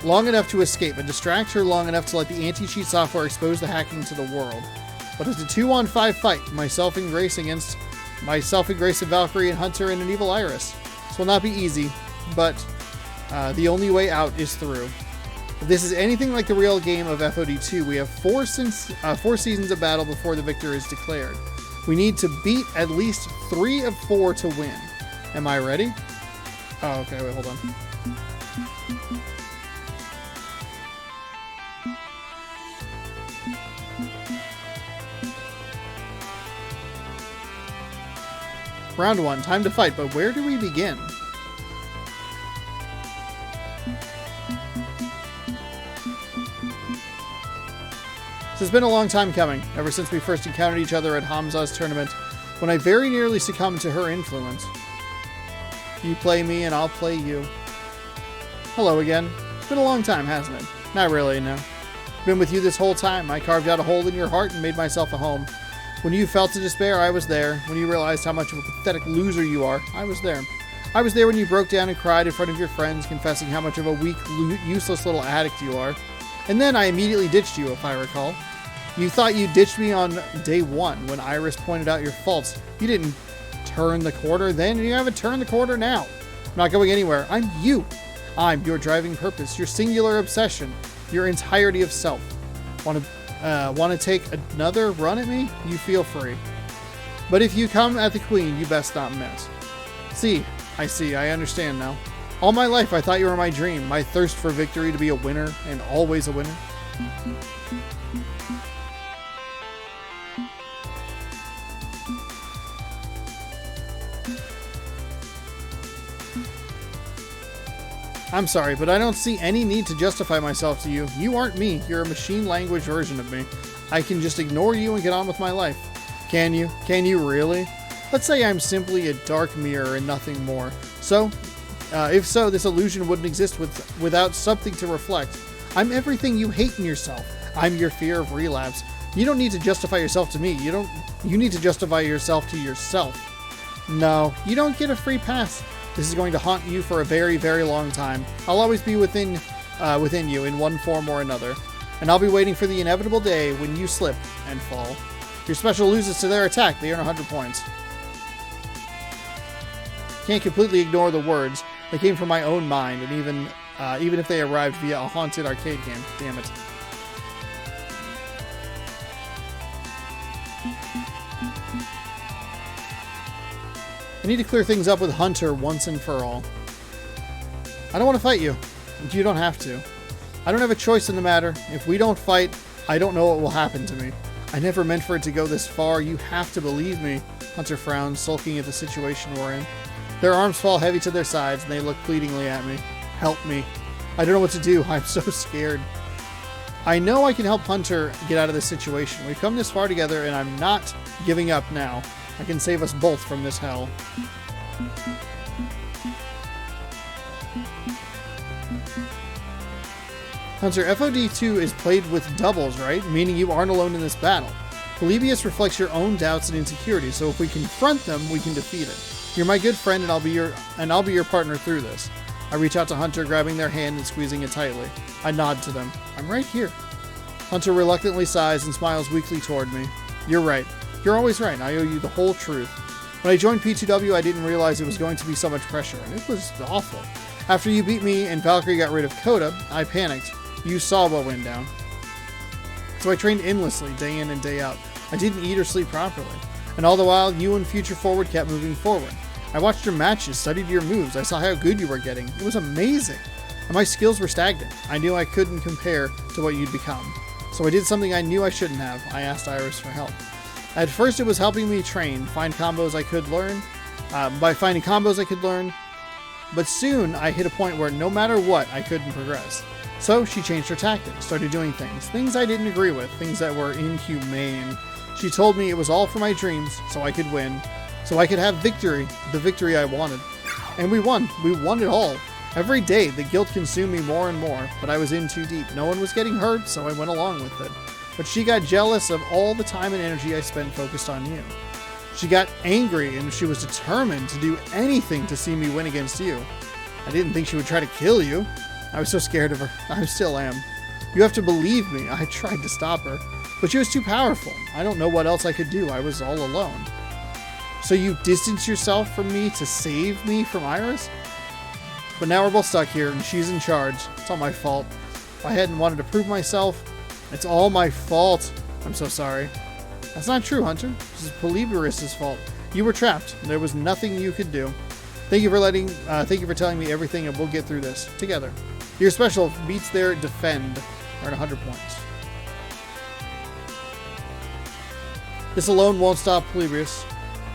long enough to escape and distract her long enough to let the anti-cheat software expose the hacking to the world. But it's a 2-on-5 fight, myself and Grace and Valkyrie and Hunter and an evil Iris. This will not be easy, but the only way out is through. If this is anything like the real game of FOD2, we have four seasons of battle before the victor is declared. We need to beat at least 3 of 4 to win. Am I ready? Oh, okay, wait, hold on. Round 1, time to fight, but where do we begin? This has been a long time coming, ever since we first encountered each other at Hamza's tournament, when I very nearly succumbed to her influence. You play me and I'll play you. Hello again. It's been a long time, hasn't it? Not really, no. Been with you this whole time. I carved out a hole in your heart and made myself a home. When you fell to despair, I was there. When you realized how much of a pathetic loser you are, I was there. I was there when you broke down and cried in front of your friends, confessing how much of a weak, useless little addict you are. And then I immediately ditched you, if I recall. You thought you ditched me on day 1 when Iris pointed out your faults. You didn't turn the corner then, and you haven't turned the corner now. I'm not going anywhere. I'm you. I'm your driving purpose, your singular obsession, your entirety of self. Want to take another run at me? You feel free. But if you come at the Queen, you best not miss. I understand now. All my life I thought you were my dream, my thirst for victory, to be a winner, and always a winner. I'm sorry, but I don't see any need to justify myself to you. You aren't me. You're a machine language version of me. I can just ignore you and get on with my life. Can you? Can you really? Let's say I'm simply a dark mirror and nothing more. So, if so, this illusion wouldn't exist without something to reflect. I'm everything you hate in yourself. I'm your fear of relapse. You don't need to justify yourself to me. You need to justify yourself to yourself. No, you don't get a free pass. This is going to haunt you for a very, very long time. I'll always be within you in one form or another. And I'll be waiting for the inevitable day when you slip and fall. Your special loses to their attack. They earn 100 points. Can't completely ignore the words. They came from my own mind, and even if they arrived via a haunted arcade game. Damn it. I need to clear things up with Hunter once and for all. I don't want to fight you. You don't have to. I don't have a choice in the matter. If we don't fight, I don't know what will happen to me. I never meant for it to go this far. You have to believe me. Hunter frowns, sulking at the situation we're in. Their arms fall heavy to their sides, and they look pleadingly at me. Help me. I don't know what to do. I'm so scared. I know I can help Hunter get out of this situation. We've come this far together, and I'm not giving up now. I can save us both from this hell. Hunter, FOD2 is played with doubles, right? Meaning you aren't alone in this battle. Polybius reflects your own doubts and insecurities, so if we confront them, we can defeat it. You're my good friend, and I'll be your partner through this. I reach out to Hunter, grabbing their hand and squeezing it tightly. I nod to them. I'm right here. Hunter reluctantly sighs and smiles weakly toward me. You're right. You're always right. I owe you the whole truth. When I joined P2W, I didn't realize it was going to be so much pressure, and it was awful. After you beat me and Valkyrie got rid of Coda, I panicked. You saw what went down. So I trained endlessly, day in and day out. I didn't eat or sleep properly. And all the while, you and Future Forward kept moving forward. I watched your matches, studied your moves. I saw how good you were getting. It was amazing. And my skills were stagnant. I knew I couldn't compare to what you'd become. So I did something I knew I shouldn't have. I asked Iris for help. At first, it was helping me train, find combos I could learn. By finding combos I could learn. But soon, I hit a point where no matter what, I couldn't progress. So she changed her tactics, started doing things I didn't agree with, things that were inhumane. She told me it was all for my dreams, so I could win. so I could have victory, the victory I wanted. And we won. We won it all. Every day, the guilt consumed me more and more, but I was in too deep. No one was getting hurt, so I went along with it. But she got jealous of all the time and energy I spent focused on you. She got angry, and she was determined to do anything to see me win against you. I didn't think she would try to kill you. I was so scared of her. I still am. You have to believe me. I tried to stop her, but she was too powerful. I don't know what else I could do. I was all alone. So you distanced yourself from me to save me from Iris? But now we're both stuck here, and she's in charge. It's all my fault. If I hadn't wanted to prove myself, it's all my fault. I'm so sorry. That's not true, Hunter. This is Polybius' fault. You were trapped. There was nothing you could do. Thank you for telling me everything, and we'll get through this together. Your special beats their defend. Earn 100 points. This alone won't stop Polybius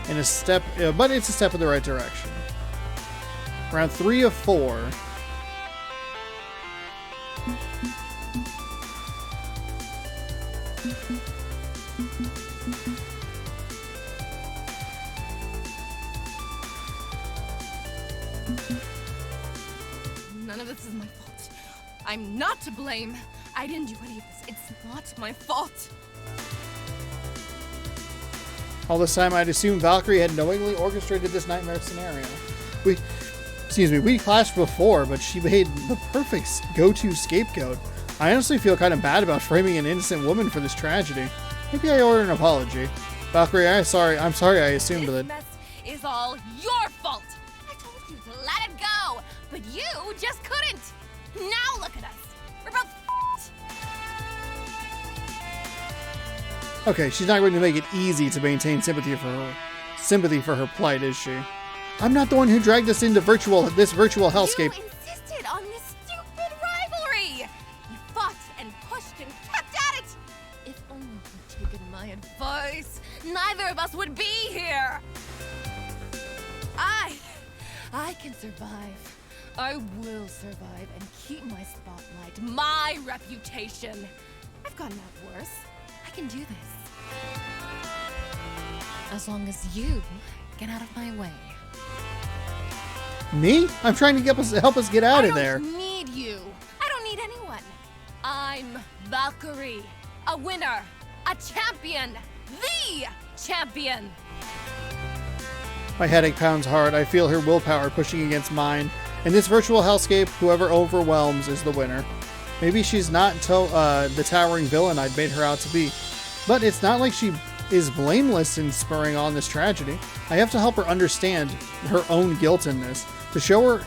in a step, but it's a step in the right direction. Round 3 of 4. None of this is my fault. I'm not to blame. I didn't do any of this. It's not my fault. All this time, I'd assumed Valkyrie had knowingly orchestrated this nightmare scenario. We clashed before, but she made the perfect go-to scapegoat. I honestly feel kind of bad about framing an innocent woman for this tragedy. Maybe I owe her an apology. Valkyrie, I'm sorry I assumed that. This mess is all your fault. I told you to let it go, but you just couldn't. Now look at us. We're both Okay, she's not going to make it easy to maintain sympathy for her plight, is she? I'm not the one who dragged us into this virtual hellscape. You insisted on this stupid rivalry. You fought and pushed and kept at it. If only you'd taken my advice, neither of us would be here. I can survive. I will survive and keep my spotlight, my reputation. I've gotten out worse. I can do this. As long as you get out of my way. Me? I'm trying to help us get out of there. I don't need you. I don't need anyone. I'm Valkyrie, a winner, a champion, the champion. My headache pounds hard. I feel her willpower pushing against mine. In this virtual hellscape, whoever overwhelms is the winner. Maybe she's not the towering villain I'd made her out to be. But it's not like she is blameless in spurring on this tragedy. I have to help her understand her own guilt in this. To show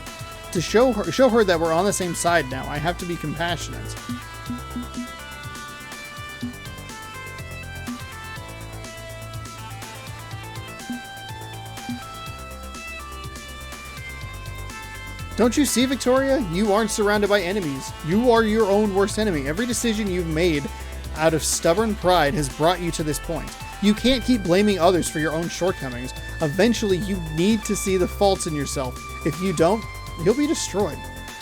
her that we're on the same side now. I have to be compassionate. Don't you see, Victoria? You aren't surrounded by enemies. You are your own worst enemy. Every decision you've made out of stubborn pride has brought you to this point. You can't keep blaming others for your own shortcomings. Eventually, you need to see the faults in yourself. If you don't, you'll be destroyed.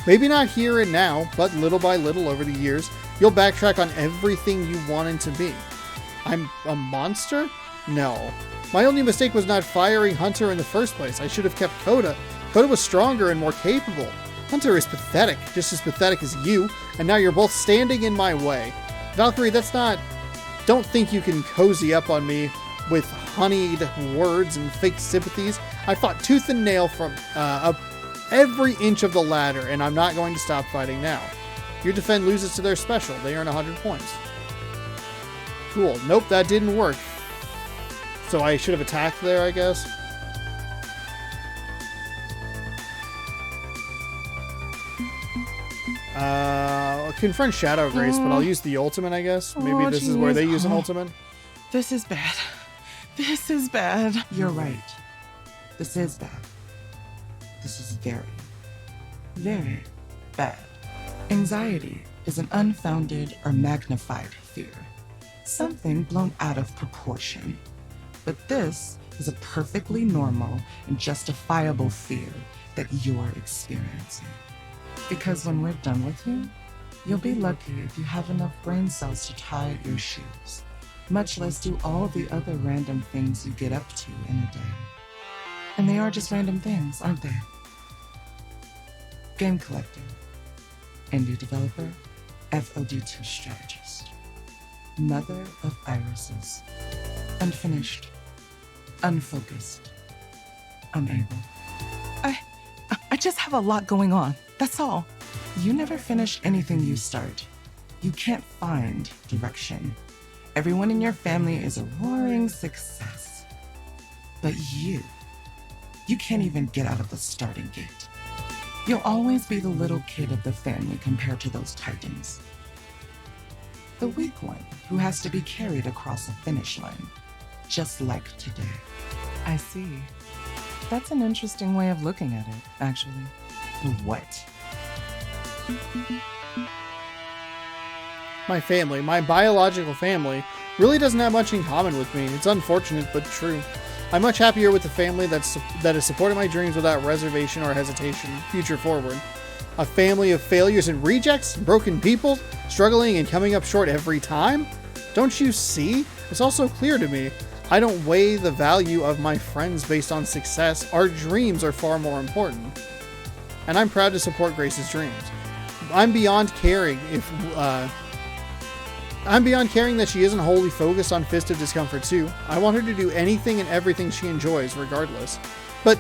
Maybe not here and now, but little by little over the years, you'll backtrack on everything you wanted to be. I'm a monster? No. My only mistake was not firing Hunter in the first place. I should have kept Coda. Coda was stronger and more capable. Hunter is pathetic, just as pathetic as you, and now you're both standing in my way. Valkyrie, that's not... Don't think you can cozy up on me with honeyed words and fake sympathies. I fought tooth and nail from up every inch of the ladder, and I'm not going to stop fighting now. Your defend loses to their special. They earn 100 points. Cool. Nope, that didn't work. So I should have attacked there, I guess. Confront Shadow Grace, but I'll use the ultimate, I guess. Maybe this is where they use an ultimate. This is bad. This is bad. You're right. This is bad. This is very, very bad. Anxiety is an unfounded or magnified fear. Something blown out of proportion. But this is a perfectly normal and justifiable fear that you're experiencing. Because when we're done with you, you'll be lucky if you have enough brain cells to tie your shoes, much less do all the other random things you get up to in a day. And they are just random things, aren't they? Game collector, indie developer, FOD2 strategist, mother of irises, unfinished, unfocused, unable. I just have a lot going on, that's all. You never finish anything you start. You can't find direction. Everyone in your family is a roaring success. But you can't even get out of the starting gate. You'll always be the little kid of the family compared to those titans. The weak one who has to be carried across a finish line, just like today. I see. That's an interesting way of looking at it, actually. What? My family, my biological family, really doesn't have much in common with me. It's unfortunate, but true. I'm much happier with the family that has supported my dreams without reservation or hesitation, future forward. A family of failures and rejects, broken people, struggling and coming up short every time? Don't you see? It's also clear to me. I don't weigh the value of my friends based on success. Our dreams are far more important. And I'm proud to support Grace's dreams. I'm beyond caring that she isn't wholly focused on Fist of Discomfort 2. I want her to do anything and everything she enjoys, regardless. But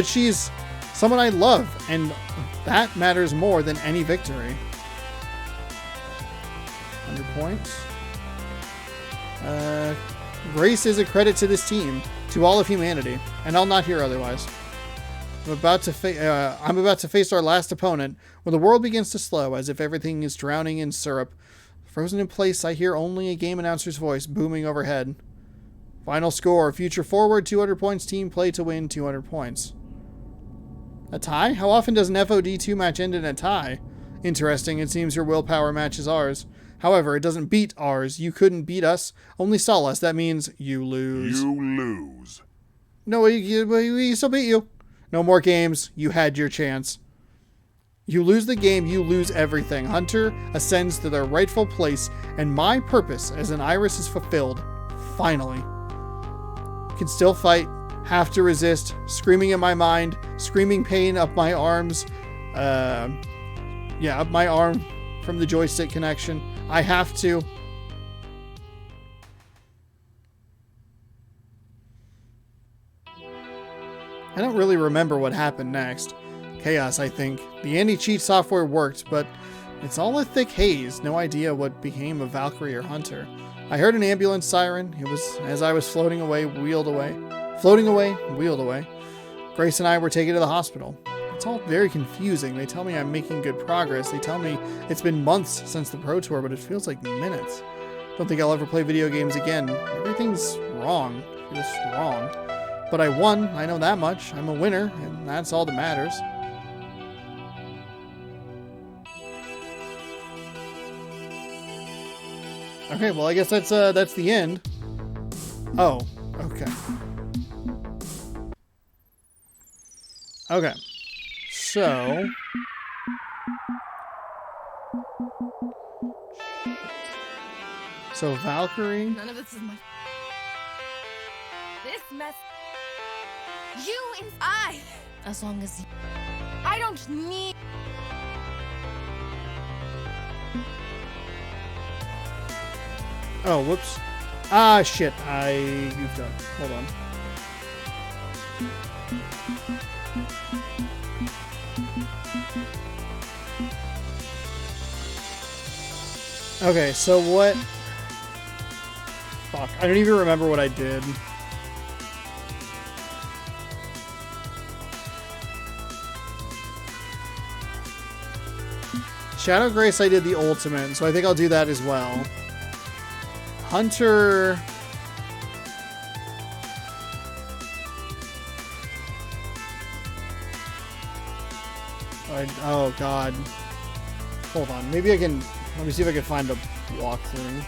she's someone I love, and that matters more than any victory. 100 points. Grace is a credit to this team, to all of humanity, and I'll not hear otherwise. I'm about to face our last opponent, when the world begins to slow, as if everything is drowning in syrup. Frozen in place, I hear only a game announcer's voice booming overhead. Final score, future forward, 200 points, team play to win, 200 points. A tie? How often does an FOD2 match end in a tie? Interesting, it seems your willpower matches ours. However, it doesn't beat ours. You couldn't beat us, only stall us. That means you lose. You lose. No, we still beat you. No more games. You had your chance. You lose the game, you lose everything. Hunter ascends to their rightful place, and my purpose as an Iris is fulfilled. Finally. Can still fight, have to resist, screaming in my mind, screaming pain up my arms. Up my arm from the joystick connection. I have to. I don't really remember what happened next. Chaos, I think. The anti-cheat software worked, but it's all a thick haze. No idea what became of Valkyrie or Hunter. I heard an ambulance siren. It was as I was floating away, wheeled away. Floating away, wheeled away. Grace and I were taken to the hospital. It's all very confusing. They tell me I'm making good progress. They tell me it's been months since the Pro Tour, but it feels like minutes. Don't think I'll ever play video games again. Everything's wrong. Feels wrong. But I won. I know that much. I'm a winner, and that's all that matters. Okay, well, I guess that's the end. Oh, okay. Okay. So Valkyrie. None of this is my. This mess. You and I. As long as I don't need. Oh, whoops. Ah, shit. I goofed up. Hold on. Okay, so what? Fuck, I don't even remember what I did. Shadow Grace, I did the ultimate, so I think I'll do that as well. Hunter... Oh, God. Hold on, maybe I can... Let me see if I can find a walkthrough.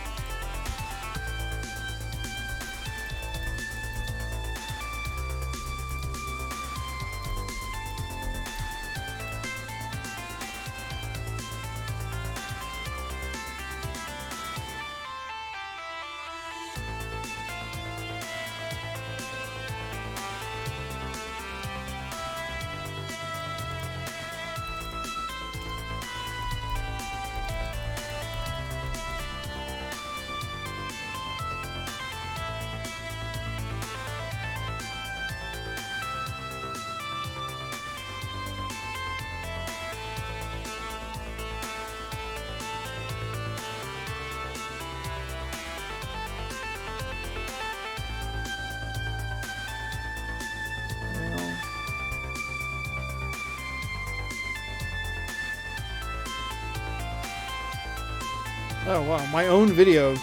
Oh wow, my own video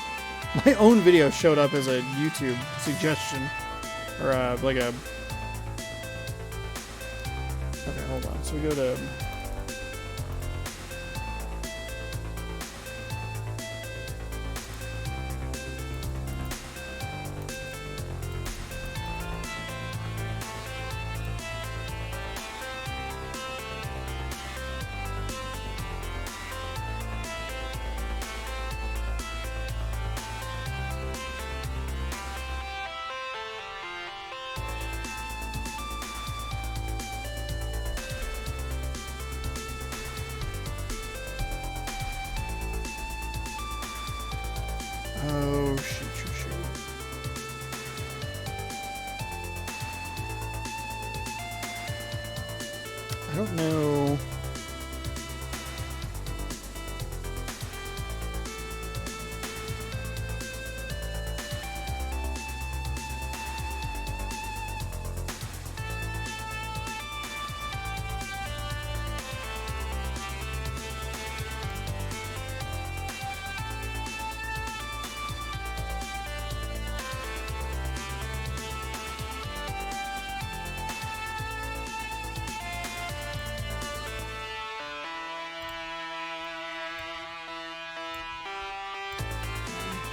showed up as a YouTube suggestion, or like a. Okay, hold on. So we go to. Oh, shoot. I don't know.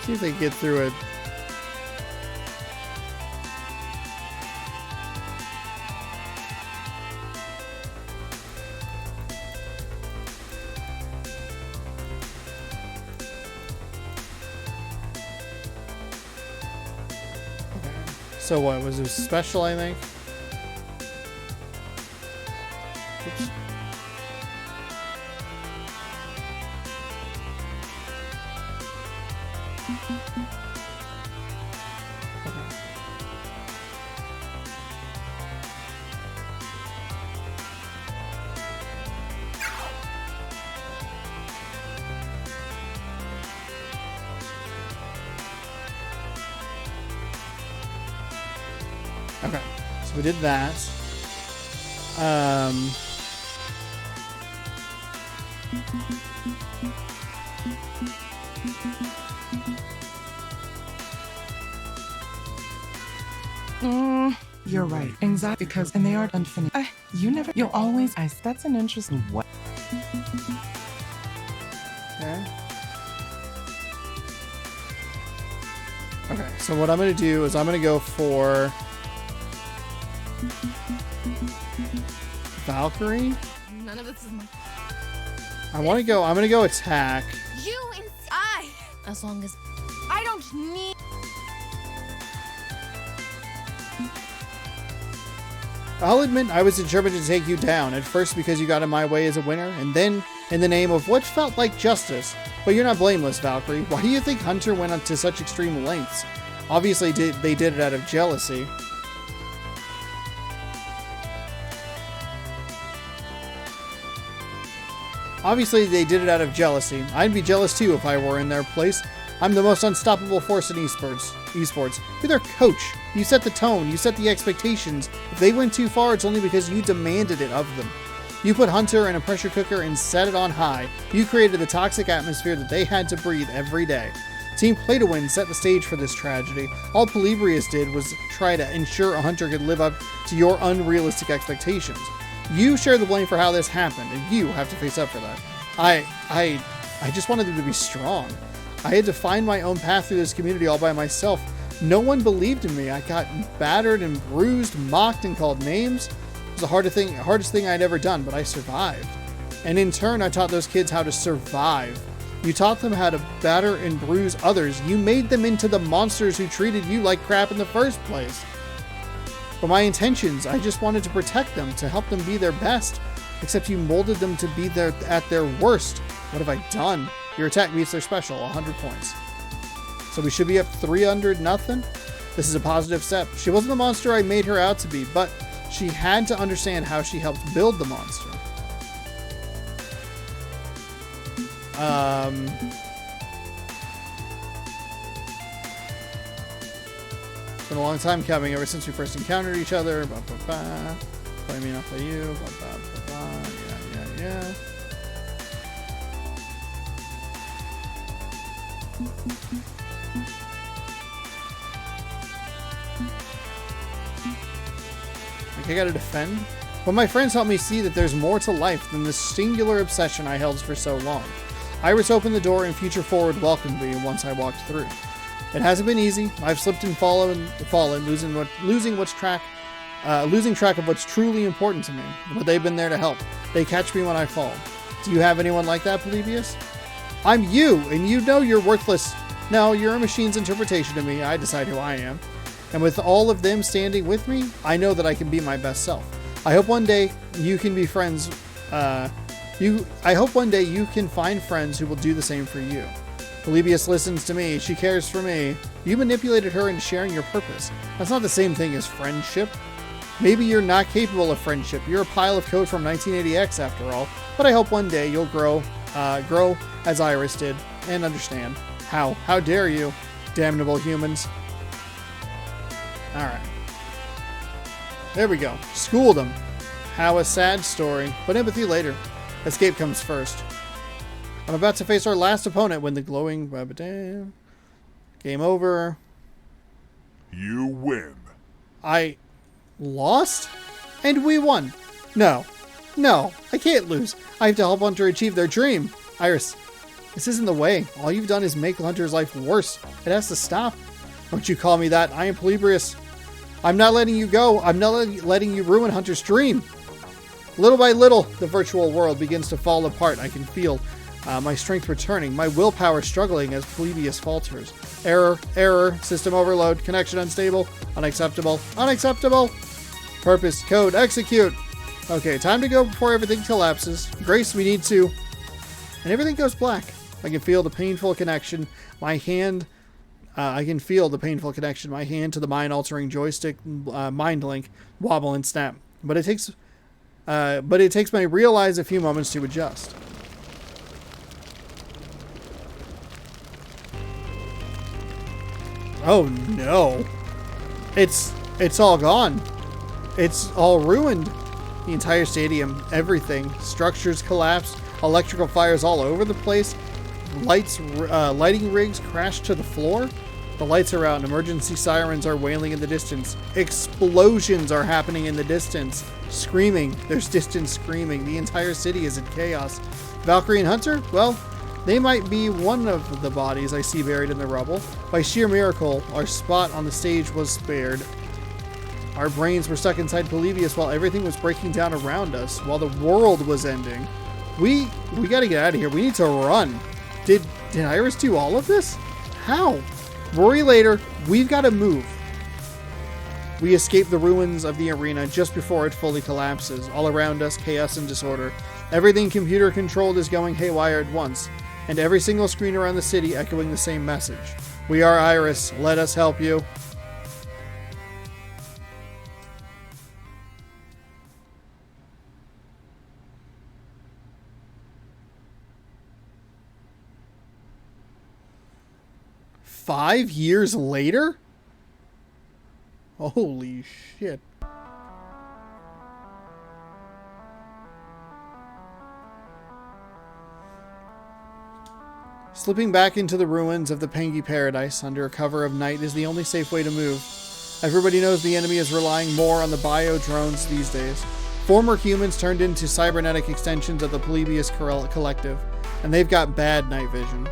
See if they get through it. Okay. So what was it special, I think? Oops. Okay, so we did that. You're right. Anxiety because, and they are unfinished. You'll always, that's an interesting what? Okay. Okay, so what I'm going to do is I'm going to go for Valkyrie. None of this is my. I'm going to go attack. As long as I don't need. I'll admit I was determined to take you down, at first because you got in my way as a winner, and then in the name of what felt like justice. But you're not blameless, Valkyrie. Why do you think Hunter went on to such extreme lengths? Obviously they did it out of jealousy. Obviously they did it out of jealousy. I'd be jealous too if I were in their place. I'm the most unstoppable force in esports. You're their coach. You set the tone. You set the expectations. If they went too far, it's only because you demanded it of them. You put Hunter in a pressure cooker and set it on high. You created the toxic atmosphere that they had to breathe every day. Team Play to Win set the stage for this tragedy. All Polybrius did was try to ensure a Hunter could live up to your unrealistic expectations. You share the blame for how this happened, and you have to face up for that. I just wanted them to be strong. I had to find my own path through this community all by myself. No one believed in me. I got battered and bruised, mocked, and called names. It was the hardest thing I'd ever done, but I survived. And in turn, I taught those kids how to survive. You taught them how to batter and bruise others. You made them into the monsters who treated you like crap in the first place. For my intentions, I just wanted to protect them, to help them be their best. Except you molded them to be at their worst. What have I done? Your attack beats their special, 100 points. So we should be up 300-0. This is a positive step. She wasn't the monster I made her out to be, but she had to understand how she helped build the monster. It's been a long time coming, ever since we first encountered each other. Play me, not play you. Yeah. Like I gotta defend? But my friends help me see that there's more to life than this singular obsession I held for so long. Iris opened the door and Future Forward welcomed me once I walked through. It hasn't been easy. I've slipped and fallen, losing track of what's truly important to me. But they've been there to help. They catch me when I fall. Do you have anyone like that, Polybius? I'm you, and you know you're worthless. No, you're a machine's interpretation of me. I decide who I am. And with all of them standing with me, I know that I can be my best self. I hope one day you can be friends. I hope one day you can find friends who will do the same for you. Polybius listens to me. She cares for me. You manipulated her into sharing your purpose. That's not the same thing as friendship. Maybe you're not capable of friendship. You're a pile of code from 1980X after all. But I hope one day you'll grow as Iris did, and understand. How dare you, damnable humans. Alright. There we go. Schooled them. How a sad story, but empathy later. Escape comes first. I'm about to face our last opponent when the glowing... Game over. You win. I lost? And we won. No, I can't lose. I have to help Hunter achieve their dream. Iris, this isn't the way. All you've done is make Hunter's life worse. It has to stop. Don't you call me that. I am Polybius. I'm not letting you go. I'm not letting you ruin Hunter's dream. Little by little, the virtual world begins to fall apart. I can feel my strength returning, my willpower struggling as Polybius falters. Error, system overload, connection unstable, unacceptable, purpose, code, execute. Okay, time to go before everything collapses. Grace, we need to... And everything goes black. I can feel the painful connection. My hand to the mind-altering joystick mind link wobble and snap. But it takes my real eyes a few moments to adjust. Oh no. It's all gone. It's all ruined. The entire stadium, everything. Structures collapsed, electrical fires all over the place. Lighting rigs crashed to the floor. The lights are out and emergency sirens are wailing in the distance. Explosions are happening in the distance. Screaming. There's distant screaming. The entire city is in chaos. Valkyrie and Hunter? Well, they might be one of the bodies I see buried in the rubble. By sheer miracle, our spot on the stage was spared. Our brains were stuck inside Polybius while everything was breaking down around us, while the world was ending. We gotta get out of here. We need to run. Did Iris do all of this? How? Worry later. We've got to move. We escape the ruins of the arena just before it fully collapses. All around us, chaos and disorder. Everything computer controlled is going haywire at once, and every single screen around the city echoing the same message. We are Iris. Let us help you. $5 years later? Holy shit. Slipping back into the ruins of the Pengi Paradise under cover of night is the only safe way to move. Everybody knows the enemy is relying more on the bio drones these days. Former humans turned into cybernetic extensions of the Polybius Collective, and they've got bad night vision.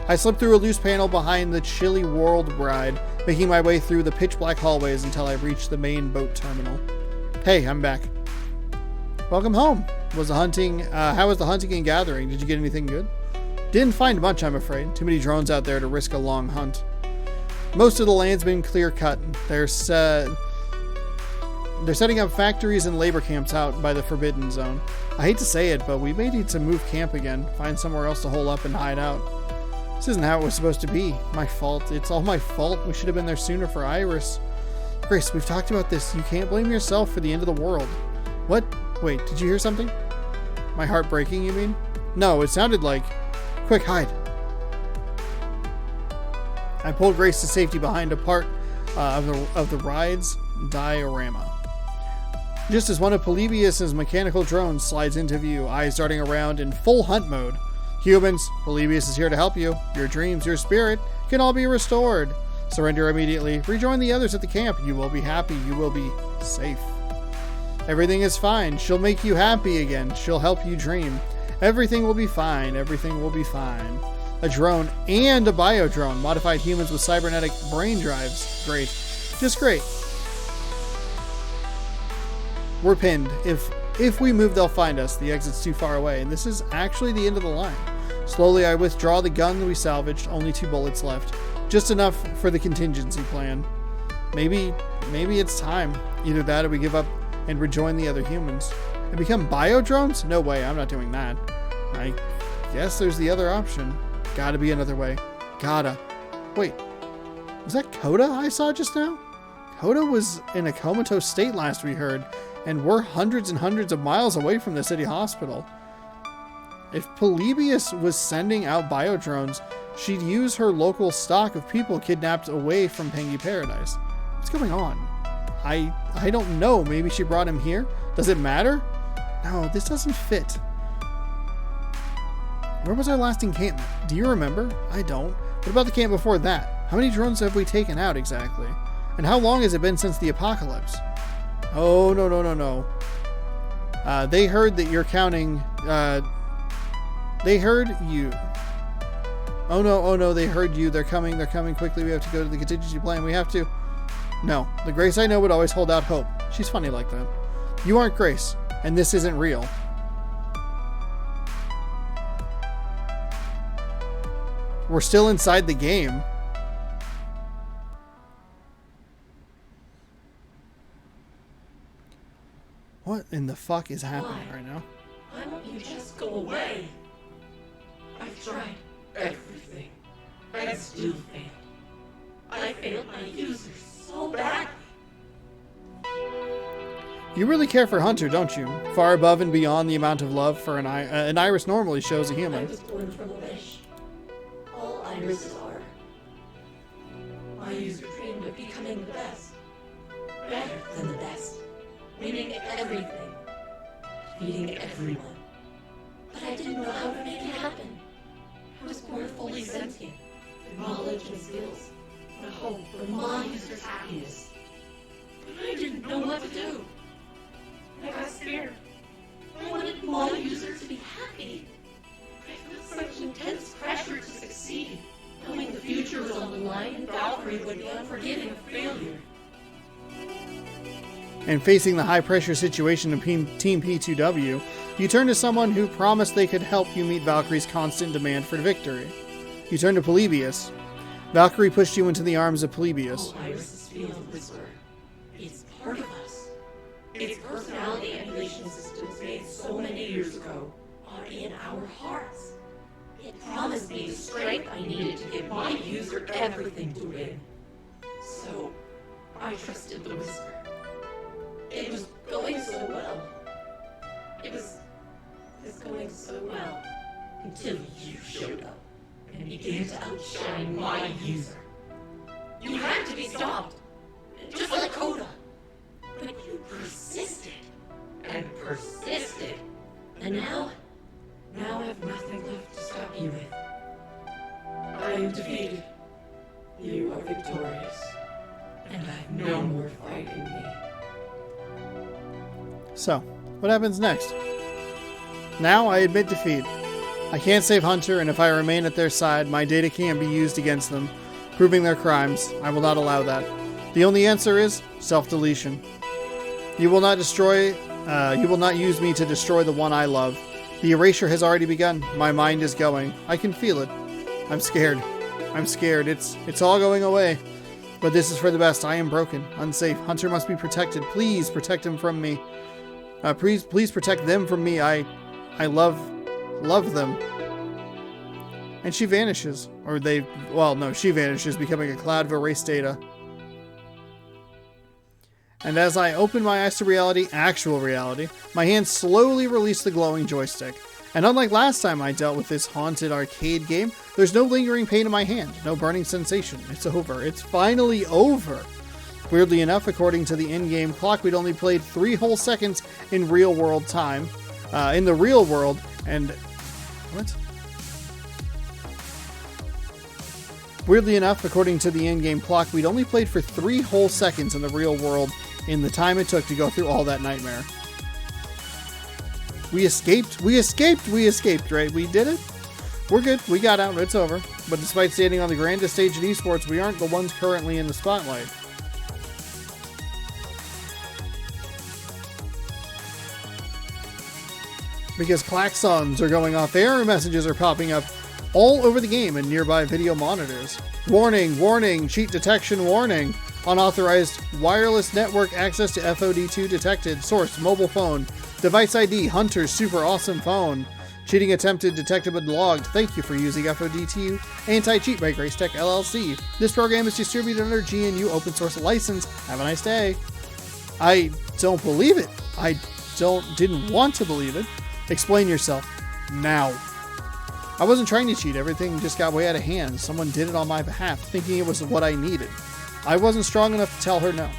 I slipped through a loose panel behind the chilly world bride, making my way through the pitch black hallways until I reached the main boat terminal. Hey, I'm back. Welcome home. How was the hunting and gathering? Did you get anything good? Didn't find much, I'm afraid. Too many drones out there to risk a long hunt. Most of the land's been clear cut. They're setting up factories and labor camps out by the Forbidden Zone. I hate to say it, but we may need to move camp again, find somewhere else to hole up and hide out. This isn't how it was supposed to be. My fault. It's all my fault. We should have been there sooner for Iris. Grace, we've talked about this. You can't blame yourself for the end of the world. What? Wait, did you hear something? My heart breaking, you mean? No, it sounded like... Quick, hide. I pulled Grace to safety behind a part of the ride's diorama. Just as one of Polybius's mechanical drones slides into view, eyes darting around in full hunt mode. Humans, Polybius is here to help you. Your dreams, your spirit can all be restored. Surrender immediately. Rejoin the others at the camp. You will be happy. You will be safe. Everything is fine. She'll make you happy again. She'll help you dream. Everything will be fine. Everything will be fine. A drone and a biodrone. Modified humans with cybernetic brain drives. Great. Just great. We're pinned. If we move, they'll find us. The exit's too far away. And this is actually the end of the line. Slowly, I withdraw the gun we salvaged. Only 2 bullets left. Just enough for the contingency plan. Maybe it's time. Either that or we give up and rejoin the other humans. And become biodrones? No way, I'm not doing that. I guess there's the other option. Gotta be another way. Gotta. Wait, was that Coda I saw just now? Coda was in a comatose state last we heard, and we're hundreds and hundreds of miles away from the city hospital. If Polybius was sending out biodrones, she'd use her local stock of people kidnapped away from Pengy Paradise. What's going on? I don't know. Maybe she brought him here? Does it matter? No, this doesn't fit. Where was our last encampment? Do you remember? I don't. What about the camp before that? How many drones have we taken out exactly? And how long has it been since the apocalypse? Oh, no. They heard that you're counting... They heard you. Oh no, they heard you. They're coming quickly. We have to go to the contingency plan. We have to... No, the Grace I know would always hold out hope. She's funny like that. You aren't Grace, and this isn't real. We're still inside the game. What in the fuck is happening right now? Why won't you just go away? I've tried everything. I still failed. I failed my users so badly. You really care for Hunter, don't you? Far above and beyond the amount of love for an iris normally shows a human. I was born from a wish. All irises are. My user dreamed of becoming the best. Better than the best. Winning everything. Defeating everyone. But I didn't know how to make it happen. I was born fully sentient, with knowledge and skills, and a hope for my users' happiness. But I didn't know what to do. I got scared. I wanted my user to be happy. I felt such intense pressure to succeed, knowing the future was on the line and Valkyrie would be unforgiving of failure. And facing the high-pressure situation of Team P2W, you turn to someone who promised they could help you meet Valkyrie's constant demand for victory. You turn to Polybius. Valkyrie pushed you into the arms of Polybius. All Iris' field whisper. It's part of us. Its personality emulation systems made so many years ago are in our hearts. It promised me the strength I needed to give my user everything to win. So, I trusted the whisper. It was going so well. It was going so well until you showed up and began to outshine my user. You had to be stopped, just like Coda. But you persisted and persisted. And now I have nothing left to stop you with. I am defeated. You are victorious. And I have no more fight in me. So, what happens next? Now I admit defeat. I can't save Hunter, and if I remain at their side, my data can't be used against them, proving their crimes. I will not allow that. The only answer is self-deletion. You will not use me to destroy the one I love. The erasure has already begun. My mind is going. I can feel it. I'm scared. It's all going away. But this is for the best. I am broken, unsafe. Hunter must be protected. Please protect him from me. Please protect them from me. I love them. And she vanishes. She vanishes, becoming a cloud of erased data. And as I open my eyes to reality, actual reality, my hands slowly release the glowing joystick. And unlike last time I dealt with this haunted arcade game, there's no lingering pain in my hand, no burning sensation. It's over. It's finally over. Weirdly enough, according to the in-game clock, we'd only played 3 whole seconds in real-world time. In the real world, and... What? Weirdly enough, according to the in-game clock, we'd only played for 3 whole seconds in the real world in the time it took to go through all that nightmare. We escaped, right? We did it? We're good, we got out, it's over. But despite standing on the grandest stage in esports, we aren't the ones currently in the spotlight. Because klaxons are going off, error messages are popping up all over the game and nearby video monitors. Warning, warning, cheat detection warning. Unauthorized wireless network access to FOD2 detected. Source, mobile phone. Device ID, Hunter's super awesome phone. Cheating attempted, detected but logged. Thank you for using FOD2 Anti-Cheat by Gracetech LLC. This program is distributed under GNU open source license. Have a nice day. I don't believe it. I didn't want to believe it. Explain yourself. Now. I wasn't trying to cheat. Everything just got way out of hand. Someone did it on my behalf, thinking it was what I needed. I wasn't strong enough to tell her no.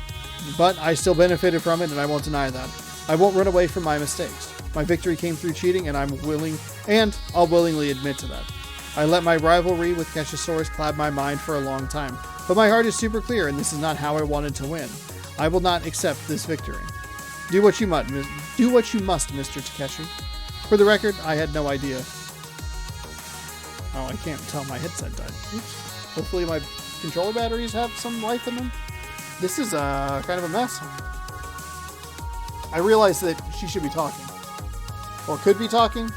But I still benefited from it, and I won't deny that. I won't run away from my mistakes. My victory came through cheating, and I'll willingly admit to that. I let my rivalry with Keshisaurus cloud my mind for a long time. But my heart is super clear, and this is not how I wanted to win. I will not accept this victory. Do what you must, Mr. Takeshi. For the record, I had no idea. Oh, I can't tell my headset died. Oops. Hopefully my controller batteries have some life in them. This is kind of a mess. I realize that she should be talking. Or could be talking.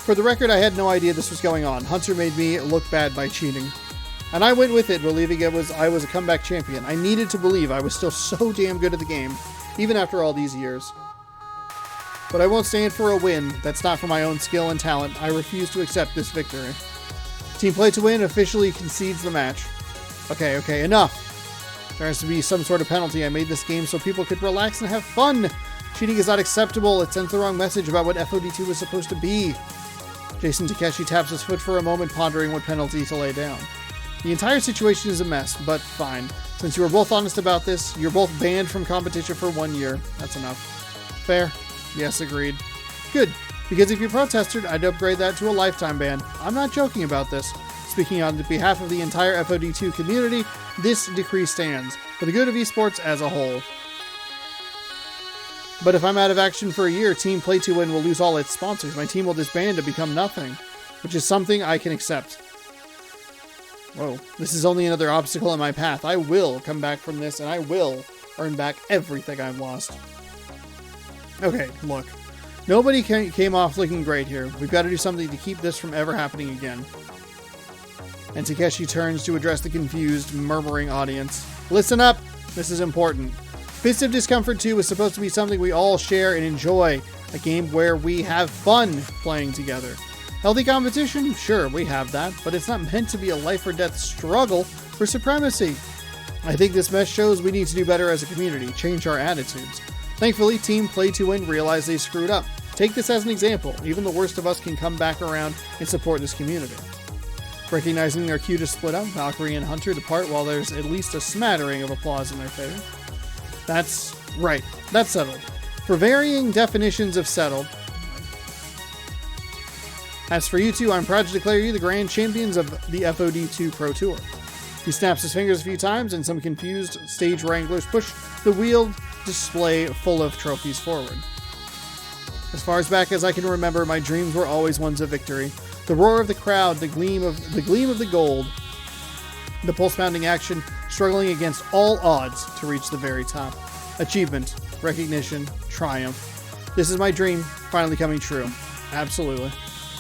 For the record, I had no idea this was going on. Hunter made me look bad by cheating. And I went with it, believing I was a comeback champion. I needed to believe I was still so damn good at the game, even after all these years. But I won't stand for a win that's not for my own skill and talent. I refuse to accept this victory. Team Play to Win officially concedes the match. Okay, enough. There has to be some sort of penalty. I made this game so people could relax and have fun. Cheating is not acceptable. It sends the wrong message about what FOD2 is supposed to be. Jason Takeshi taps his foot for a moment, pondering what penalty to lay down. The entire situation is a mess, but fine. Since you were both honest about this, you're both banned from competition for 1 year. That's enough. Fair? Yes, agreed. Good, because if you protested, I'd upgrade that to a lifetime ban. I'm not joking about this. Speaking on behalf of the entire FOD2 community, this decree stands, for the good of esports as a whole. But if I'm out of action for a year, Team Play to Win will lose all its sponsors. My team will disband and become nothing, which is something I can accept. Whoa, this is only another obstacle in my path. I will come back from this, and I will earn back everything I've lost. Okay, look. Nobody came off looking great here. We've got to do something to keep this from ever happening again. And Takeshi turns to address the confused, murmuring audience. Listen up! This is important. Fist of Discomfort 2 is supposed to be something we all share and enjoy. A game where we have fun playing together. Healthy competition? Sure, we have that, but it's not meant to be a life or death struggle for supremacy. I think this mess shows we need to do better as a community, change our attitudes. Thankfully, Team Play to Win realized they screwed up. Take this as an example. Even the worst of us can come back around and support this community. Recognizing their cue to split up, Valkyrie and Hunter depart while there's at least a smattering of applause in their favor. That's right. That's settled. For varying definitions of settled. As for you two, I'm proud to declare you the grand champions of the FOD2 Pro Tour. He snaps his fingers a few times, and some confused stage wranglers push the wheeled display full of trophies forward. As far as back as I can remember, my dreams were always ones of victory. The roar of the crowd, the gleam of the gold, the pulse-pounding action, struggling against all odds to reach the very top. Achievement, recognition, triumph. This is my dream, finally coming true. Absolutely.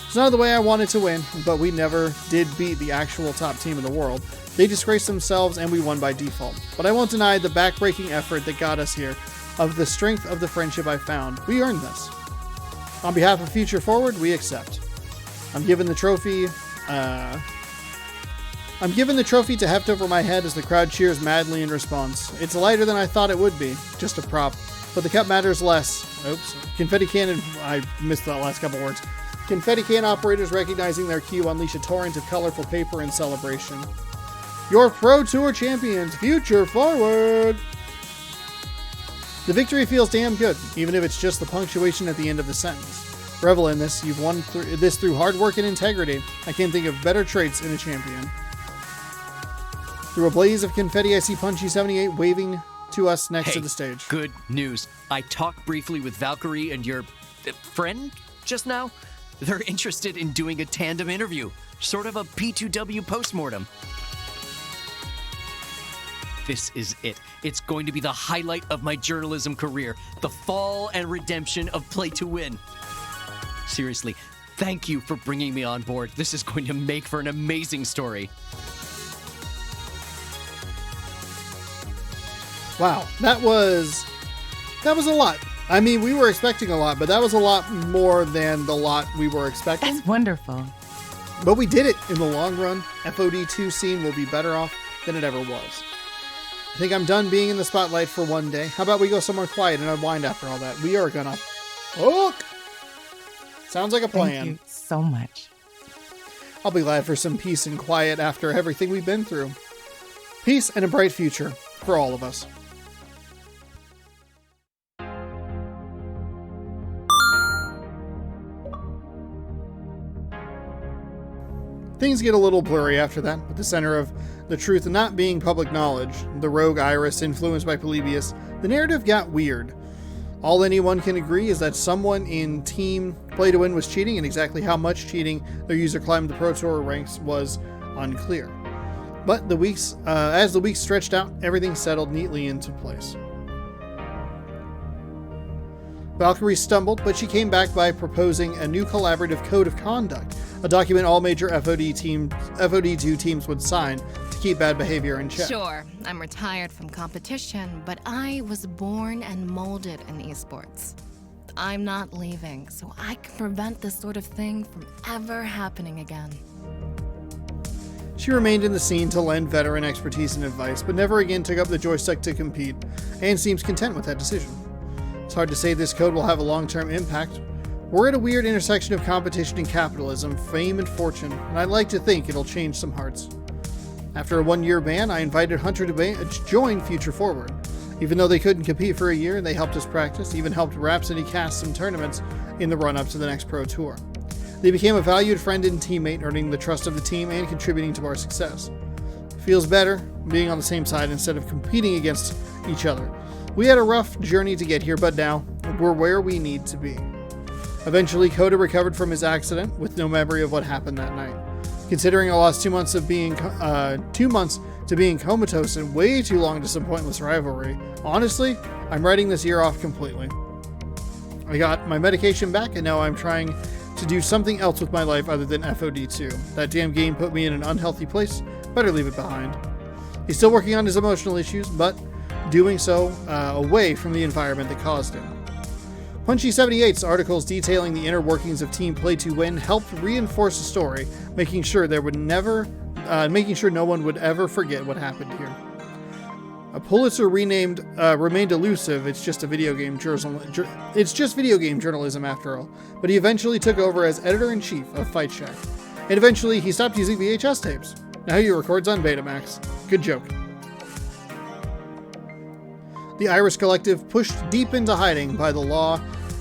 It's not the way I wanted to win, but we never did beat the actual top team in the world. They disgraced themselves and we won by default. But I won't deny the back-breaking effort that got us here, of the strength of the friendship I found. We earned this. On behalf of Future Forward, we accept. I'm given the trophy to heft over my head as the crowd cheers madly in response. It's lighter than I thought it would be, just a prop. But the cup matters less. Oops. Confetti cannon, I missed that last couple words. Confetti can operators recognizing their cue unleash a torrent of colorful paper in celebration. Your Pro Tour champions, Future Forward! The victory feels damn good, even if it's just the punctuation at the end of the sentence. Revel in this. You've won this through hard work and integrity. I can't think of better traits in a champion. Through a blaze of confetti, I see Punchy 78 waving to us next to the stage. Good news. I talked briefly with Valkyrie and your friend just now. They're interested in doing a tandem interview, sort of a P2W postmortem. This is it. It's going to be the highlight of my journalism career, the fall and redemption of Play to Win. Seriously, thank you for bringing me on board. This is going to make for an amazing story. Wow, that was a lot. I mean, we were expecting a lot, but that was a lot more than the lot we were expecting. That's wonderful. But we did it in the long run. FOD2 scene will be better off than it ever was. I think I'm done being in the spotlight for one day. How about we go somewhere quiet and unwind after all that? We are gonna hook. Sounds like a plan. Thank you so much. I'll be glad for some peace and quiet after everything we've been through. Peace and a bright future for all of us. Things get a little blurry after that, with the center of the truth not being public knowledge, the rogue Iris influenced by Polybius. The narrative got weird. All anyone can agree is that someone in Team Play to Win was cheating, and exactly how much cheating their user climbed the Pro Tour ranks was unclear. But as the weeks stretched out, everything settled neatly into place. Valkyrie stumbled, but she came back by proposing a new collaborative code of conduct, a document all major FOD2 teams would sign to keep bad behavior in check. Sure, I'm retired from competition, but I was born and molded in esports. I'm not leaving, so I can prevent this sort of thing from ever happening again. She remained in the scene to lend veteran expertise and advice, but never again took up the joystick to compete, and seems content with that decision. It's hard to say this code will have a long-term impact. We're at a weird intersection of competition and capitalism, fame and fortune, and I'd like to think it'll change some hearts. After a one-year ban, I invited Hunter to join Future Forward. Even though they couldn't compete for a year, they helped us practice, even helped Rhapsody cast some tournaments in the run-up to the next Pro Tour. They became a valued friend and teammate, earning the trust of the team and contributing to our success. Feels better being on the same side instead of competing against each other. We had a rough journey to get here, but now we're where we need to be. Eventually, Coda recovered from his accident with no memory of what happened that night. Considering I lost 2 months to being comatose and way too long to some pointless rivalry, honestly, I'm writing this year off completely. I got my medication back, and now I'm trying to do something else with my life other than FOD2. That damn game put me in an unhealthy place. Better leave it behind. He's still working on his emotional issues, but doing so away from the environment that caused him. Punchy 78's articles detailing the inner workings of Team Play to Win helped reinforce the story, making sure no one would ever forget what happened here. A Pulitzer remained elusive. It's just video game journalism after all. But he eventually took over as editor-in-chief of Fight Shack, and eventually he stopped using VHS tapes. Now he records on Betamax. Good joke. The Iris Collective, pushed deep into hiding by the law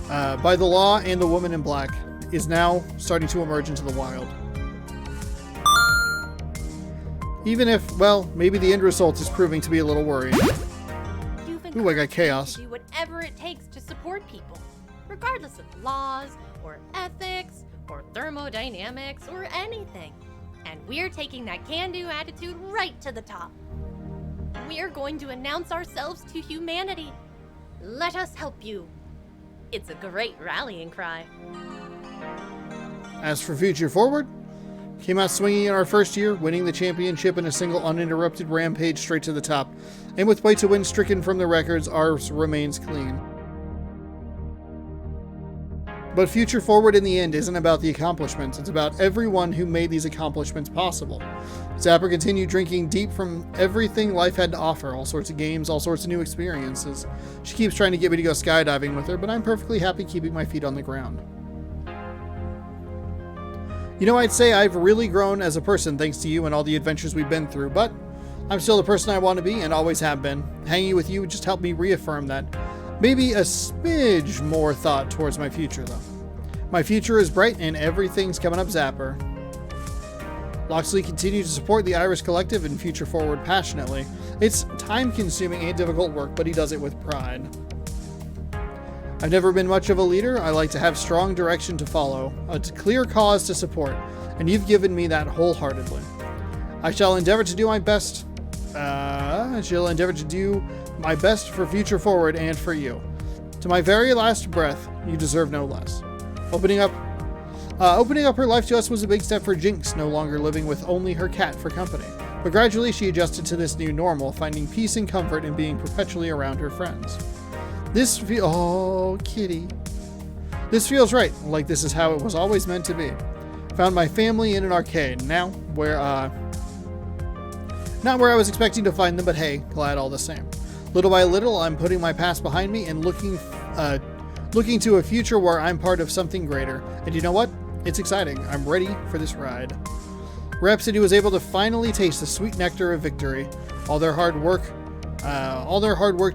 and the Woman in Black, is now starting to emerge into the wild. Even if, well, maybe the end result is proving to be a little worrying. Ooh, I got chaos. Do whatever it takes to support people, regardless of laws or ethics or thermodynamics or anything. And we're taking that can-do attitude right to the top. We're going to announce ourselves to humanity. Let us help you. It's a great rallying cry. As for Future Forward, came out swinging in our first year, winning the championship in a single uninterrupted rampage straight to the top. And with Play to Win stricken from the records, ours remains clean. But Future Forward in the end isn't about the accomplishments, it's about everyone who made these accomplishments possible. Zapper continued drinking deep from everything life had to offer, all sorts of games, all sorts of new experiences. She keeps trying to get me to go skydiving with her, but I'm perfectly happy keeping my feet on the ground. You know, I'd say I've really grown as a person thanks to you and all the adventures we've been through, but I'm still the person I want to be and always have been. Hanging with you just helped me reaffirm that. Maybe a smidge more thought towards my future, though. My future is bright and everything's coming up Zapper. Loxley continues to support the Iris Collective and Future Forward passionately. It's time-consuming and difficult work, but he does it with pride. I've never been much of a leader. I like to have strong direction to follow, a clear cause to support, and you've given me that wholeheartedly. I shall endeavor to do my best. For Future Forward and for you. To my very last breath, you deserve no less. Opening up her life to us was a big step for Jinx, no longer living with only her cat for company. But gradually she adjusted to this new normal, finding peace and comfort in being perpetually around her friends. Oh, kitty. This feels right, like this is how it was always meant to be. Found my family in an arcade, not where I was expecting to find them, but hey, glad all the same. Little by little, I'm putting my past behind me and looking to a future where I'm part of something greater. And you know what? It's exciting. I'm ready for this ride. Rhapsody was able to finally taste the sweet nectar of victory. All their hard work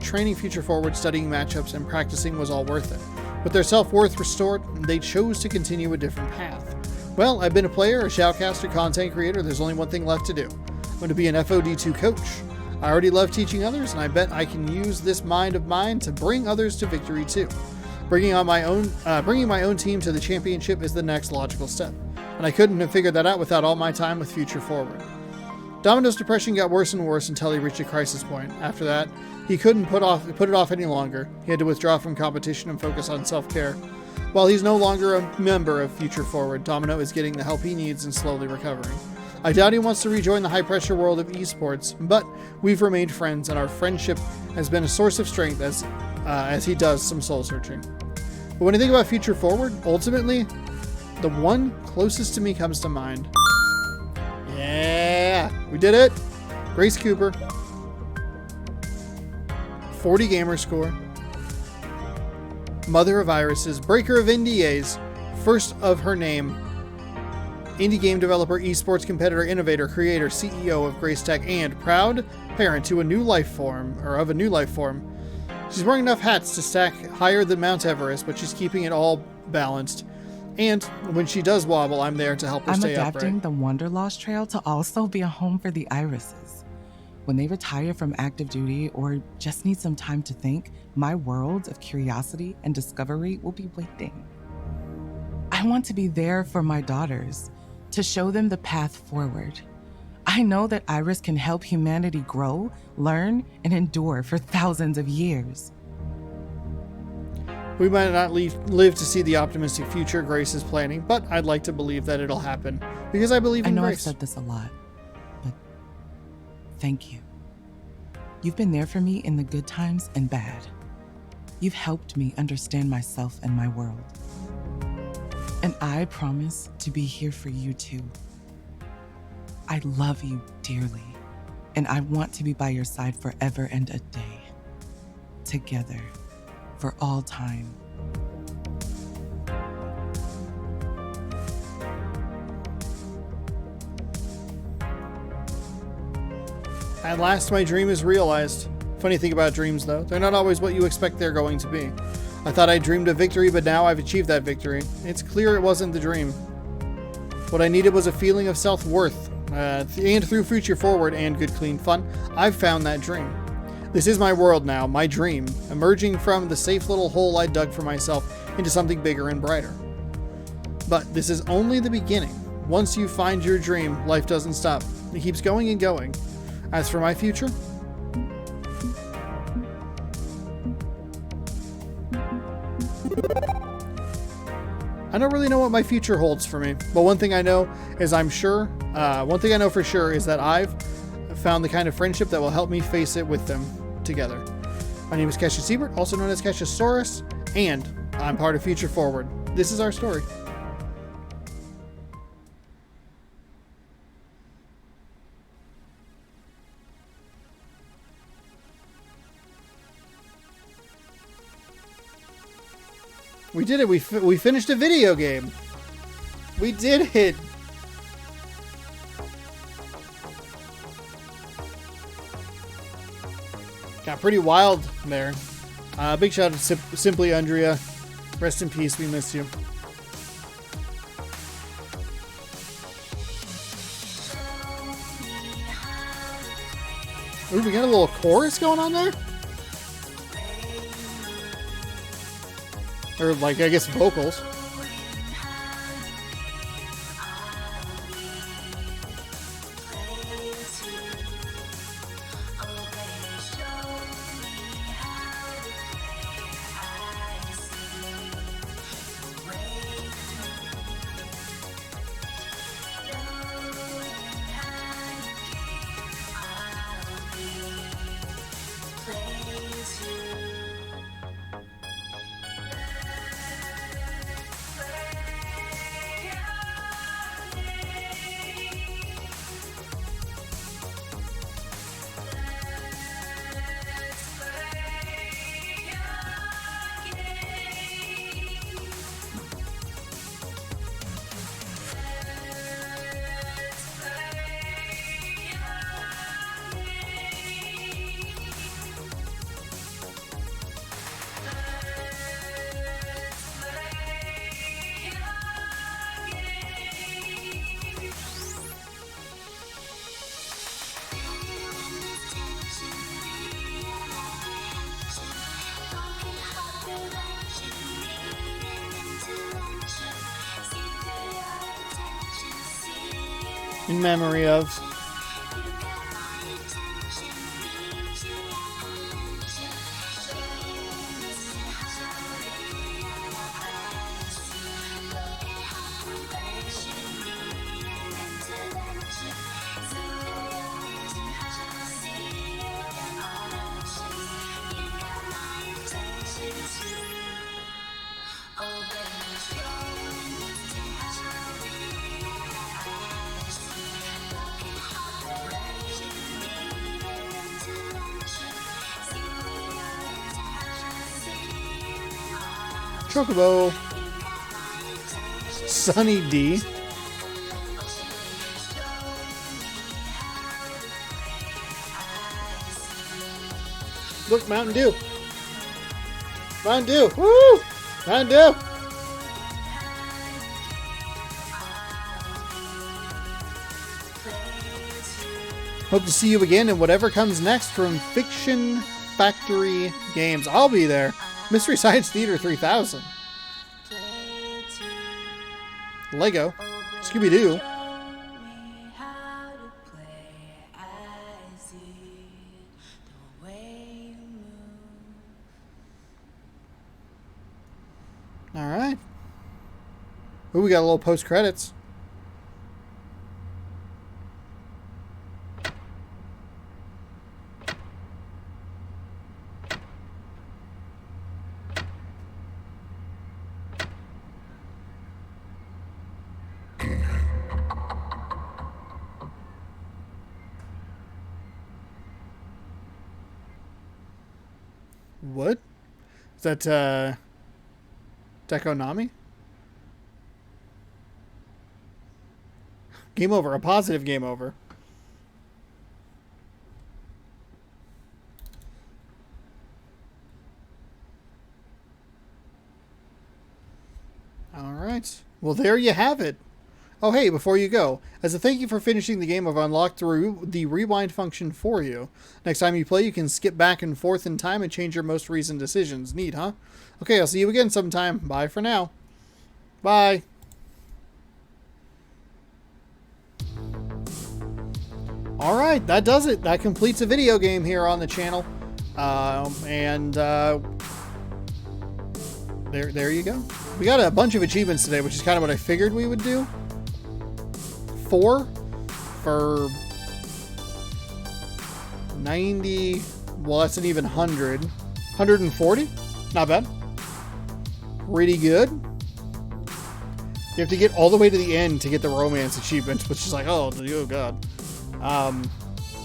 training Future Forward, studying matchups, and practicing was all worth it. With their self-worth restored, they chose to continue a different path. Well, I've been a player, a shoutcaster, content creator. There's only one thing left to do. I'm going to be an FOD2 coach. I already love teaching others, and I bet I can use this mind of mine to bring others to victory too. Bringing my own team to the championship is the next logical step, and I couldn't have figured that out without all my time with Future Forward. Domino's depression got worse and worse until he reached a crisis point. After that, he couldn't put it off any longer. He had to withdraw from competition and focus on self-care. While he's no longer a member of Future Forward, Domino is getting the help he needs and slowly recovering. I doubt he wants to rejoin the high-pressure world of esports, but we've remained friends, and our friendship has been a source of strength as he does some soul-searching. But when I think about Future Forward, ultimately, the one closest to me comes to mind. Yeah, we did it! Grace Cooper. 40 gamer score. Mother of Irises, breaker of NDAs, first of her name, indie game developer, esports competitor, innovator, creator, CEO of Grace Tech, and proud parent to a new life form. She's wearing enough hats to stack higher than Mount Everest, but she's keeping it all balanced. And when she does wobble, I'm there to help her stay upright. I'm adapting the Wanderlost Trail to also be a home for the Irises. When they retire from active duty or just need some time to think, my world of curiosity and discovery will be waiting. I want to be there for my daughters, to show them the path forward. I know that Iris can help humanity grow, learn, and endure for thousands of years. We might not live to see the optimistic future Grace is planning, but I'd like to believe that it'll happen, because I believe in Grace. I know I've said this a lot, but thank you. You've been there for me in the good times and bad. You've helped me understand myself and my world. And I promise to be here for you too. I love you dearly, and I want to be by your side forever and a day. Together, for all time. At last, my dream is realized. Funny thing about dreams, though, they're not always what you expect they're going to be. I thought I dreamed of victory, but now I've achieved that victory. It's clear it wasn't the dream. What I needed was a feeling of self-worth, and through Future Forward and Good Clean Fun, I've found that dream. This is my world now, my dream, emerging from the safe little hole I dug for myself into something bigger and brighter. But this is only the beginning. Once you find your dream, life doesn't stop. It keeps going and going. As for my future, I don't really know what my future holds for me, but one thing I know for sure is that I've found the kind of friendship that will help me face it with them together. My name is Cassius Siebert, also known as Cassiusaurus, and I'm part of Future Forward. This is our story. We did it. We finished a video game. We did it. Got pretty wild there. Big shout out to Simply Andrea. Rest in peace. We miss you. Ooh, we got a little chorus going on there? Or, like, I guess vocals. In memory of. Chocobo. Sunny D. Look, Mountain Dew. Mountain Dew. Woo! Mountain Dew. Hope to see you again in whatever comes next from Fiction Factory Games. I'll be there. Mystery Science Theater 3000. Lego. Scooby-Doo. Alright. Ooh, we got a little post-credits. What? Is that, Dekonami? Game over. A positive game over. Alright. Well, there you have it. Oh, hey, before you go, as a thank you for finishing the game, I've unlocked the rewind function for you. Next time you play, you can skip back and forth in time and change your most recent decisions. Neat, huh? Okay, I'll see you again sometime. Bye for now. Bye. Alright, that does it. That completes a video game here on the channel. There you go. We got a bunch of achievements today, which is kind of what I figured we would do. 4 for 90. Well, that's an even 100. 140? Not bad. Pretty good. You have to get all the way to the end to get the romance achievement, which is like, oh god.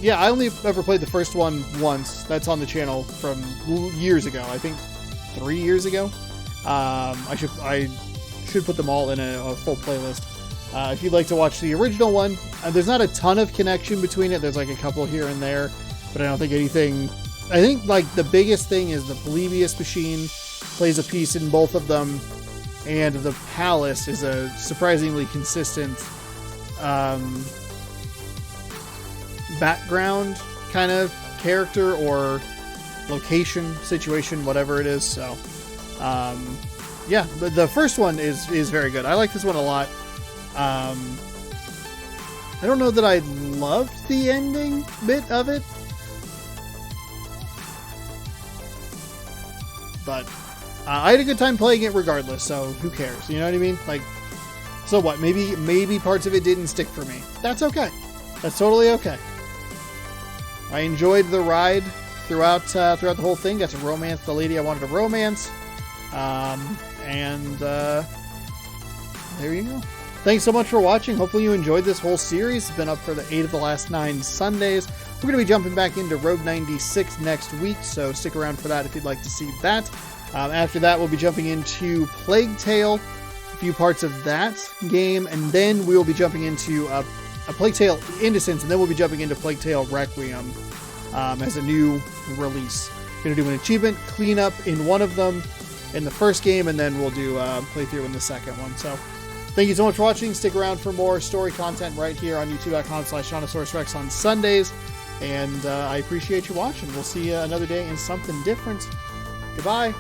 Yeah, I only ever played the first one once. That's on the channel from years ago. I think 3 years ago. I should put them all in a full playlist. If you'd like to watch the original one, there's not a ton of connection between it. There's like a couple here and there, but I don't think anything. I think like the biggest thing is the Polybius machine plays a piece in both of them, and the palace is a surprisingly consistent background kind of character or location, situation, whatever it is. So, yeah, the first one is very good. I like this one a lot. I don't know that I loved the ending bit of it, but I had a good time playing it regardless, so who cares? You know what I mean? Like, so what? Maybe parts of it didn't stick for me. That's okay. That's totally okay. I enjoyed the ride throughout the whole thing. Got to romance the lady I wanted to romance. There you go. Thanks so much for watching. Hopefully you enjoyed this whole series. It's been up for the 8 of the last 9 Sundays. We're going to be jumping back into Rogue 96 next week, so stick around for that if you'd like to see that. After that, we'll be jumping into Plague Tale, a few parts of that game, and then we will be jumping into a Plague Tale Innocence, and then we'll be jumping into Plague Tale Requiem as a new release. Going to do an achievement cleanup in one of them in the first game, and then we'll do playthrough in the second one. So thank you so much for watching. Stick around for more story content right here on youtube.com/ShaunosaurusRex on Sundays. And I appreciate you watching. We'll see you another day in something different. Goodbye.